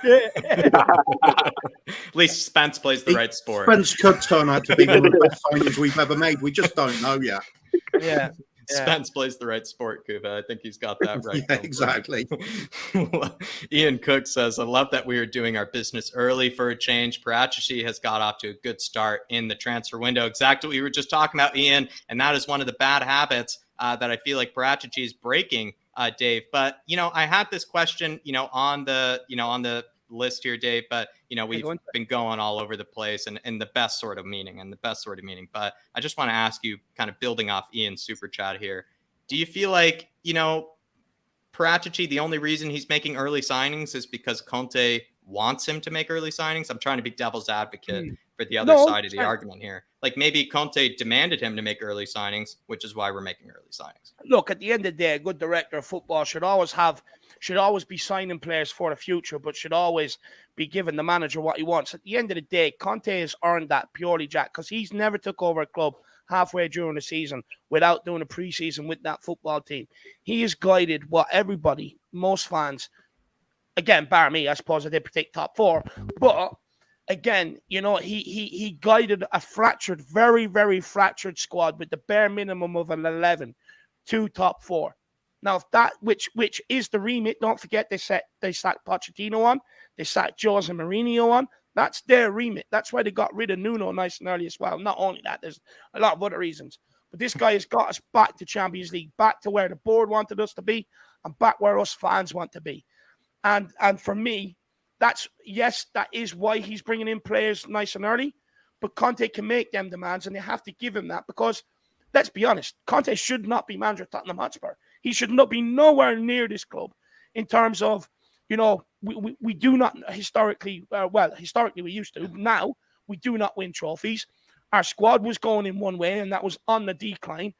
At least Spence plays the right sport. Spence could turn out to be one of the best signings we've ever made. We just don't know yet. Yeah. Spence plays the right sport, Kuba. I think he's got that right. Yeah, exactly. Ian Cook says, I love that we are doing our business early for a change. Paratici has got off to a good start in the transfer window. Exactly what we were just talking about, Ian. And that is one of the bad habits that I feel like Paratici is breaking, Dave. But, I had this question, on the list here, Dave, but we've been going all over the place and in the best sort of meaning. But I just want to ask you, kind of building off Ian's super chat here, do you feel like Paratici, the only reason he's making early signings is because Conte wants him to make early signings? I'm trying to be devil's advocate for the other side of the argument here. Like maybe Conte demanded him to make early signings, which is why we're making early signings. Look, at the end of the day, a good director of football should always be signing players for the future, but should always be giving the manager what he wants. At the end of the day, Conte has earned that purely, Jack, because he's never took over a club halfway during the season without doing a preseason with that football team. He has guided what everybody, most fans, again, bar me, I suppose I did predict top 4, but again, he guided a fractured, very, very fractured squad with the bare minimum of an 11 to top 4. Now, if that, which is the remit, don't forget they sacked Pochettino on, they sacked Jose Mourinho on. That's their remit. That's why they got rid of Nuno nice and early as well. Not only that, there's a lot of other reasons. But this guy has got us back to Champions League, back to where the board wanted us to be, and back where us fans want to be. And for me, that is why he's bringing in players nice and early. But Conte can make them demands, and they have to give him that because, let's be honest, Conte should not be manager of Tottenham Hotspur. He should not be nowhere near this club in terms of, we do not historically, historically we used to. Now, we do not win trophies. Our squad was going in one way, and that was on the decline.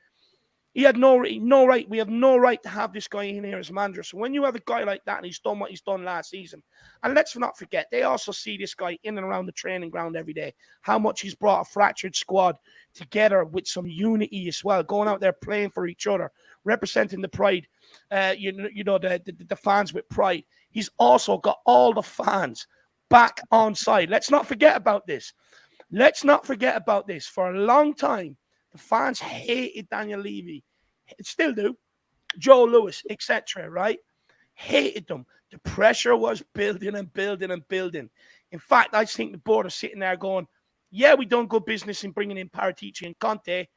He had no right. We have no right to have this guy in here as manager. So when you have a guy like that and he's done what he's done last season, and let's not forget, they also see this guy in and around the training ground every day, how much he's brought a fractured squad together with some unity as well, going out there playing for each other, representing the pride, the fans with pride. He's also got all the fans back on side. Let's not forget about this. For a long time, the fans hated Daniel Levy. Still do. Joe Lewis, etc., right? Hated them. The pressure was building and building and building. In fact, I think the board are sitting there going, yeah, we done good business in bringing in Paratici and Conte,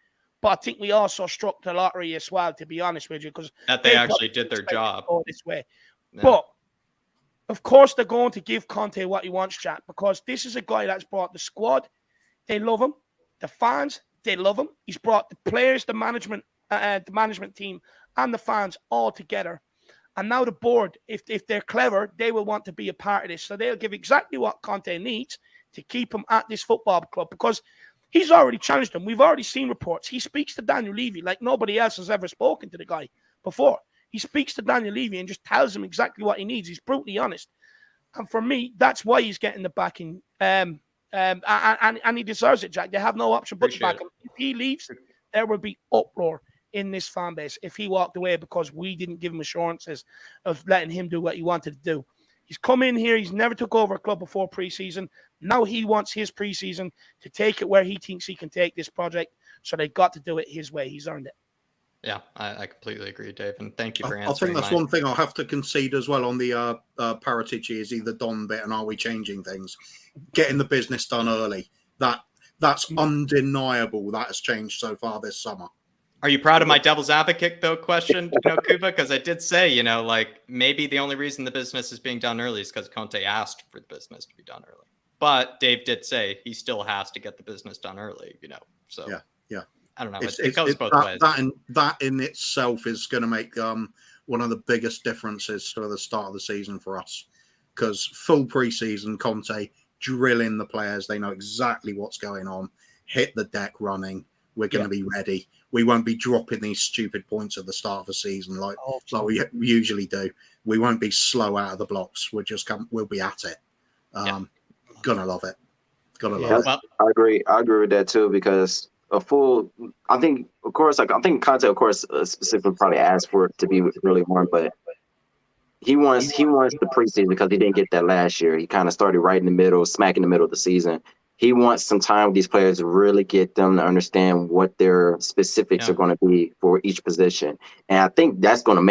but I think we also struck the lottery as well, to be honest with you, because they actually did their job. This way. Yeah. But, of course, they're going to give Conte what he wants, Jack, because this is a guy that's brought the squad. They love him. The fans, they love him. He's brought the players, the management team, and the fans all together. And now the board, if they're clever, they will want to be a part of this. So they'll give exactly what Conte needs to keep him at this football club because he's already challenged them. We've already seen reports. He speaks to Daniel Levy like nobody else has ever spoken to the guy before. He speaks to Daniel Levy and just tells him exactly what he needs. He's brutally honest. And for me, that's why he's getting the backing. And he deserves it, Jack. They have no option but to back him. If he leaves, there will be uproar in this fan base if he walked away because we didn't give him assurances of letting him do what he wanted to do. He's come in here. He's never took over a club before preseason. Now he wants his preseason to take it where he thinks he can take this project. So they got to do it his way. He's earned it. Yeah, I completely agree, Dave. And thank you for answering. I think that's one thing I'll have to concede as well on the Paratici is either Don bit and are we changing things? Getting the business done early. That's undeniable. That has changed so far this summer. Are you proud of my devil's advocate, though, question, Kuba? Because I did say, like maybe the only reason the business is being done early is because Conte asked for the business to be done early. But Dave did say he still has to get the business done early, So yeah. I don't know. It goes both ways. That in itself is going to make one of the biggest differences to the start of the season for us. because full preseason, Conte drilling the players. They know exactly what's going on. Hit the deck running. We're going to be ready. We won't be dropping these stupid points at the start of the season like we usually do. We won't be slow out of the blocks. We'll be at it. Gonna love it. Gotta love it. Well, I agree with that too, because I think Conte, of course, specifically probably asked for it to be really warm, but he wants the preseason because he didn't get that last year. He kind of started right in the middle, smack in the middle of the season. He wants some time with these players to really get them to understand what their specifics are going to be for each position. And I think that's going to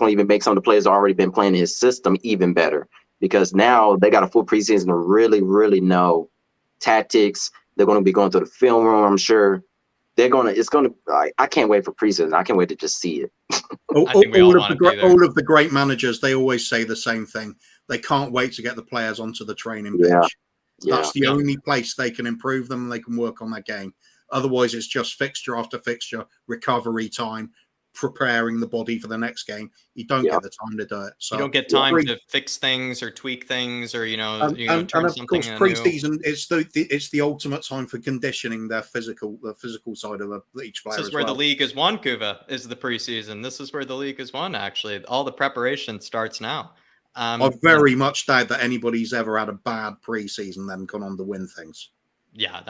even make some of the players who already been playing his system even better, because now they got a full preseason to really, really know tactics. They're going to be going through the film room, I'm sure. I can't wait for preseason. I can't wait to just see it. all of the great managers, they always say the same thing. They can't wait to get the players onto the training pitch. That's the only place they can improve them and they can work on their game. Otherwise, it's just fixture after fixture, recovery time, preparing the body for the next game. You don't get the time to do it. So you don't get time to fix things or tweak things or turn and of something course, preseason it's the ultimate time for conditioning the physical side of each player. This is where the league is won, Kuva, is the preseason. This is where the league is won, actually. All the preparation starts now. I very much doubt that anybody's ever had a bad preseason then gone on to win things. Yeah,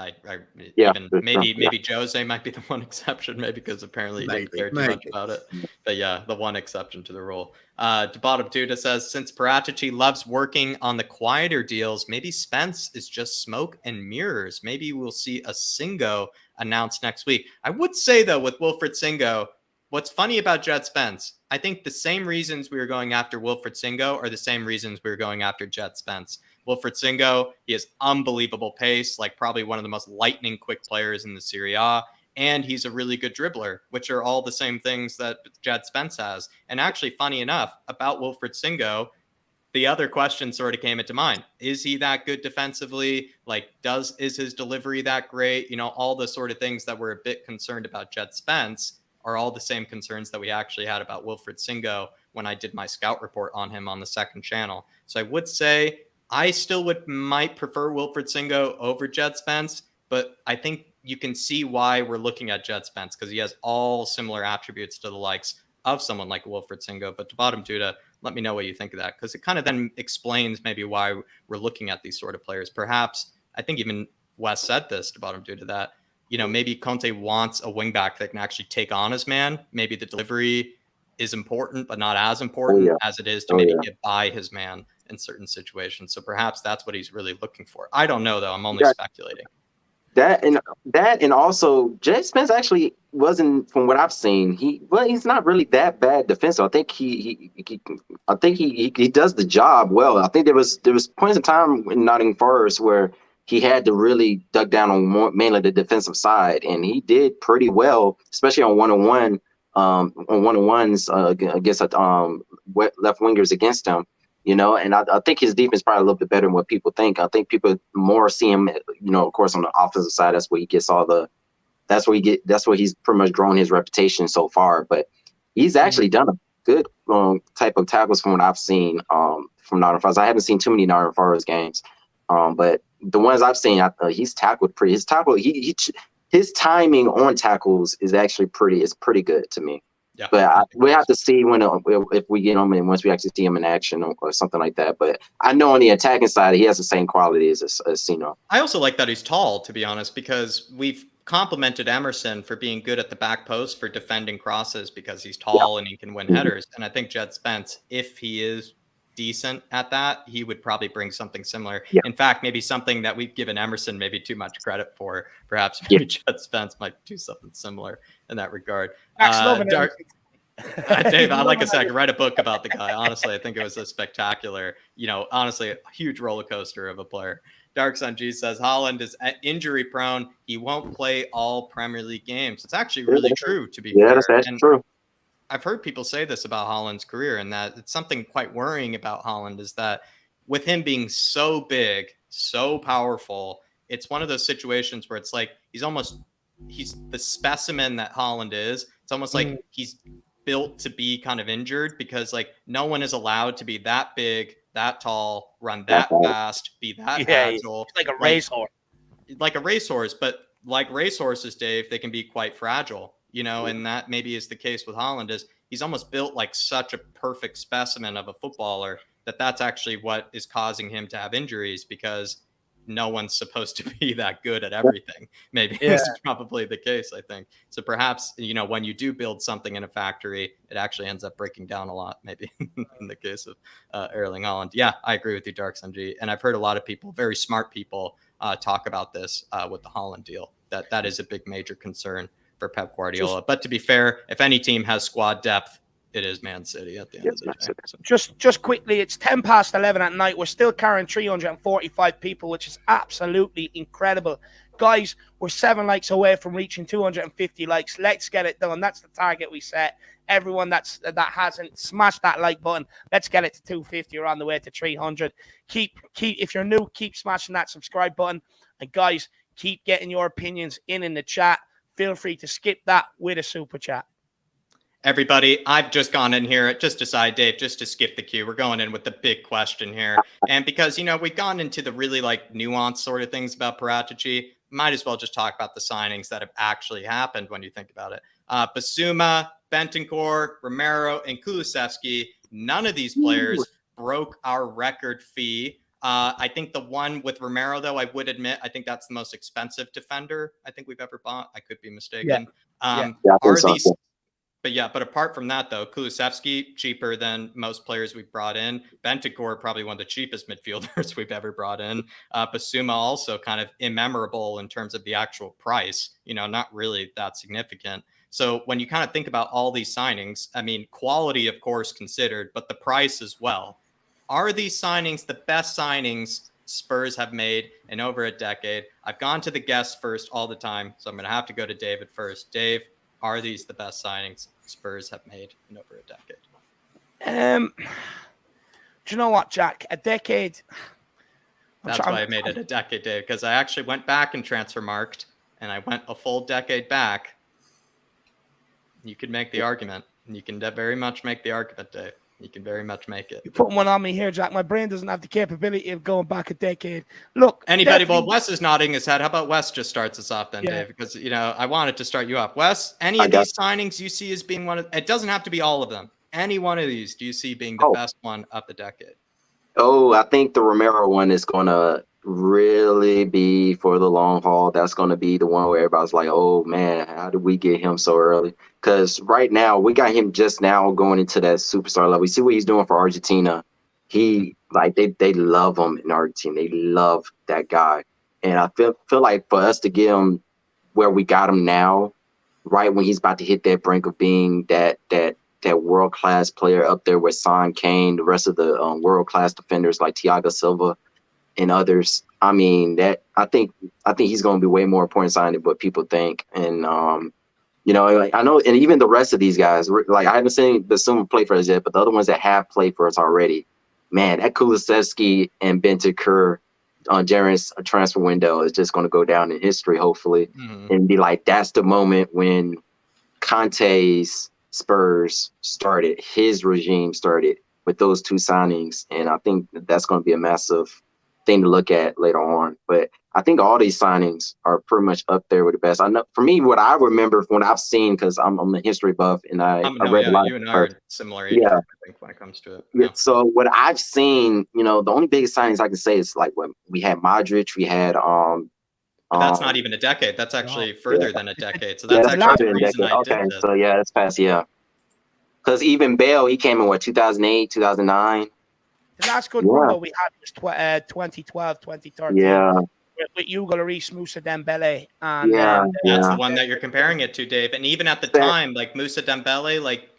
maybe Jose might be the one exception, maybe because apparently he didn't care too much about it. But yeah, the one exception to the rule. Bottom Duda says, since Paratici loves working on the quieter deals, maybe Spence is just smoke and mirrors. Maybe we'll see a Singo announced next week. I would say, though, with Wilfried Singo, what's funny about Jed Spence, I think the same reasons we were going after Wilfried Singo are the same reasons we were going after Jed Spence. Wilfried Singo, he has unbelievable pace, like probably one of the most lightning quick players in the Serie A, and he's a really good dribbler, which are all the same things that Jed Spence has. And actually, funny enough, about Wilfried Singo, the other question sort of came into mind. Is he that good defensively? Like, is his delivery that great? All the sort of things that we're a bit concerned about Jed Spence are all the same concerns that we actually had about Wilfried Singo when I did my scout report on him on the second channel. So I would say I still might prefer Wilfried Singo over Jed Spence, but I think you can see why we're looking at Jed Spence, because he has all similar attributes to the likes of someone like Wilfried Singo. But to bottom Duda, let me know what you think of that, because it kind of then explains maybe why we're looking at these sort of players. Perhaps, I think even Wes said this to bottom Duda, that maybe Conte wants a wingback that can actually take on his man. Maybe the delivery is important, but not as important as it is to maybe get by his man in certain situations. So perhaps that's what he's really looking for. I don't know, though. I'm only speculating. That and also Jed Spence actually wasn't, from what I've seen, he's not really that bad defensive. I think he does the job well. I think there was points in time in Nottingham Forest where he had to really dug down on mainly the defensive side, and he did pretty well, especially on one-on-ones against left wingers against him. And I think his defense is probably a little bit better than what people think. I think people more see him, of course, on the offensive side. That's where he gets that's where he's pretty much grown his reputation so far. But he's actually done a good type of tackles from what I've seen from Nottingham Forest. I haven't seen too many Nottingham Forest games, but the ones I've seen, he's tackled pretty. His timing on tackles is actually pretty good to me. Yeah. But we have to see if we get him and once we actually see him in action or something like that. But I know on the attacking side, he has the same qualities as Sino. I also like that he's tall, to be honest, because we've complimented Emerson for being good at the back post for defending crosses because he's tall and he can win headers. And I think Jed Spence, if he is decent at that, he would probably bring something similar. Yeah. In fact, maybe something that we've given Emerson maybe too much credit for. Perhaps maybe Jed Spence might do something similar in that regard. Dave, like I said, I could write a book about the guy. Honestly, I think it was a spectacular, honestly, a huge roller coaster of a player. Dark Sun G says Haaland is injury prone. He won't play all Premier League games. It's actually really true, to be fair. That's true. I've heard people say this about Haaland's career, and that it's something quite worrying about Haaland is that with him being so big, so powerful, it's one of those situations where it's like he's the specimen that Haaland is. It's almost like he's built to be kind of injured because like no one is allowed to be that big, that tall, run that fast, be that agile. It's like a racehorse. Like a racehorse, but like racehorses, Dave, they can be quite fragile, you know, and that maybe is the case with Haaland. Is he's almost built like such a perfect specimen of a footballer that's actually what is causing him to have injuries, because no one's supposed to be that good at everything. Maybe this is probably the case, I think. So perhaps, you know, when you do build something in a factory, it actually ends up breaking down a lot, maybe in the case of Erling Haaland. Yeah, I agree with you, Dark Sunji. And I've heard a lot of people, very smart people, talk about this with the Haaland deal. That is a big major concern for Pep Guardiola. But to be fair, if any team has squad depth, it is Man City at the end of the day. So. Just quickly, it's 11:10 at night. We're still carrying 345 people, which is absolutely incredible. Guys, we're 7 likes away from reaching 250 likes. Let's get it done. That's the target we set. Everyone that hasn't smashed that like button, let's get it to 250. We're on the way to 300. Keep if you're new, keep smashing that subscribe button. And guys, keep getting your opinions in the chat. Feel free to skip that with a super chat. Everybody, I've just gone in here, just decided, Dave, just to skip the queue. We're going in with the big question here. And because, you know, we've gone into the really like nuanced sort of things about Paratici, might as well just talk about the signings that have actually happened when you think about it. Bissouma, Bentancur, Romero, and Kulusevski, none of these players broke our record fee. I think the one with Romero, though, I would admit, I think that's the most expensive defender I think we've ever bought. I could be mistaken. But apart from that, though, Kulusevski, cheaper than most players we've brought in. Bentancur, probably one of the cheapest midfielders we've ever brought in. Bissouma also kind of immemorable in terms of the actual price, you know, not really that significant. So when you kind of think about all these signings, I mean, quality, of course, considered, but the price as well. Are these signings the best signings Spurs have made in over a decade? I've gone to the guests first all the time, so I'm going to have to go to David first. Dave, are these the best signings Spurs have made in over a decade? Do you know what, Jack? A decade. That's why I made it a decade, Dave, because I actually went back and Transfermarkt, and I went a full decade back. You could make the argument. You can very much make the argument, Dave. You can very much make it. You're putting one on me here, Jack. My brain doesn't have the capability of going back a decade. Look, anybody, well, Wes is nodding his head. How about Wes just starts us off then, Dave? Because, you know, I wanted to start you off. Wes, any of these signings you see as being one of, it doesn't have to be all of them. Any one of these do you see being the best one of the decade? Oh, I think the Romero one is going to really be for the long haul. That's going to be the one where everybody's like, oh, man, how did we get him so early? Because right now, we got him just now going into that superstar level. We see what he's doing for Argentina. He, like, they love him in Argentina. They love that guy. And I feel like for us to get him where we got him now, right when he's about to hit that brink of being that world-class player up there with Son, Kane, the rest of the world-class defenders like Thiago Silva and others. I mean, that I think he's going to be way more important signing than what people think. And you know, like, I know, and even the rest of these guys, like I haven't seen Bissouma play for us yet, but the other ones that have played for us already, man, that Kulusevski and Bentancur on Jaren's transfer window is just going to go down in history, hopefully, and be like, that's the moment when Conte's Spurs started, his regime started with those two signings, and I think that's going to be a massive thing to look at later on. But I think all these signings are pretty much up there with the best. I know for me, what I remember from what I've seen, because I'm a history buff and I read a lot. You and I are similar age, I think, when it comes to it. Yeah. So what I've seen, you know, the only biggest signings I can say is like when we had Modric, we had but that's not even a decade. That's actually further than a decade. So that's actually the reason I did this. So yeah, that's past, because even Bale, he came in 2008, 2009. The last good one we had was 2012, 2013. Yeah. With Hugo Lloris, Moussa Dembele. And, that's the one that you're comparing it to, Dave. And even at the time, like Moussa Dembele, like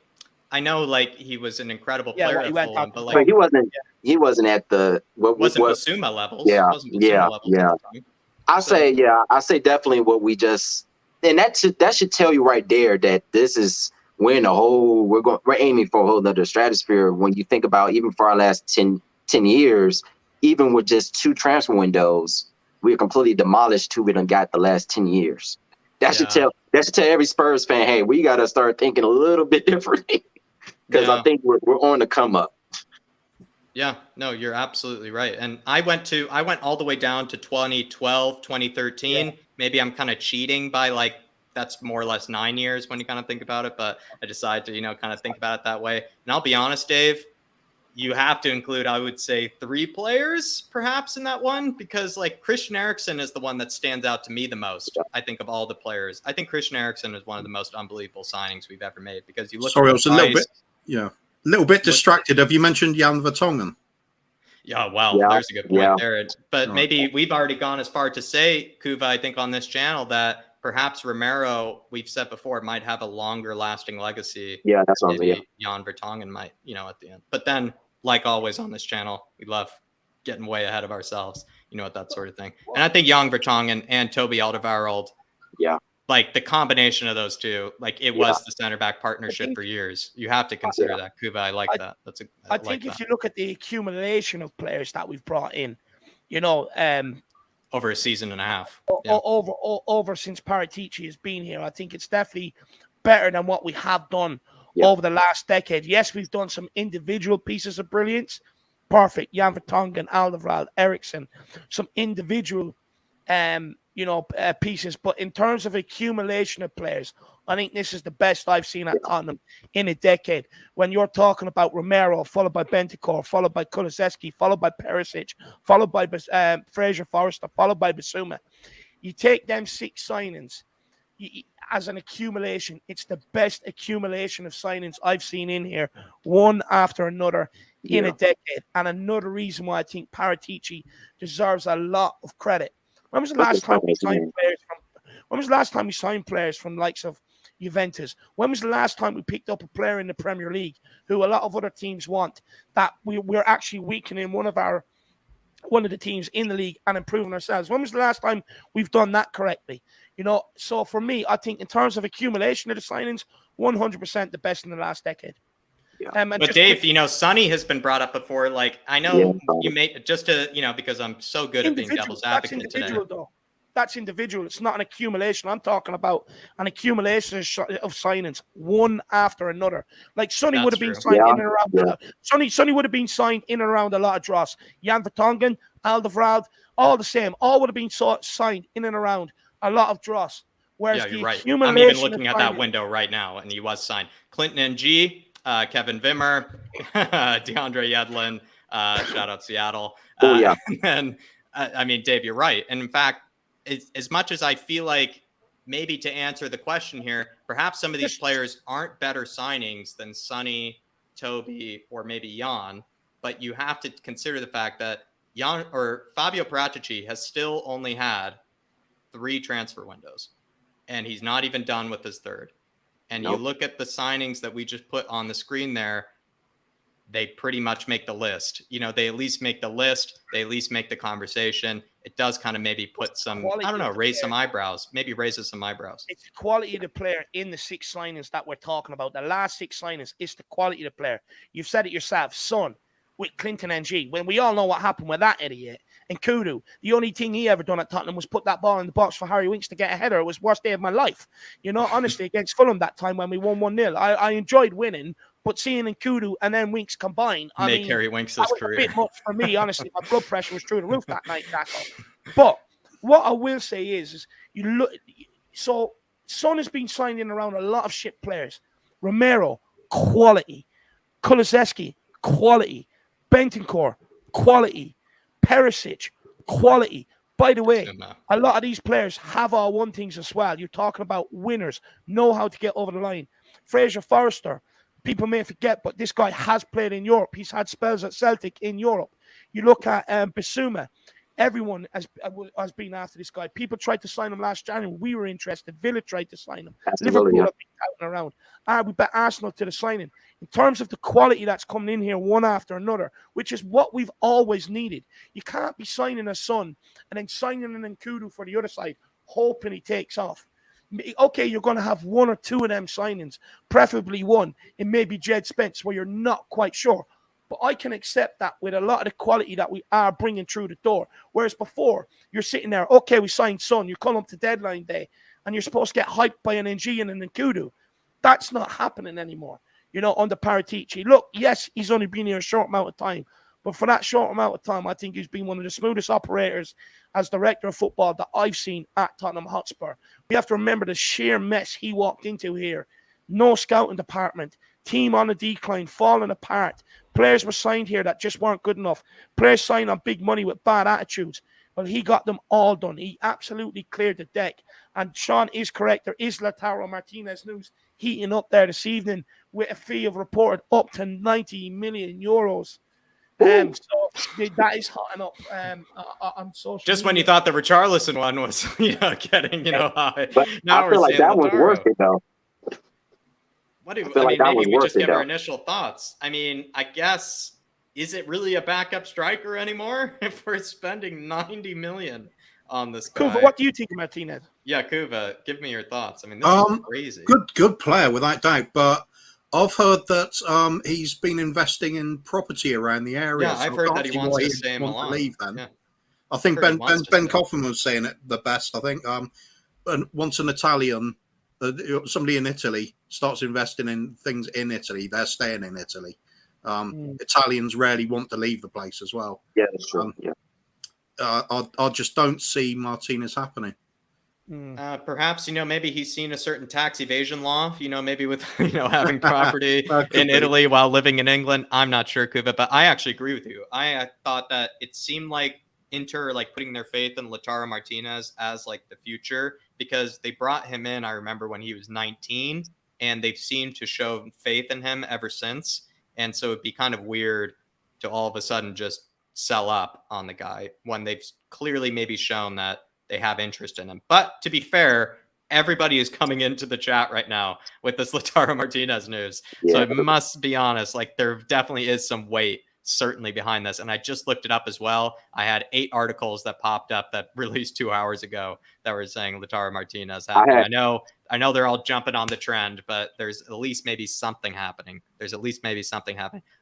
I know, like he was an incredible player at Fulham, but like he wasn't at the Bissouma levels. I say definitely what we just, and that should tell you right there that this is we're aiming for a whole other stratosphere. When you think about even for our last 10 years, even with just 2 transfer windows, we are completely demolished 2 we done got the last 10 years. That should tell every Spurs fan, hey, we got to start thinking a little bit differently because I think we're on the come up. Yeah, no, you're absolutely right. And I went all the way down to 2012, 2013. Yeah. Maybe I'm kind of cheating by like, that's more or less 9 years when you kind of think about it. But I decided to, kind of think about it that way. And I'll be honest, Dave, you have to include, I would say, 3 players perhaps in that one, because like Christian Eriksen is the one that stands out to me the most. I think of all the players, I think Christian Eriksen is one of the most unbelievable signings we've ever made, because you look Sorry, at I was a little bit distracted. Have you mentioned Jan Vertonghen? Yeah, well, there's a good point there. But maybe we've already gone as far to say, Kuva, I think on this channel, that perhaps Romero, we've said before, might have a longer lasting legacy. Yeah, that's what maybe Jan Vertonghen might, at the end. But then, like always on this channel, we love getting way ahead of ourselves, with that sort of thing. And I think Jan Vertonghen and Toby Alderweireld, like the combination of those two, like it was the center back partnership for years. You have to consider that. Kuva, I like that. I think if you look at the accumulation of players that we've brought in, over a season and a half, over since Paratici has been here, I think it's definitely better than what we have done over the last decade. Yes, we've done some individual pieces of brilliance. Perfect. Jan Vertonghen, Alderweireld, Eriksen, some individual pieces. But in terms of accumulation of players, I think this is the best I've seen at Tottenham in a decade. When you're talking about Romero, followed by Bentancur, followed by Kulusevski, followed by Perisic, followed by Fraser Forrester, followed by Bissouma, you take them 6 signings as an accumulation. It's the best accumulation of signings I've seen in here, one after another in a decade. And another reason why I think Paratici deserves a lot of credit. When was the last time we signed players from? When was the last time we signed players from the likes of Juventus? When was the last time we picked up a player in the Premier League who a lot of other teams want, that we're actually weakening one of the teams in the league and improving ourselves? When was the last time we've done that correctly? So for me, I think in terms of accumulation of the signings, 100% the best in the last decade. Yeah. But Dave, Sonny has been brought up before. Like, I know you may just to, because I'm so good at being devil's advocate today. Though. That's individual. It's not an accumulation. I'm talking about an accumulation of signings, one after another. Like Sonny would have been signed in and around. Sonny would have been signed in and around a lot of dross. Jan Vertonghen, Alderweireld, all the same. All would have been signed in and around a lot of dross. Whereas you're right. I'm even looking at that window right now, and he was signed. Clinton NG. Kevin Wimmer, DeAndre Yedlin, shout out Seattle. And I mean, Dave, you're right. And in fact, as much as I feel like maybe to answer the question here, perhaps some of these players aren't better signings than Sonny, Toby, or maybe Jan, but you have to consider the fact that Fabio Paratici has still only had 3 transfer windows, and he's not even done with his 3rd. And you look at the signings that we just put on the screen there, they pretty much make the list. They at least make the list. They at least make the conversation. It does kind of maybe put some, raises some eyebrows. It's the quality of the player in the 6 signings that we're talking about. The last 6 signings is the quality of the player. You've said it yourself, Son with Clinton NG. When we all know what happened with that idiot. And Kudu, the only thing he ever done at Tottenham was put that ball in the box for Harry Winks to get a header. It was the worst day of my life. Honestly, against Fulham that time when we won 1-0. I enjoyed winning, but seeing Kudu and then Winks combine, Harry Winks' career. A bit much for me, honestly. My blood pressure was through the roof that night, But what I will say is you look. So Son has been signed in around a lot of shit players. Romero, quality. Kulusevski, quality. Bentancur, quality. Perisic, quality. By the way, a lot of these players have all one things as well. You're talking about winners, know how to get over the line. Fraser Forrester, people may forget, but this guy has played in Europe. He's had spells at Celtic in Europe. You look at Bissouma. Everyone has been after this guy. People tried to sign him last January. We were interested. Villa tried to sign him. Liverpool have been out and around. We bet Arsenal to the signing. In terms of the quality that's coming in here one after another, which is what we've always needed. You can't be signing a Son and then signing an Nkudu for the other side, hoping he takes off. Okay, you're going to have 1 or 2 of them signings, preferably one. It may be Jed Spence, where you're not quite sure. But I can accept that with a lot of the quality that we are bringing through the door. Whereas before, you're sitting there, okay, we signed Son. You come up to deadline day, and you're supposed to get hyped by an NG and an Nkudu. That's not happening anymore, under Paratici. Look, yes, he's only been here a short amount of time, But for that short amount of time, I think he's been one of the smoothest operators as director of football that I've seen at Tottenham Hotspur. We have to remember the sheer mess he walked into here. No scouting department, team on the decline, falling apart. Players were signed here that just weren't good enough. Players signed on big money with bad attitudes. Well, he got them all done. He absolutely cleared the deck. And Sean is correct. There is Lautaro Martinez news heating up there this evening with a fee of reported up to 90 million euros. So that is hotting up on social Just media. when you thought the Richarlison one was, getting, high. But Now I feel like that was worth it, though. What do I feel like that maybe was we worth just it, give our though. initial thoughts. I mean, I guess, is it really a backup striker anymore if we're spending 90 million on this guy? Kuva, what do you think of Martinez? Yeah, Kuva, give me your thoughts. I mean, this is crazy. Good player without doubt, but I've heard that he's been investing in property around the area. Yeah, I've heard that he wants to stay in Milan. Leave then. Yeah. I think Ben Coffin was saying it the best. I think once an Italian, somebody in Italy starts investing in things in Italy, they're staying in Italy. Italians rarely want to leave the place as well. Yeah, that's true. I just don't see Martinez happening. Perhaps, maybe he's seen a certain tax evasion law, maybe with, having property in Italy while living in England. I'm not sure, Kuva, but I actually agree with you. I thought that it seemed like Inter, putting their faith in Lautaro Martinez as, the future, because they brought him in, I remember, when he was 19, and they've seemed to show faith in him ever since. And so it'd be kind of weird to all of a sudden just sell up on the guy when they've clearly maybe shown that they have interest in him. But to be fair, everybody is coming into the chat right now with this Lautaro Martinez news. Yeah. So I must be honest, there definitely is some weight certainly behind this. And I just looked it up as well. I had 8 articles that popped up that released 2 hours ago that were saying Lautaro Martinez happened. I know they're all jumping on the trend, but there's at least maybe something happening.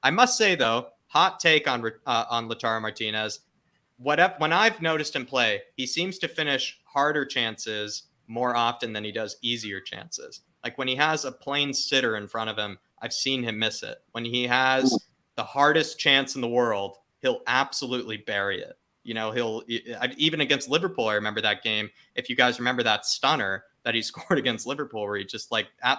I must say, though, hot take on Lautaro Martinez. When I've noticed him play, he seems to finish harder chances more often than he does easier chances. When he has a plain sitter in front of him, I've seen him miss it. When he has the hardest chance in the world, he'll absolutely bury it. He'll even against Liverpool. I remember that game. If you guys remember that stunner that he scored against Liverpool, where he just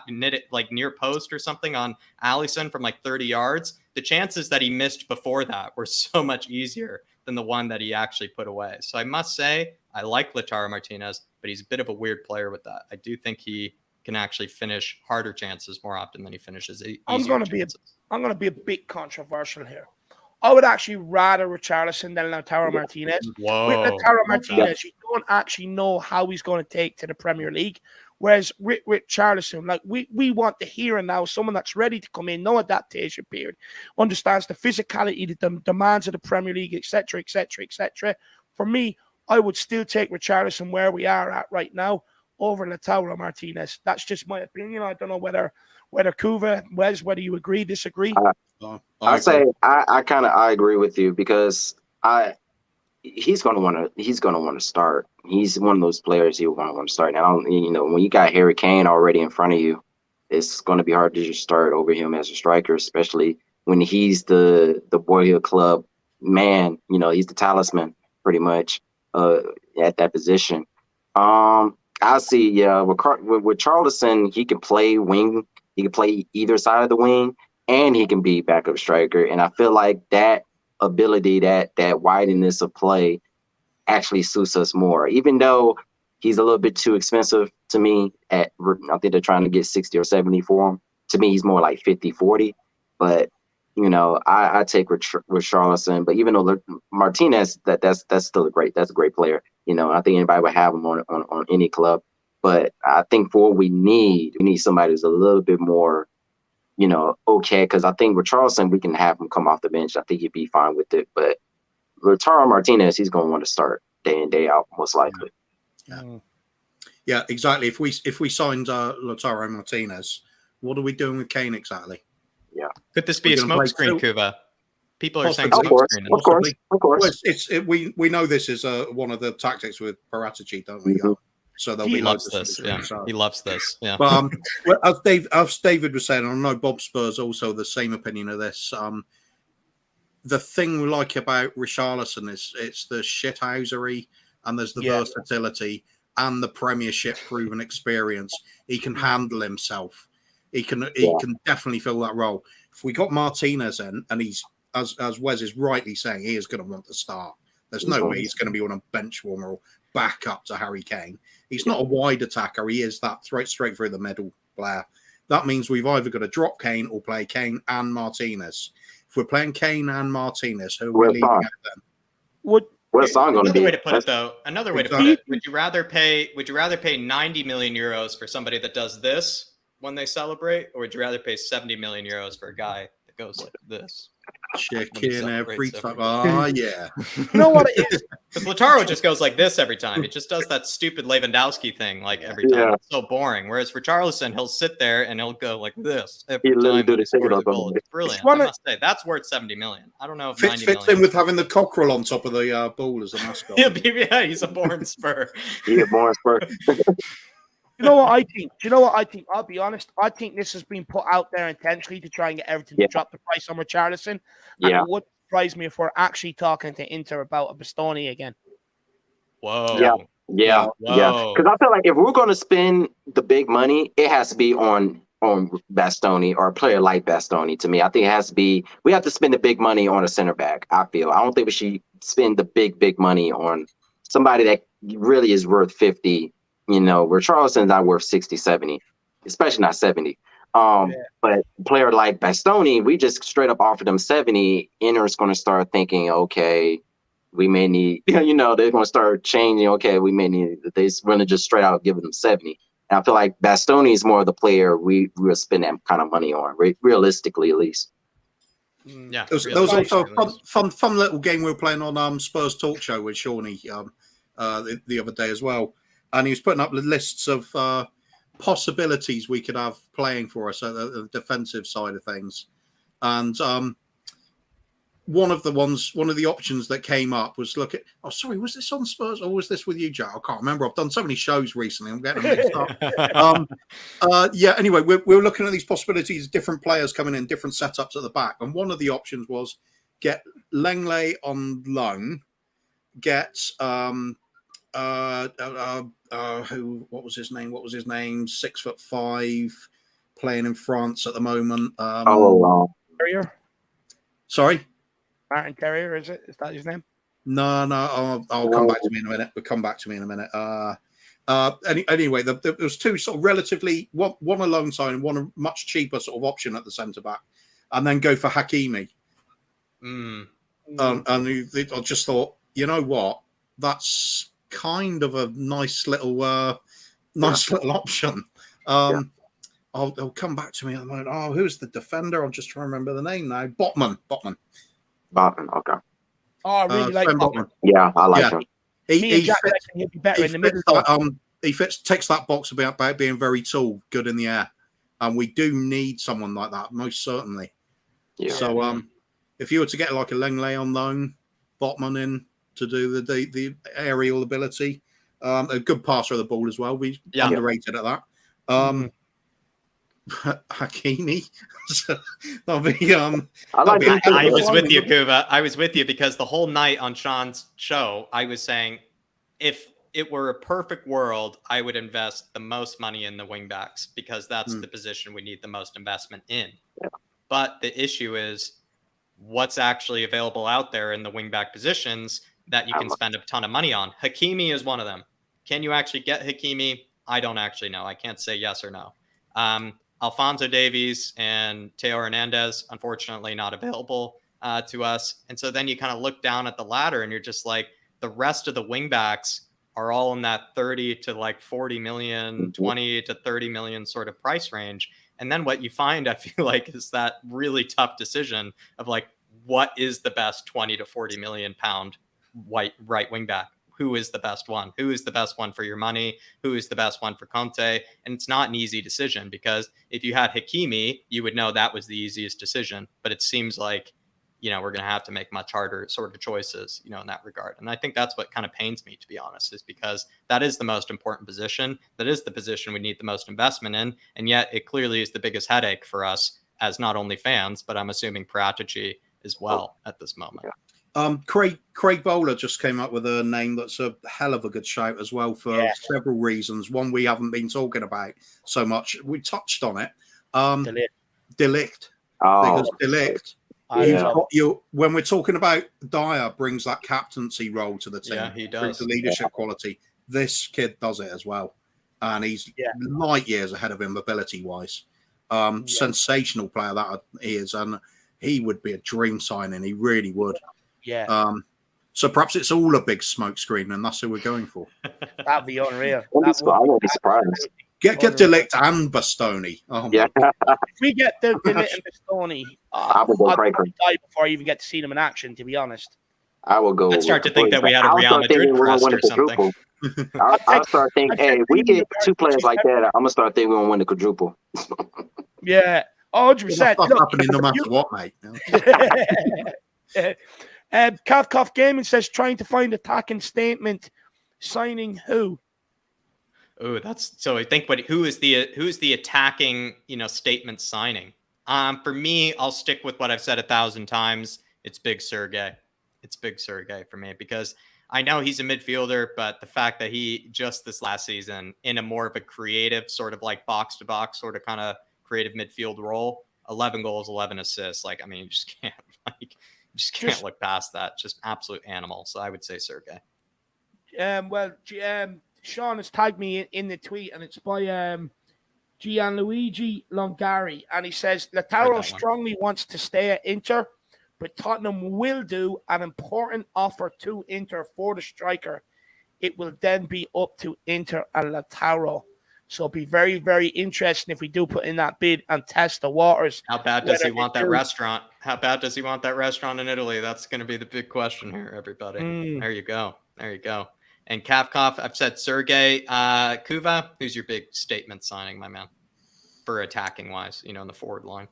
knit it near post or something on Alisson from 30 yards. The chances that he missed before that were so much easier than the one that he actually put away. So I must say, I like Lautaro Martinez, but he's a bit of a weird player with that. I do think he can actually finish harder chances more often than he finishes easier chances. I'm going to be a bit controversial here. I would actually rather Richarlison than Lautaro Martinez. Whoa. With Lautaro Martinez, you don't actually know how he's going to take to the Premier League. Whereas with Richarlison, we want the here and now, someone that's ready to come in, no adaptation period, understands the physicality, the demands of the Premier League, etc., etc., etc. For me, I would still take Richarlison where we are at right now over Lautaro Martinez. That's just my opinion. I don't know whether Kuva, Wes, whether you agree, disagree. I agree with you because he's gonna want to start. He's one of those players he'll want to start. Now, when you got Harry Kane already in front of you, it's going to be hard to just start over him as a striker, especially when he's the boyhood club man. He's the talisman pretty much at that position. I see. Yeah, with Richarlison, he can play wing. He can play either side of the wing, and he can be backup striker. And I feel like that ability, that wideness of play actually suits us more, even though he's a little bit too expensive to me. I think they're trying to get 60 or 70 for him. To me, he's more like 50, 40. But, I take Richarlison. But even though Martinez, that's still a great player. I think anybody would have him on any club. But I think for what we need somebody who's a little bit more, okay, because I think with Richarlison, we can have him come off the bench. I think he'd be fine with it. But Lautaro Martinez, he's going to want to start day in, day out, most likely. Yeah, exactly. If we signed Lautaro Martinez, what are we doing with Kane exactly? Yeah. Could this be a smokescreen, Kuva? People are saying Of course. Well, we know this is one of the tactics with Paratici, don't we? Mm-hmm. So he loves this. Yeah, he loves this. Yeah. But as David was saying, I know Bob Spurs also the same opinion of this. the thing we like about Richarlison is it's the shithousery and there's the versatility and the Premiership proven experience. He can handle himself. He can definitely fill that role. If we got Martinez in, and he's as Wes is rightly saying, he is going to want to start. There's no way he's going to be on a bench warmer or back up to Harry Kane. He's not a wide attacker. He is that straight through the middle player. That means we've either got to drop Kane or play Kane and Martinez. If we're playing Kane and Martinez, who are we leaving out then? Where's Son going to be? Another way to put it, though. Another way to put it. Would you rather pay 90 million euros for somebody that does this when they celebrate, or would you rather pay 70 million euros for a guy that goes like this? Chicken every time. Oh, yeah. You know what it is? Because Lautaro just goes like this every time. He just does that stupid Lewandowski thing like every time. It's so boring. Whereas Richarlison, he'll sit there and he'll go like this every time he scores a goal. It's brilliant. I must say, that's worth 70 million. I don't know if 90 fits in with having the cockerel on top of the ball as a mascot. Yeah, he's a born Spur. He's a born Spur. You know what I think? Do you know what I think? I'll be honest. I think this has been put out there intentionally to try and get everything to drop the price on Richarlison. And it would surprise me if we're actually talking to Inter about a Bastoni again. Whoa. Yeah. Because I feel like if we're going to spend the big money, it has to be on Bastoni or a player like Bastoni. To me, I think it has to be. We have to spend the big money on a center back. I don't think we should spend the big money on somebody that really is worth 50. You know, Richarlison's not worth 60, 70, especially not 70. But a player like Bastoni, we just straight up offered them 70. Inter's going to start thinking, okay, we may need, they're going to start changing. Okay, we may need, they're going to just straight out give them 70. And I feel like Bastoni is more of the player we will spend that kind of money on, realistically at least. Yeah, there was also a fun little game we were playing on Spurs Talk Show with Shawnee the other day as well. And he was putting up lists of possibilities we could have playing for us at the defensive side of things. And one of the options that came up was look at. Oh, sorry, was this on Spurs or was this with you, Jack? I can't remember. I've done so many shows recently. I'm getting them mixed up. Anyway, we were looking at these possibilities, different players coming in, different setups at the back, and one of the options was get Lenglet on loan, get what was his name? 6'5", playing in France at the moment. Terrier? Sorry? Martin Terrier, is it? Is that his name? No, I'll come back to me in a minute. We'll come back to me in a minute. Anyway, there was two sort of relatively, one a loan sign and one a much cheaper sort of option at the centre back, and then go for Hakimi. And I just thought, you know what? That's kind of a nice little option. I'll come back to me at the moment. Oh, who's the defender? I'm just trying to remember the name now. Botman. Okay. Oh, I really like Botman. Yeah, I like him. He'll be better in the middle. He ticks that box about being very tall, good in the air, and we do need someone like that, most certainly. Yeah. So, if you were to get like a Lenglet on loan, Botman in to do the aerial ability, a good passer of the ball as well. We underrated at that. Hakimi. That'll be, I was with you, Kuva. I was with you because the whole night on Sean's show, I was saying if it were a perfect world, I would invest the most money in the wingbacks because that's the position we need the most investment in. Yeah. But the issue is what's actually available out there in the wingback positions that you can spend a ton of money on. Hakimi is one of them. Can you actually get Hakimi? I don't actually know. I can't say yes or no. Alphonso Davies and Teo Hernandez, unfortunately, not available to us. And so then you kind of look down at the ladder and you're just like, the rest of the wingbacks are all in that 30 to like 40 million, 20 to 30 million sort of price range. And then what you find, I feel like, is that really tough decision of like, what is the best 20 to 40 million pound right wing back? Who is the best one? Who is the best one for your money? Who is the best one for Conte? And it's not an easy decision because if you had Hakimi, you would know that was the easiest decision. But it seems like, we're going to have to make much harder sort of choices, in that regard. And I think that's what kind of pains me, to be honest, is because that is the most important position. That is the position we need the most investment in. And yet it clearly is the biggest headache for us as not only fans, but I'm assuming Paratici as well at this moment. Craig Bowler just came up with a name that's a hell of a good shout as well for several reasons. One we haven't been talking about so much. We touched on it. De Ligt. Because De Ligt, when we're talking about Dyer brings that captaincy role to the team. Yeah, he does. Brings the leadership quality. This kid does it as well. And he's light years ahead of him ability-wise. Sensational player that he is. And he would be a dream signing. He really would. Yeah. So perhaps it's all a big smoke screen, and that's who we're going for. That'd be unreal. I won't be surprised. Get De Ligt and Bastoni. Oh, yeah. If we get De Ligt and Bastoni, I would go crazy before I even get to see them in action, to be honest. I will go. I'd start to think that we had a Real Madrid crest or something. I'll start thinking, hey, we get 2 players like that, I'm going to start thinking we're going to win the quadruple. Yeah, 100%. That's happening no matter what, mate. Kafkoff Gaming says trying to find attacking statement signing who? Oh, that's so. I think who's the attacking statement signing? For me, I'll stick with what I've said 1,000 times. It's Big Sergey. It's Big Sergey for me because I know he's a midfielder, but the fact that he just this last season in a more of a creative sort of like box to box sort of kind of creative midfield role, 11 goals, 11 assists. Like, I mean, you just can't look past that. Just absolute animal. So I would say Sergey. Sean has tagged me in the tweet, and it's by Gianluigi Longari, and he says Lautaro strongly wants to stay at Inter, but Tottenham will do an important offer to Inter for the striker. It will then be up to Inter and Lautaro. So it'll be very, very interesting if we do put in that bid and test the waters. How bad does he want that restaurant? How bad does he want that restaurant in Italy? That's going to be the big question here, everybody. There you go. And Kafkoff, I've said Sergey. Kuva, who's your big statement signing, my man, for attacking wise, in the forward line?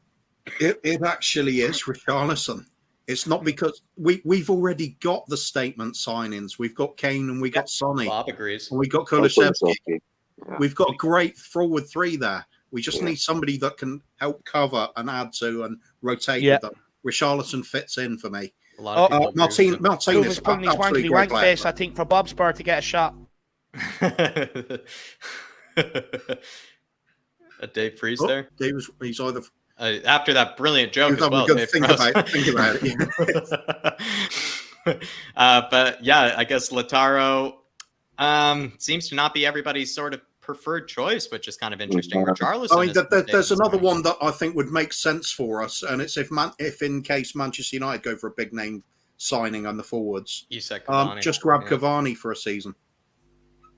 It actually is Richarlison. It's not because we've already got the statement signings. We've got Kane and we got Sonny. Bob agrees. And we got Kulusevski. Yeah. We've got a great forward 3 there. We just need somebody that can help cover and add to and rotate with them. Richarlison fits in for me. A lot of Martinez is putting his wank face, I think, for Bob Spur to get a shot. Dave Freeze there. He's either after that brilliant joke as well. Think about it. But yeah, I guess Lautaro seems to not be everybody's sort of preferred choice, which is kind of interesting. Richarlison. I mean, there's another one that I think would make sense for us, and it's if in case Manchester United go for a big name signing on the forwards, you said Cavani. Just grab Cavani for a season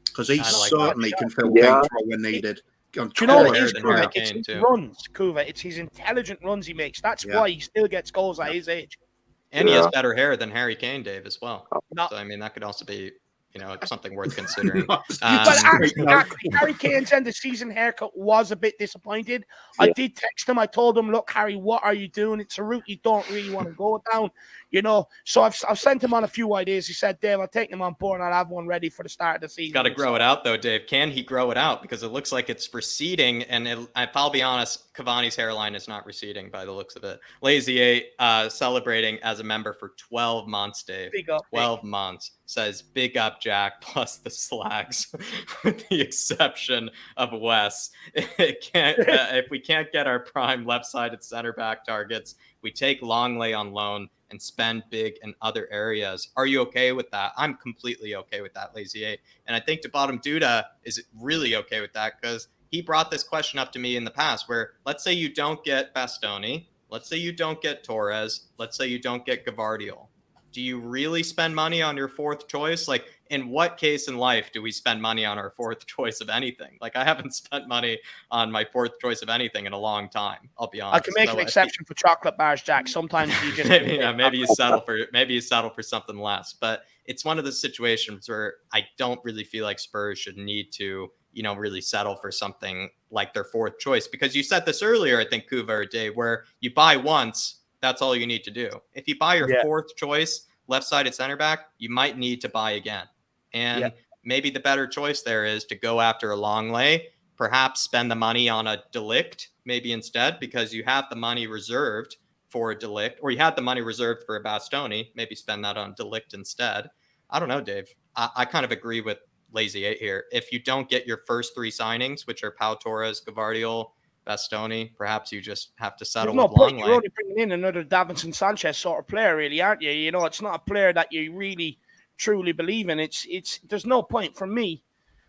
because he certainly can fill Kane's role when needed. Do you know what it is, Kuva? It's his runs, Kuva. It's his intelligent runs he makes. That's why he still gets goals at his age. And he has better hair than Harry Kane, Dave, as well. So I mean, that could also be. Something worth considering. But actually, Harry Kane's end of season haircut was a bit disappointed. I did text him. I told him, look, Harry, what are you doing? It's a route you don't really want to go down, So I've sent him on a few ideas. He said, Dave, I'll take him on board and I'll have one ready for the start of the season. Got to grow it out, though, Dave. Can he grow it out? Because it looks like it's receding. And I'll be honest, Cavani's hairline is not receding by the looks of it. Lazy 8 celebrating as a member for 12 months, Dave. Big up, 12 months. Says big up Jack plus the slags with the exception of Wes. If we can't get our prime left-sided center back targets, we take Longley on loan and spend big in other areas. Are you okay with that? I'm completely okay with that, Lazy 8. And I think to Bottom Duda is really okay with that because he brought this question up to me in the past where let's say you don't get Bastoni, let's say you don't get Torres, let's say you don't get Gavardiol. Do you really spend money on your fourth choice? Like, in what case in life do we spend money on our fourth choice of anything? Like, I haven't spent money on my fourth choice of anything in a long time. I'll be honest. I can make an exception for chocolate bars, Jack. Sometimes you just maybe you settle for something less. But it's one of the situations where I don't really feel like Spurs should need to, really settle for something like their fourth choice. Because you said this earlier, I think, Kuva or Dave, where you buy once. That's all you need to do. If you buy your fourth choice, left-sided center back, you might need to buy again. And maybe the better choice there is to go after a Longley, perhaps spend the money on a De Ligt maybe instead, because you have the money reserved for a De Ligt, or you had the money reserved for a Bastoni, maybe spend that on De Ligt instead. I don't know, Dave. I kind of agree with Lazy 8 here. If you don't get your first 3 signings, which are Pau Torres, Gvardiol, Bastoni, perhaps you just have to settle with Longley. You're only bringing in another Davinson Sanchez sort of player, really, aren't you? You know, it's not a player that you really truly believe in. There's no point for me.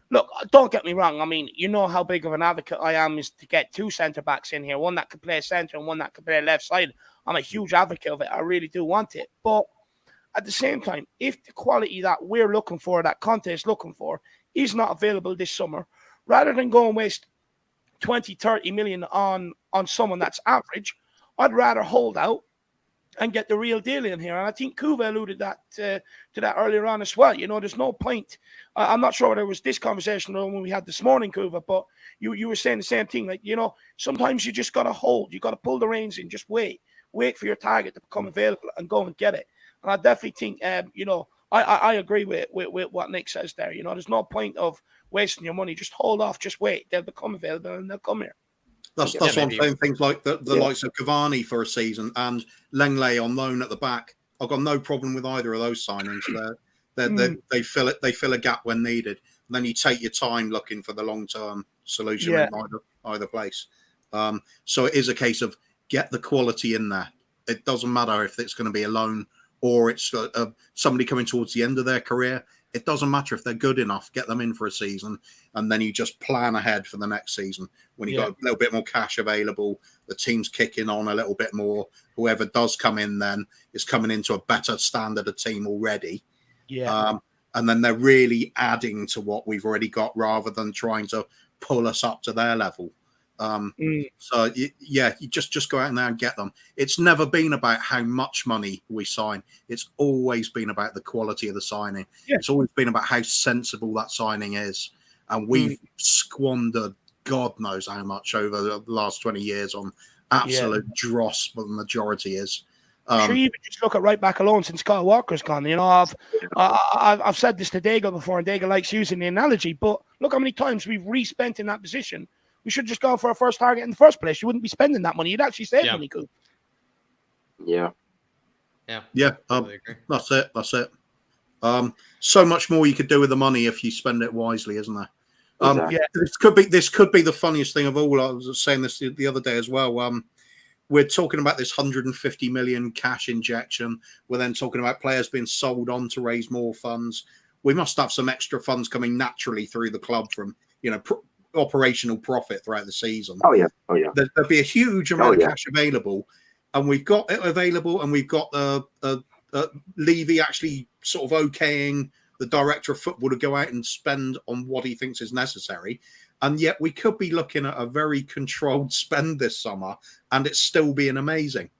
Look, don't get me wrong. I mean, you know how big of an advocate I am is to get 2 centre-backs in here, one that can play centre and one that can play left side. I'm a huge advocate of it. I really do want it. But at the same time, if the quality that we're looking for, that Conte is looking for, is not available this summer, rather than go and waste 20, 30 million on someone that's average, I'd rather hold out and get the real deal in here. And I think Kuva alluded to that earlier on as well. You know, there's no point. I'm not sure there was this conversation when we had this morning, Kuva, but you were saying the same thing. Like, you know, sometimes you just got to hold. You got to pull the reins in. Just wait for your target to become available and go and get it. And I definitely think, you know, I agree with what Nick says there. You know, there's no point of wasting your money. Just hold off. Just wait. They'll become available and they'll come here. That's what I'm saying. Things like the likes of Cavani for a season and Lenglet on loan at the back. I've got no problem with either of those signings. They fill it. They fill a gap when needed. And then you take your time looking for the long-term solution in either place. So it is a case of get the quality in there. It doesn't matter if it's going to be a loan or it's somebody coming towards the end of their career. It doesn't matter if they're good enough. Get them in for a season, and then you just plan ahead for the next season. When you've got a little bit more cash available, the team's kicking on a little bit more. Whoever does come in then is coming into a better standard of team already. And then they're really adding to what we've already got rather than trying to pull us up to their level. So you just go out in there and get them. It's never been about how much money we sign. It's always been about the quality of the signing. It's always been about how sensible that signing is. And we've squandered God knows how much over the last 20 years on absolute dross, but the majority is. Sure, even just look at right back alone since Kyle Walker's gone. You know, I've said this to Daigle before, and Daigle likes using the analogy, but look how many times we've re-spent in that position. We should just go for our first target in the first place. You wouldn't be spending that money. You'd actually save money, Coop. Yeah. That's it. So much more you could do with the money if you spend it wisely, isn't there? Exactly. This could be the funniest thing of all. I was saying this the other day as well. We're talking about this 150 million cash injection. We're then talking about players being sold on to raise more funds. We must have some extra funds coming naturally through the club from, you know, operational profit throughout the season. There'd be a huge amount of cash available, and we've got it available, and we've got Levy actually sort of okaying the director of football to go out and spend on what he thinks is necessary. And yet we could be looking at a very controlled spend this summer, and it's still being amazing.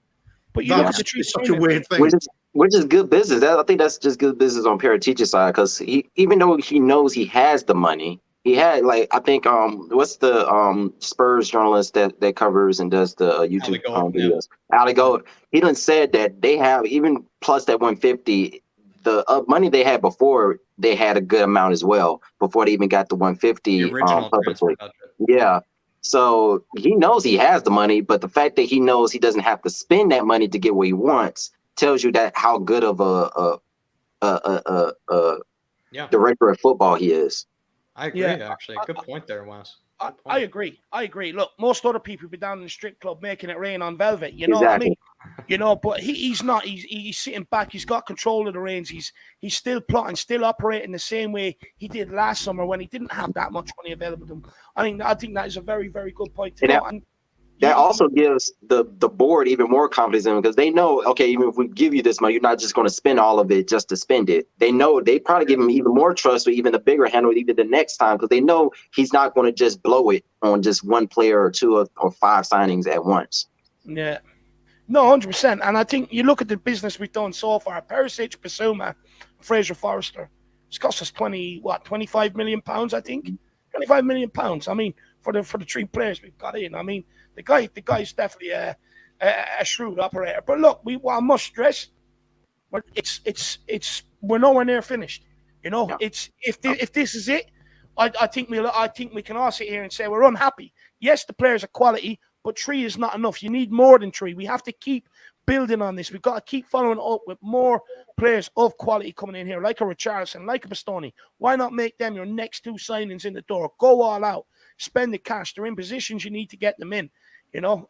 But that's such a weird thing. Which is good business. I think that's just good business on Paratici's side, because even though he knows he has the money, he had, like, I think what's the Spurs journalist that covers and does the YouTube videos? Ali Gold. He done said that they have, even plus that 150, the money they had before, they had a good amount as well before they even got the 150 publicly. Yeah. So he knows he has the money, but the fact that he knows he doesn't have to spend that money to get what he wants tells you that how good of a director of football he is. I agree, actually. Good point there, Wes. I agree. Look, most other people would be down in the strip club making it rain on velvet. You know what I mean? You know, but he's not. He's sitting back. He's got control of the reins. He's still plotting, still operating the same way he did last summer when he didn't have that much money available to him. I think that is a very, very good point to know. And that also gives the board even more confidence in him, because they know, okay, even if we give you this money, you're not just going to spend all of it just to spend it. They know they probably give him even more trust or even a bigger handle even the next time, because they know he's not going to just blow it on just one player or two or five signings at once. Yeah. No, 100%. And I think you look at the business we've done so far. Perisic, Bissouma, Fraser Forrester. It's cost us 25 million pounds, I think. 25 million pounds. I mean, for the 3 players we've got in. I mean, the guy's definitely a shrewd operator. But look, I must stress, we're nowhere near finished. You know, if this is it, I think we can all sit here and say we're unhappy. Yes, the players are quality, but 3 is not enough. You need more than 3. We have to keep building on this. We've got to keep following up with more players of quality coming in here, like a Richarlison, like a Bastoni. Why not make them your next 2 signings in the door? Go all out. Spend the cash. They're in positions you need to get them in. You know,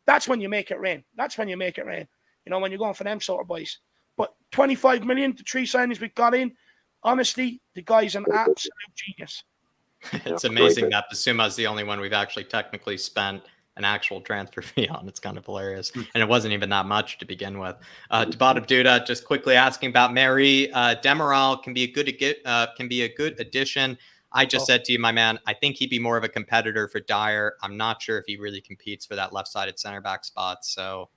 that's when you make it rain. That's when you make it rain. You know, when you're going for them sort of boys. But 25 million, the 3 signings we got in, honestly, the guy's an absolute genius. It's amazing that Bissouma is the only one we've actually technically spent an actual transfer fee on. It's kind of hilarious. And it wasn't even that much to begin with. Debat Duda just quickly asking about Mary. Demiral can be a good addition. I just said to you, my man, I think he'd be more of a competitor for Dyer. I'm not sure if he really competes for that left-sided center back spot. So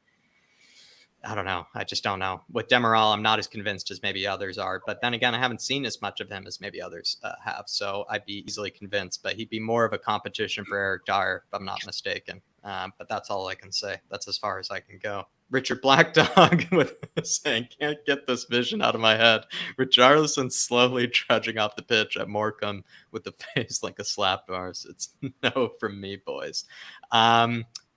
I don't know. I just don't know. With Demiral, I'm not as convinced as maybe others are. But then again, I haven't seen as much of him as maybe others have. So I'd be easily convinced. But he'd be more of a competition for Eric Dyer, if I'm not mistaken. But that's all I can say. That's as far as I can go. Richard Blackdog with saying, can't get this vision out of my head. Richarlison slowly trudging off the pitch at Morecambe with the face like a slap bars. It's no from me, boys.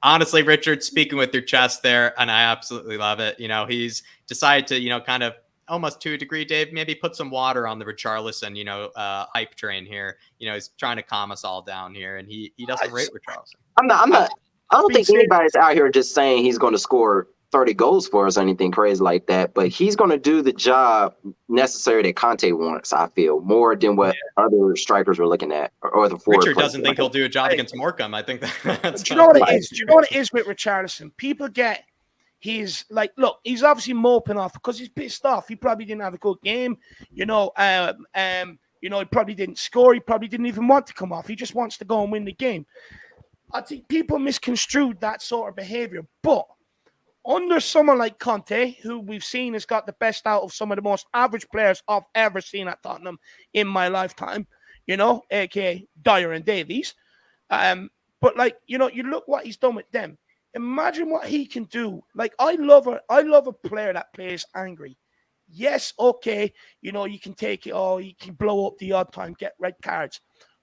Honestly, Richard, speaking with your chest there, and I absolutely love it. You know, he's decided to, you know, kind of almost to a degree, Dave, maybe put some water on the Richarlison, you know, hype train here. You know, he's trying to calm us all down here, and he doesn't rate Richarlison. I don't think anybody's out here just saying he's going to score 30 goals for us or anything crazy like that, but he's going to do the job necessary that Conte wants, I feel, more than what other strikers were looking at. Or the forward. Richard doesn't think he'll do a job against Morecambe. I think that's... Do you know what it is? Do you know what it is with Richarlison? People get... He's like, look, he's obviously moping off because he's pissed off. He probably didn't have a good game. You know, he probably didn't score. He probably didn't even want to come off. He just wants to go and win the game. I think people misconstrued that sort of behavior, but under someone like Conte, who we've seen has got the best out of some of the most average players I've ever seen at Tottenham in my lifetime, you know, aka Dyer and Davies. But like, you know, you look what he's done with them. Imagine what he can do. Like, I love a player that plays angry. Yes, okay, you know, you can take it all, you can blow up the odd time, get red cards.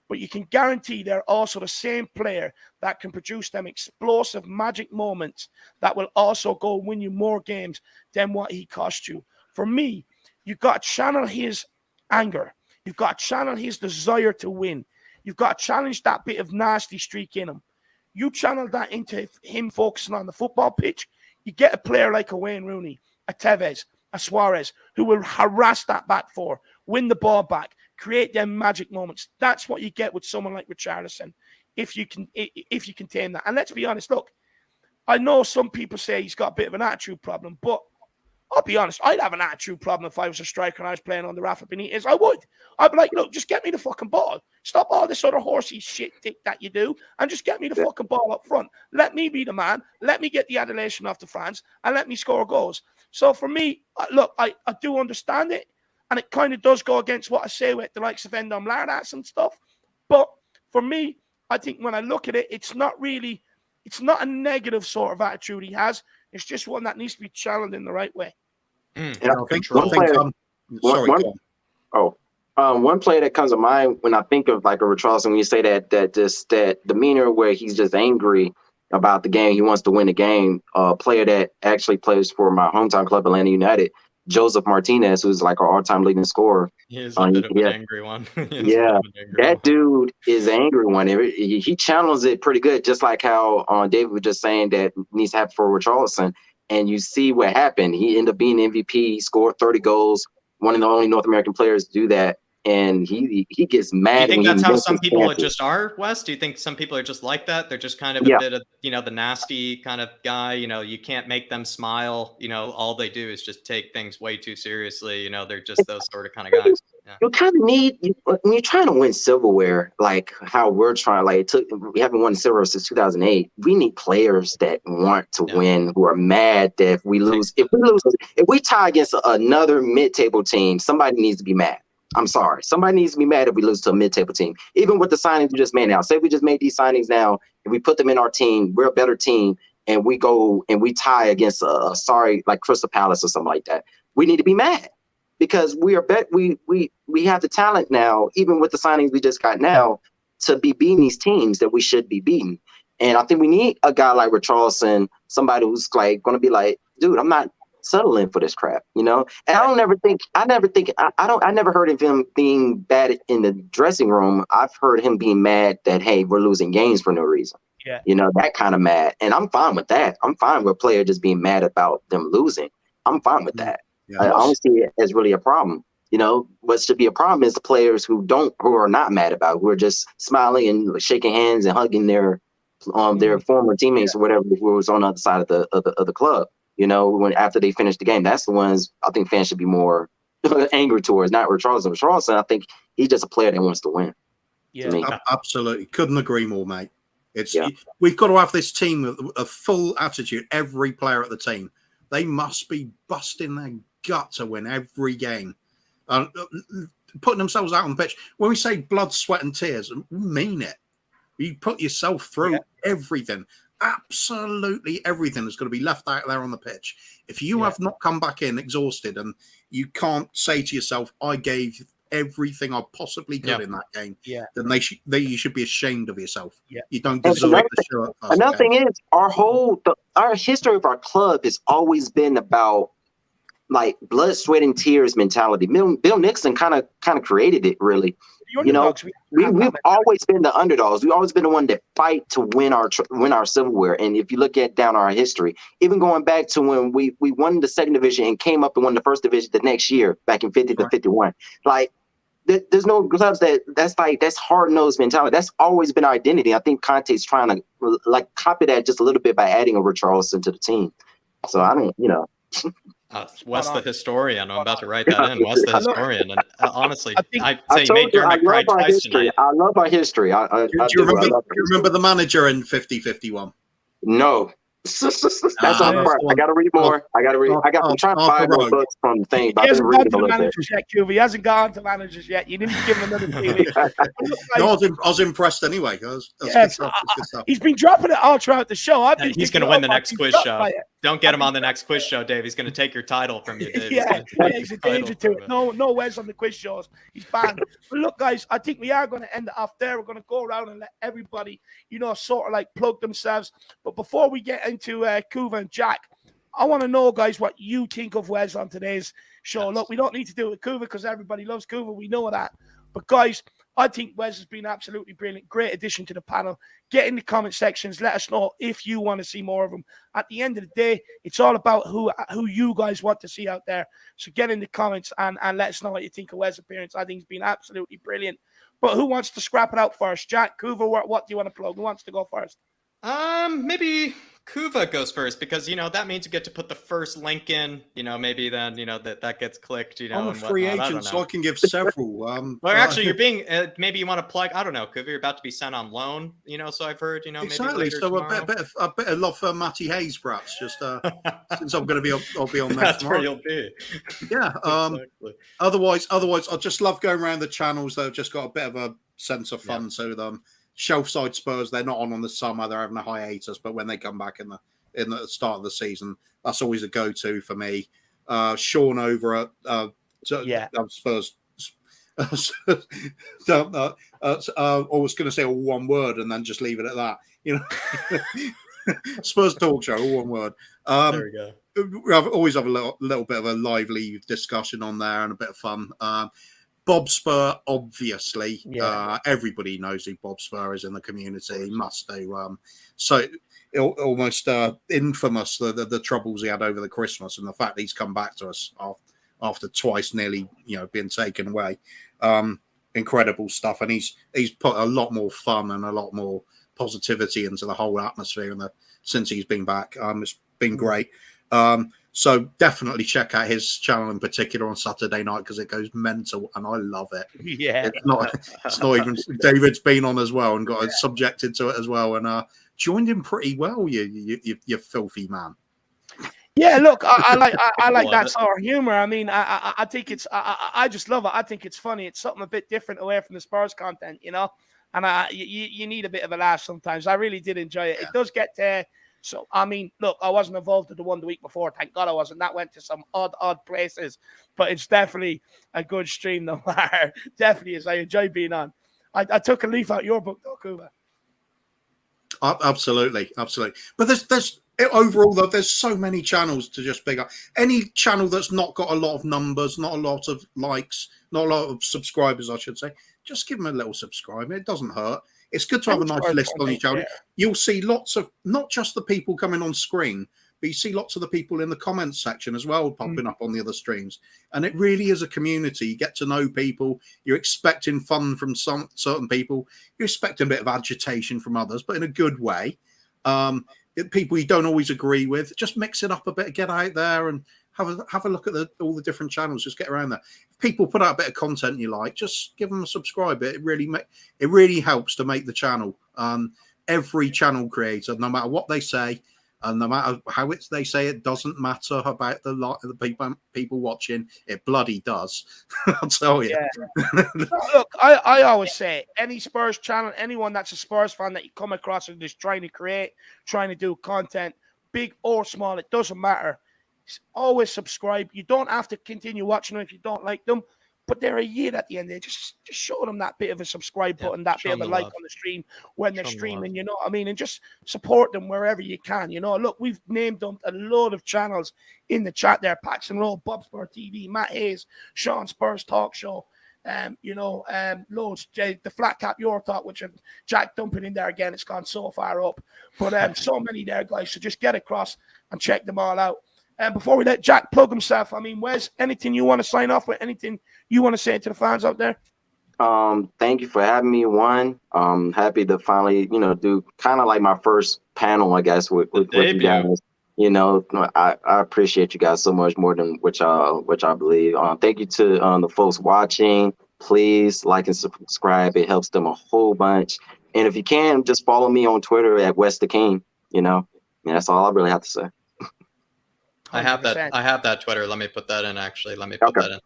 But you can guarantee they're also the same player that can produce them explosive magic moments that will also go win you more games than what he cost you. For me, you've got to channel his anger. You've got to channel his desire to win. You've got to challenge that bit of nasty streak in him. You channel that into him focusing on the football pitch, you get a player like a Wayne Rooney, a Tevez, a Suarez, who will harass that back four, win the ball back, create them magic moments. That's what you get with someone like Richarlison, if you can tame that. And let's be honest, look, I know some people say he's got a bit of an attitude problem, but I'll be honest, I'd have an attitude problem if I was a striker and I was playing on the Rafa Benitez. I would. I'd be like, look, just get me the fucking ball. Stop all this other horsey shit that you do and just get me the fucking ball up front. Let me be the man. Let me get the adulation of the fans and let me score goals. So for me, look, I do understand it. And it kind of does go against what I say with the likes of Endom Lardas and stuff. But for me, I think when I look at it, it's not a negative sort of attitude he has. It's just one that needs to be channeled in the right way. And I think one player that comes to mind when I think of like a Richarlison, when you say that demeanor where he's just angry about the game, he wants to win the game. A player that actually plays for my hometown club, Atlanta United, Joseph Martinez, who's like our all-time leading scorer. He is a bit of an angry one. That dude is an angry one. He channels it pretty good, just like how David was just saying that needs to happen for Richarlison. And you see what happened. He ended up being MVP. He scored 30 goals, one of the only North American players to do that. And he gets mad. Do you think that's how some people just are, Wes? Do you think some people are just like that? They're just kind of a bit of, you know, the nasty kind of guy. You know, you can't make them smile. You know, all they do is just take things way too seriously. You know, they're just those sort of kind of guys. Yeah. You kind of need, when you're trying to win silverware, like how we're trying, like we haven't won silver since 2008. We need players that want to win, who are mad that if we tie against another mid-table team, somebody needs to be mad. I'm sorry. Somebody needs to be mad if we lose to a mid-table team. Even with the signings we just made now. Say we just made these signings now and we put them in our team. We're a better team and we go and we tie against like Crystal Palace or something like that. We need to be mad because we have the talent now, even with the signings we just got now, to be beating these teams that we should be beating. And I think we need a guy like Richarlison, somebody who's like going to be like, dude, I'm not settling for this crap, you know. And I never heard of him being bad in the dressing room. I've heard him being mad that, hey, we're losing games for no reason. Yeah. You know, that kind of mad. And I'm fine with that. I'm fine with a player just being mad about them losing. I'm fine with that. Yeah. I don't see it as really a problem. You know, what should be a problem is the players who are not mad about it, who are just smiling and shaking hands and hugging their former teammates or whatever who was on the other side of the club. You know, after they finish the game, that's the ones I think fans should be more angry towards, not Richarlison. Richarlison, I think he's just a player that wants to win. Yeah, absolutely. Couldn't agree more, mate. We've got to have this team with a full attitude. Every player at the team, they must be busting their gut to win every game, putting themselves out on the pitch. When we say blood, sweat, and tears, we mean it. You put yourself through everything. Absolutely everything is going to be left out there on the pitch. If you have not come back in exhausted and you can't say to yourself, I gave everything I possibly could in that game, then you should be ashamed of yourself. You don't deserve the shirt. Another thing is, our history of our club has always been about like blood, sweat, and tears mentality. Bill Nixon kind of created it, really. You know, we've always been the underdogs. We've always been the one that fight to win our silverware. And if you look at down our history, even going back to when we won the second division and came up and won the first division the next year, back in 50 to 51, like there's no clubs that's hard-nosed mentality. That's always been our identity. I think Conte's trying to like copy that just a little bit by adding a Richarlison to the team. So I don't, you know. Wes the historian. I'm about to write that in. Wes the historian. And honestly, I'd say you made Dermot cry twice tonight. I love our history. Do you remember the manager in 50-51? No. That's on part. I got to read more. I'm trying to find more books from the thing. He hasn't gone to the managers yet, Cuba. He hasn't gone to managers yet. You didn't give him another 3 weeks. No, I was impressed anyway. He's been dropping it all throughout the show. He's going to win the next quiz show. Don't get him on the next quiz show, Dave. He's going to take your title from you, Dave. He's a danger to it. No Wes on the quiz shows. He's banned. But look, guys, I think we are going to end it off there. We're going to go around and let everybody, sort of like plug themselves. But before we get into Kuva and Jack, I want to know, guys, what you think of Wes on today's show. Look, we don't need to do it with Kuva because everybody loves Kuva. We know that. But, guys, I think Wes has been absolutely brilliant. Great addition to the panel. Get in the comment sections. Let us know if you want to see more of him. At the end of the day, it's all about who you guys want to see out there. So get in the comments and let us know what you think of Wes' appearance. I think he's been absolutely brilliant. But who wants to scrap it out first? Jack, Kuva, what do you want to plug? Who wants to go first? Maybe Kuva goes first because, that means you get to put the first link in, maybe then, that gets clicked, I'm a free agent, so I can give several. Well, actually, you're being, maybe you want to plug, I don't know, Kuva, you're about to be sent on loan, so I've heard, exactly. maybe so a bit of love for Matty Hayes, perhaps, just since I'm going to be, I'll be on there. That's where you'll be. Yeah. Exactly. Otherwise, I just love going around the channels. They've just got a bit of a sense of fun to them. Shelfside Spurs, they're not on the summer, they're having a hiatus, but when they come back in the start of the season, that's always a go-to for me. Sean over at Spurs. I was going to say all one word and then just leave it at that. Spurs Talk Show, all one word. There we go. We always have a little bit of a lively discussion on there and a bit of fun. Bob Spur, obviously, everybody knows who Bob Spur is in the community. Must do. So almost infamous the troubles he had over the Christmas and the fact that he's come back to us after twice nearly being taken away. Incredible stuff, and he's put a lot more fun and a lot more positivity into the whole atmosphere since he's been back. It's been great. So definitely check out his channel in particular on Saturday night because it goes mental and I love it. Yeah, it's not even. David's been on as well and got subjected to it as well and joined him pretty well. You filthy man. Yeah, look, I like that sort of humor. I mean, I think it's I just love it. I think it's funny. It's something a bit different away from the Spurs content, And you need a bit of a laugh sometimes. I really did enjoy it. It does get to. So, I mean, look, I wasn't involved in the one the week before. Thank God I wasn't. That went to some odd places. But it's definitely a good stream, no matter. Definitely is. I enjoy being on. I took a leaf out your book, though, Kuba. Absolutely. But there's overall though, there's so many channels to just pick up. Any channel that's not got a lot of numbers, not a lot of likes, not a lot of subscribers, I should say, just give them a little subscribe. It doesn't hurt. It's good to have a nice list on your channel. You'll see lots of, not just the people coming on screen, but you see lots of the people in the comments section as well popping up on the other streams. And it really is a community. You get to know people. You're expecting fun from some certain people. You're expecting a bit of agitation from others, but in a good way. People you don't always agree with, just mix it up a bit, get out there and have a look at all the different channels. Just get around there. If people put out a bit of content you like, just give them a subscribe. It really helps to make the channel. Every channel creator, no matter what they say, and no matter how they say it, doesn't matter about the people watching. It bloody does. I'll tell you. Yeah. Look, I always say, any Spurs channel, anyone that's a Spurs fan that you come across and just trying to do content, big or small, it doesn't matter. Always subscribe. You don't have to continue watching them if you don't like them, but they're a year at the end. They just show them that bit of a subscribe button, that bit of a like on the stream when they're streaming, you know what I mean? And just support them wherever you can. You know, look, we've named them a load of channels in the chat there. Pax and Roll, Bob Spur TV, Matt Hayes, Sean Spurs Talk Show, loads. The Flat Cap Your Talk, which Jack dumping in there again. It's gone so far up. But so many there, guys. So just get across and check them all out. And before we let Jack plug himself, I mean, Wes, anything you want to sign off with? Anything you want to say to the fans out there? Thank you for having me. Happy to finally, do kind of like my first panel, I guess, with you guys. You know, I appreciate you guys so much more than which I believe. Thank you to the folks watching. Please like and subscribe. It helps them a whole bunch. And if you can, just follow me on Twitter at West the King. That's all I really have to say. 100%. I have that Twitter. Let me put that in, actually. That in.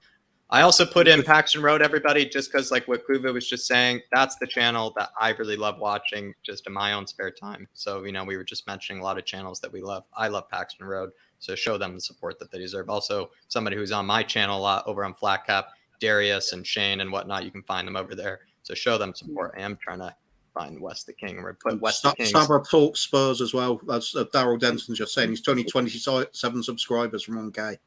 I also put in Paxton Road, everybody, just because, like what Kuva was just saying, that's the channel that I really love watching just in my own spare time. So, we were just mentioning a lot of channels that we love. I love Paxton Road, so show them the support that they deserve. Also, somebody who's on my channel a lot over on Flat Cap, Darius and Shane and whatnot, you can find them over there. So show them support. I am trying to find West the King. Or put West the King. Saba Talk Spurs as well. That's Daryl Denson just saying he's 27 subscribers from 1K.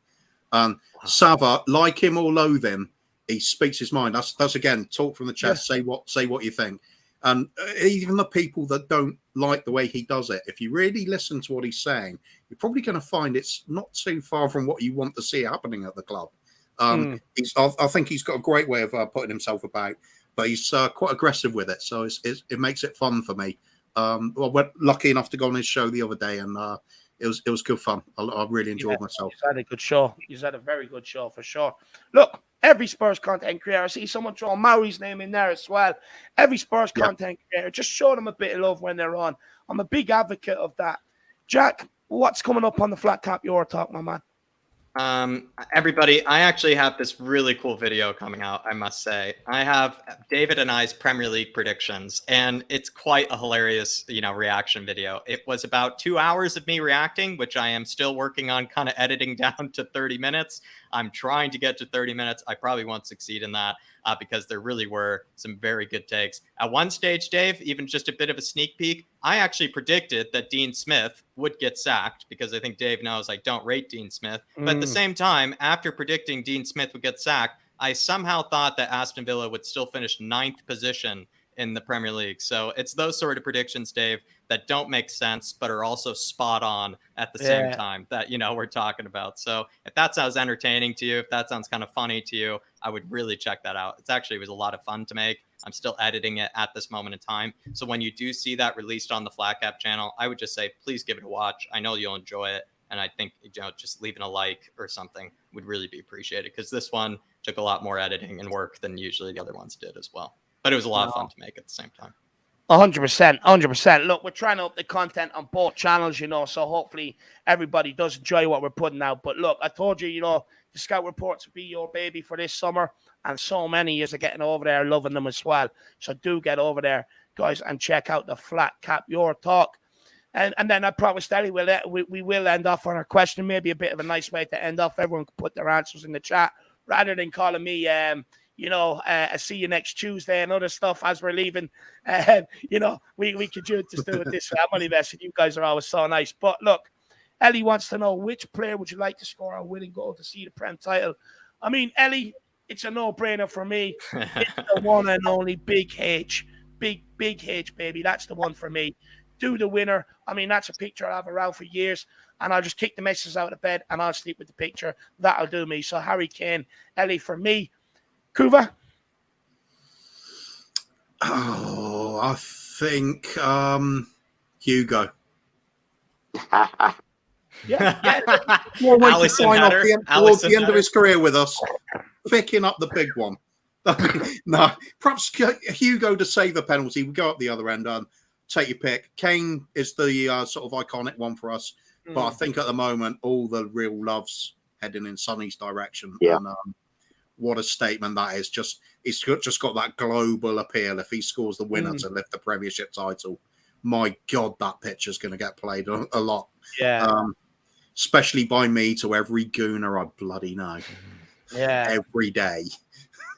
Sava, like him or loathe him, he speaks his mind. That's again, talk from the chest. Yeah. Say what you think. And even the people that don't like the way he does it, if you really listen to what he's saying, you're probably going to find it's not too far from what you want to see happening at the club. I think he's got a great way of putting himself about. But he's quite aggressive with it, so it makes it fun for me. We're lucky enough to go on his show the other day, and it was good fun. I really enjoyed myself. He's had a good show. He's had a very good show for sure. Look, every Spurs content creator, I see someone throw Mauri's name in there as well. Every Spurs content creator, just show them a bit of love when they're on. I'm a big advocate of that. Jack, what's coming up on the Flat Cap Your Talk, my man? Everybody, I actually have this really cool video coming out, I must say. I have David and I's Premier League predictions, and it's quite a hilarious, reaction video. It was about 2 hours of me reacting, which I am still working on kind of editing down to 30 minutes. I'm trying to get to 30 minutes. I probably won't succeed in that because there really were some very good takes. At one stage, Dave, even just a bit of a sneak peek, I actually predicted that Dean Smith would get sacked because I think Dave knows I don't rate Dean Smith. But at the same time, after predicting Dean Smith would get sacked, I somehow thought that Aston Villa would still finish 9th position in the Premier League. So it's those sort of predictions, Dave, that don't make sense, but are also spot on at the same time that, we're talking about. So if that sounds entertaining to you, if that sounds kind of funny to you, I would really check that out. It was a lot of fun to make. I'm still editing it at this moment in time. So when you do see that released on the Flat Cap channel, I would just say, please give it a watch. I know you'll enjoy it. And I think, just leaving a like or something would really be appreciated because this one took a lot more editing and work than usually the other ones did as well. But it was a lot of fun to make at the same time. 100%. Look, we're trying to up the content on both channels, so hopefully everybody does enjoy what we're putting out. But look, I told you, the scout reports will be your baby for this summer, and so many years are getting over there, loving them as well. So do get over there, guys, and check out the Flat Cap Your Talk. And then I promised Ellie we will end off on our question, maybe a bit of a nice way to end off. Everyone can put their answers in the chat rather than calling me see you next Tuesday and other stuff as we're leaving. We could just do it this way. I'm only messing. You guys are always so nice. But look, Ellie wants to know, which player would you like to score a winning goal to see the Prem title? I mean, Ellie, it's a no-brainer for me. It's the one and only Big H. Big H, baby. That's the one for me. Do the winner. I mean, that's a picture I'll have around for years, and I'll just kick the messes out of bed and I'll sleep with the picture. That'll do me. So Harry Kane, Ellie for me. Kuva? Oh, I think Hugo. Yeah. More way to Allison sign off Hutter. towards the end Hutter. of his career with us. Picking up the big one. No, perhaps Hugo to save a penalty. We go up the other end and take your pick. Kane is the sort of iconic one for us. But I think at the moment, all the real love's heading in Sonny's direction. Yeah. And what a statement that is. He's just got that global appeal. If he scores the winner to lift the Premiership title, my God, that picture's going to get played a lot. Yeah. Especially by me to every gooner I bloody know. Yeah. Every day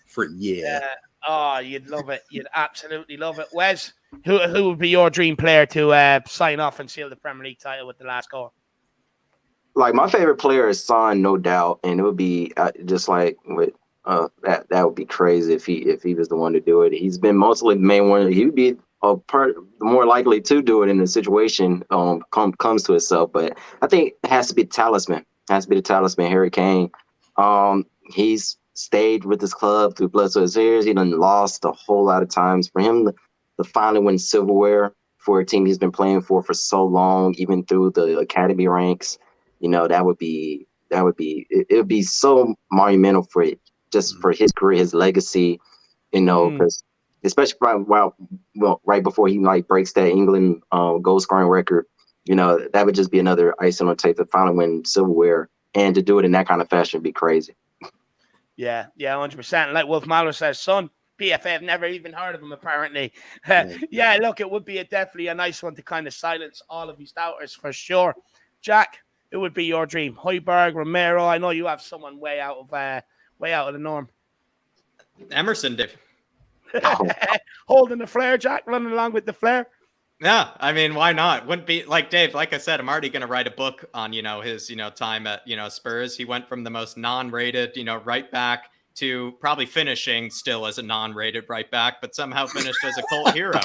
for a year. Yeah. Oh, you'd love it. You'd absolutely love it. Wes, who would be your dream player to sign off and seal the Premier League title with the last goal? Like, my favorite player is Son, no doubt, and it would be just like with that would be crazy if he was the one to do it. He's been mostly the main one. He would be more likely to do it in the situation comes to itself. But I think it has to be the talisman. Harry Kane. He's stayed with this club through blood, sweat, and tears. He done lost a whole lot of times. For him to finally win silverware for a team he's been playing for so long, even through the academy ranks, it would be so monumental for it, just for his career, his legacy, because especially right before he breaks that England goal scoring record, that would just be another icing on tape to finally win silverware, and to do it in that kind of fashion would be crazy. Yeah, 100%. Like Wolf Mallow says, Son, PFA, I've never even heard of him, apparently. Yeah, look, it would be definitely a nice one to kind of silence all of these doubters for sure. Jack, it would be your dream. Hojbjerg, Romero. I know you have someone way out of the norm. Emerson, Dave. Holding the flare, Jack, running along with the flare. Yeah, I mean, why not? Wouldn't be like Dave. Like I said, I'm already going to write a book on his time at Spurs. He went from the most non-rated right back to probably finishing still as a non-rated right back, but somehow finished as a cult hero.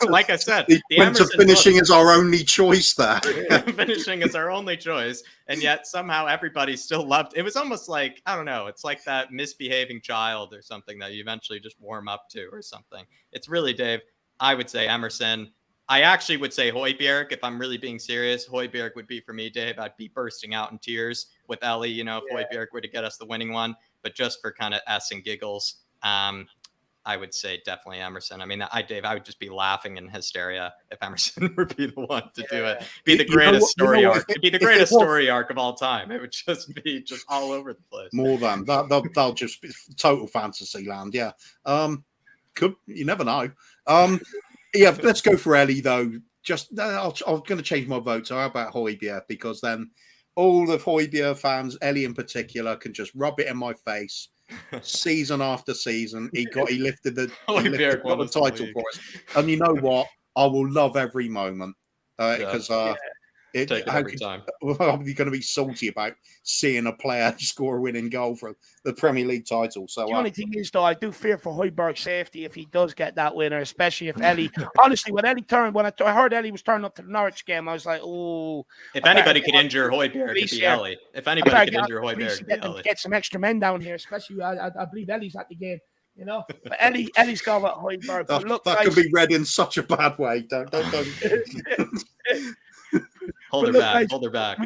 Like I said, the Emerson finishing is our only choice there. Finishing is our only choice, and yet somehow everybody still loved. It was almost like, I don't know, it's like that misbehaving child or something that you eventually just warm up to or something. It's really, Dave, I would say Emerson. I actually would say Hojbjerg, if I'm really being serious. Hojbjerg would be for me, Dave. I'd be bursting out in tears with Ellie, if Hojbjerg were to get us the winning one. But just for kind of S and giggles, I would say definitely Emerson. I mean, Dave, I would just be laughing in hysteria if Emerson would be the one to do it. Be the greatest story arc. It'd be the greatest story arc of all time. It would just be all over the place. More than that, they'll just be total fantasy land. Yeah. You never know. Yeah, let's go for Ellie though. I'm going to change my vote. So how about Hojbjerg? Because then all the Hojbjerg fans, Ellie in particular, can just rub it in my face season after season. He lifted the title for us. And you know what? I will love every moment because every time. I'm going to be salty about seeing a player score a winning goal for the Premier League title. So the only thing is, though, I do fear for Hojbjerg's safety if he does get that winner, especially if Ellie. Honestly, when I heard Ellie was turning up to the Norwich game, I was like, oh. If anybody could injure Hojbjerg, it'd be Ellie. If anybody could injure Hojbjerg, it'd be Ellie. Get some extra men down here, especially I believe Ellie's at the game. But Ellie's got Hojbjerg. That could be read in such a bad way. Don't. Hold her back.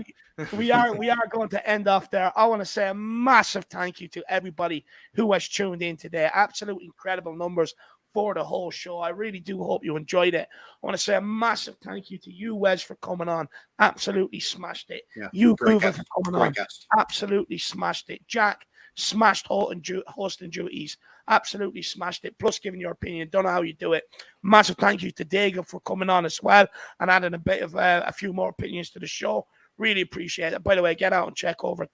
We are going to end off there. I want to say a massive thank you to everybody who has tuned in today. Absolute incredible numbers for the whole show. I really do hope you enjoyed it. I want to say a massive thank you to you, Wes, for coming on. Absolutely smashed it. Yeah, you, Coover, for coming on. Absolutely smashed it. Jack, smashed hosting duties. Absolutely smashed it. Plus giving your opinion. Don't know how you do it. Massive thank you to Diego for coming on as well and adding a bit of a few more opinions to the show. Really appreciate it. By the way, get out and check out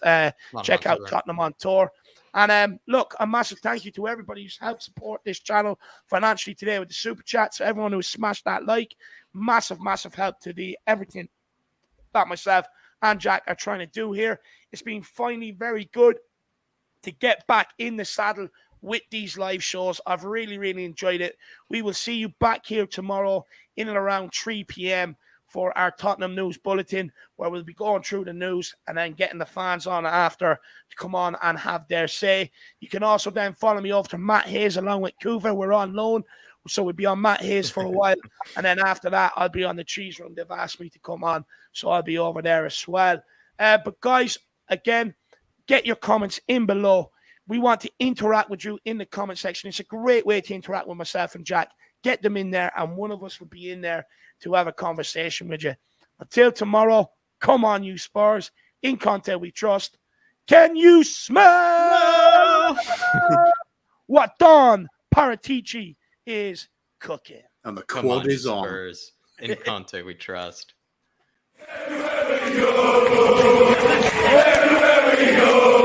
Tottenham on Tour. And look, a massive thank you to everybody who's helped support this channel financially today with the super chats. So everyone who smashed that like, massive help to everything that myself and Jack are trying to do here. It's been finally very good to get back in the saddle with these live shows. I've really enjoyed it. We will see you back here tomorrow in and around 3 p.m. for our Tottenham News Bulletin, where we'll be going through the news and then getting the fans on after to come on and have their say. You can also then follow me over to Matt Hayes along with Coover. We're on loan, so we'll be on Matt Hayes for a while. And then after that, I'll be on the Cheese Room. They've asked me to come on, so I'll be over there as well. But guys, again, get your comments in below. We want to interact with you in the comment section. It's a great way to interact with myself and Jack. Get them in there, and one of us will be in there to have a conversation with you. Until tomorrow, come on, you Spurs. In Conte we trust. Can you smell what Don Paratici is cooking? And the quad is on. Spurs. In Conte we trust. Everywhere we go.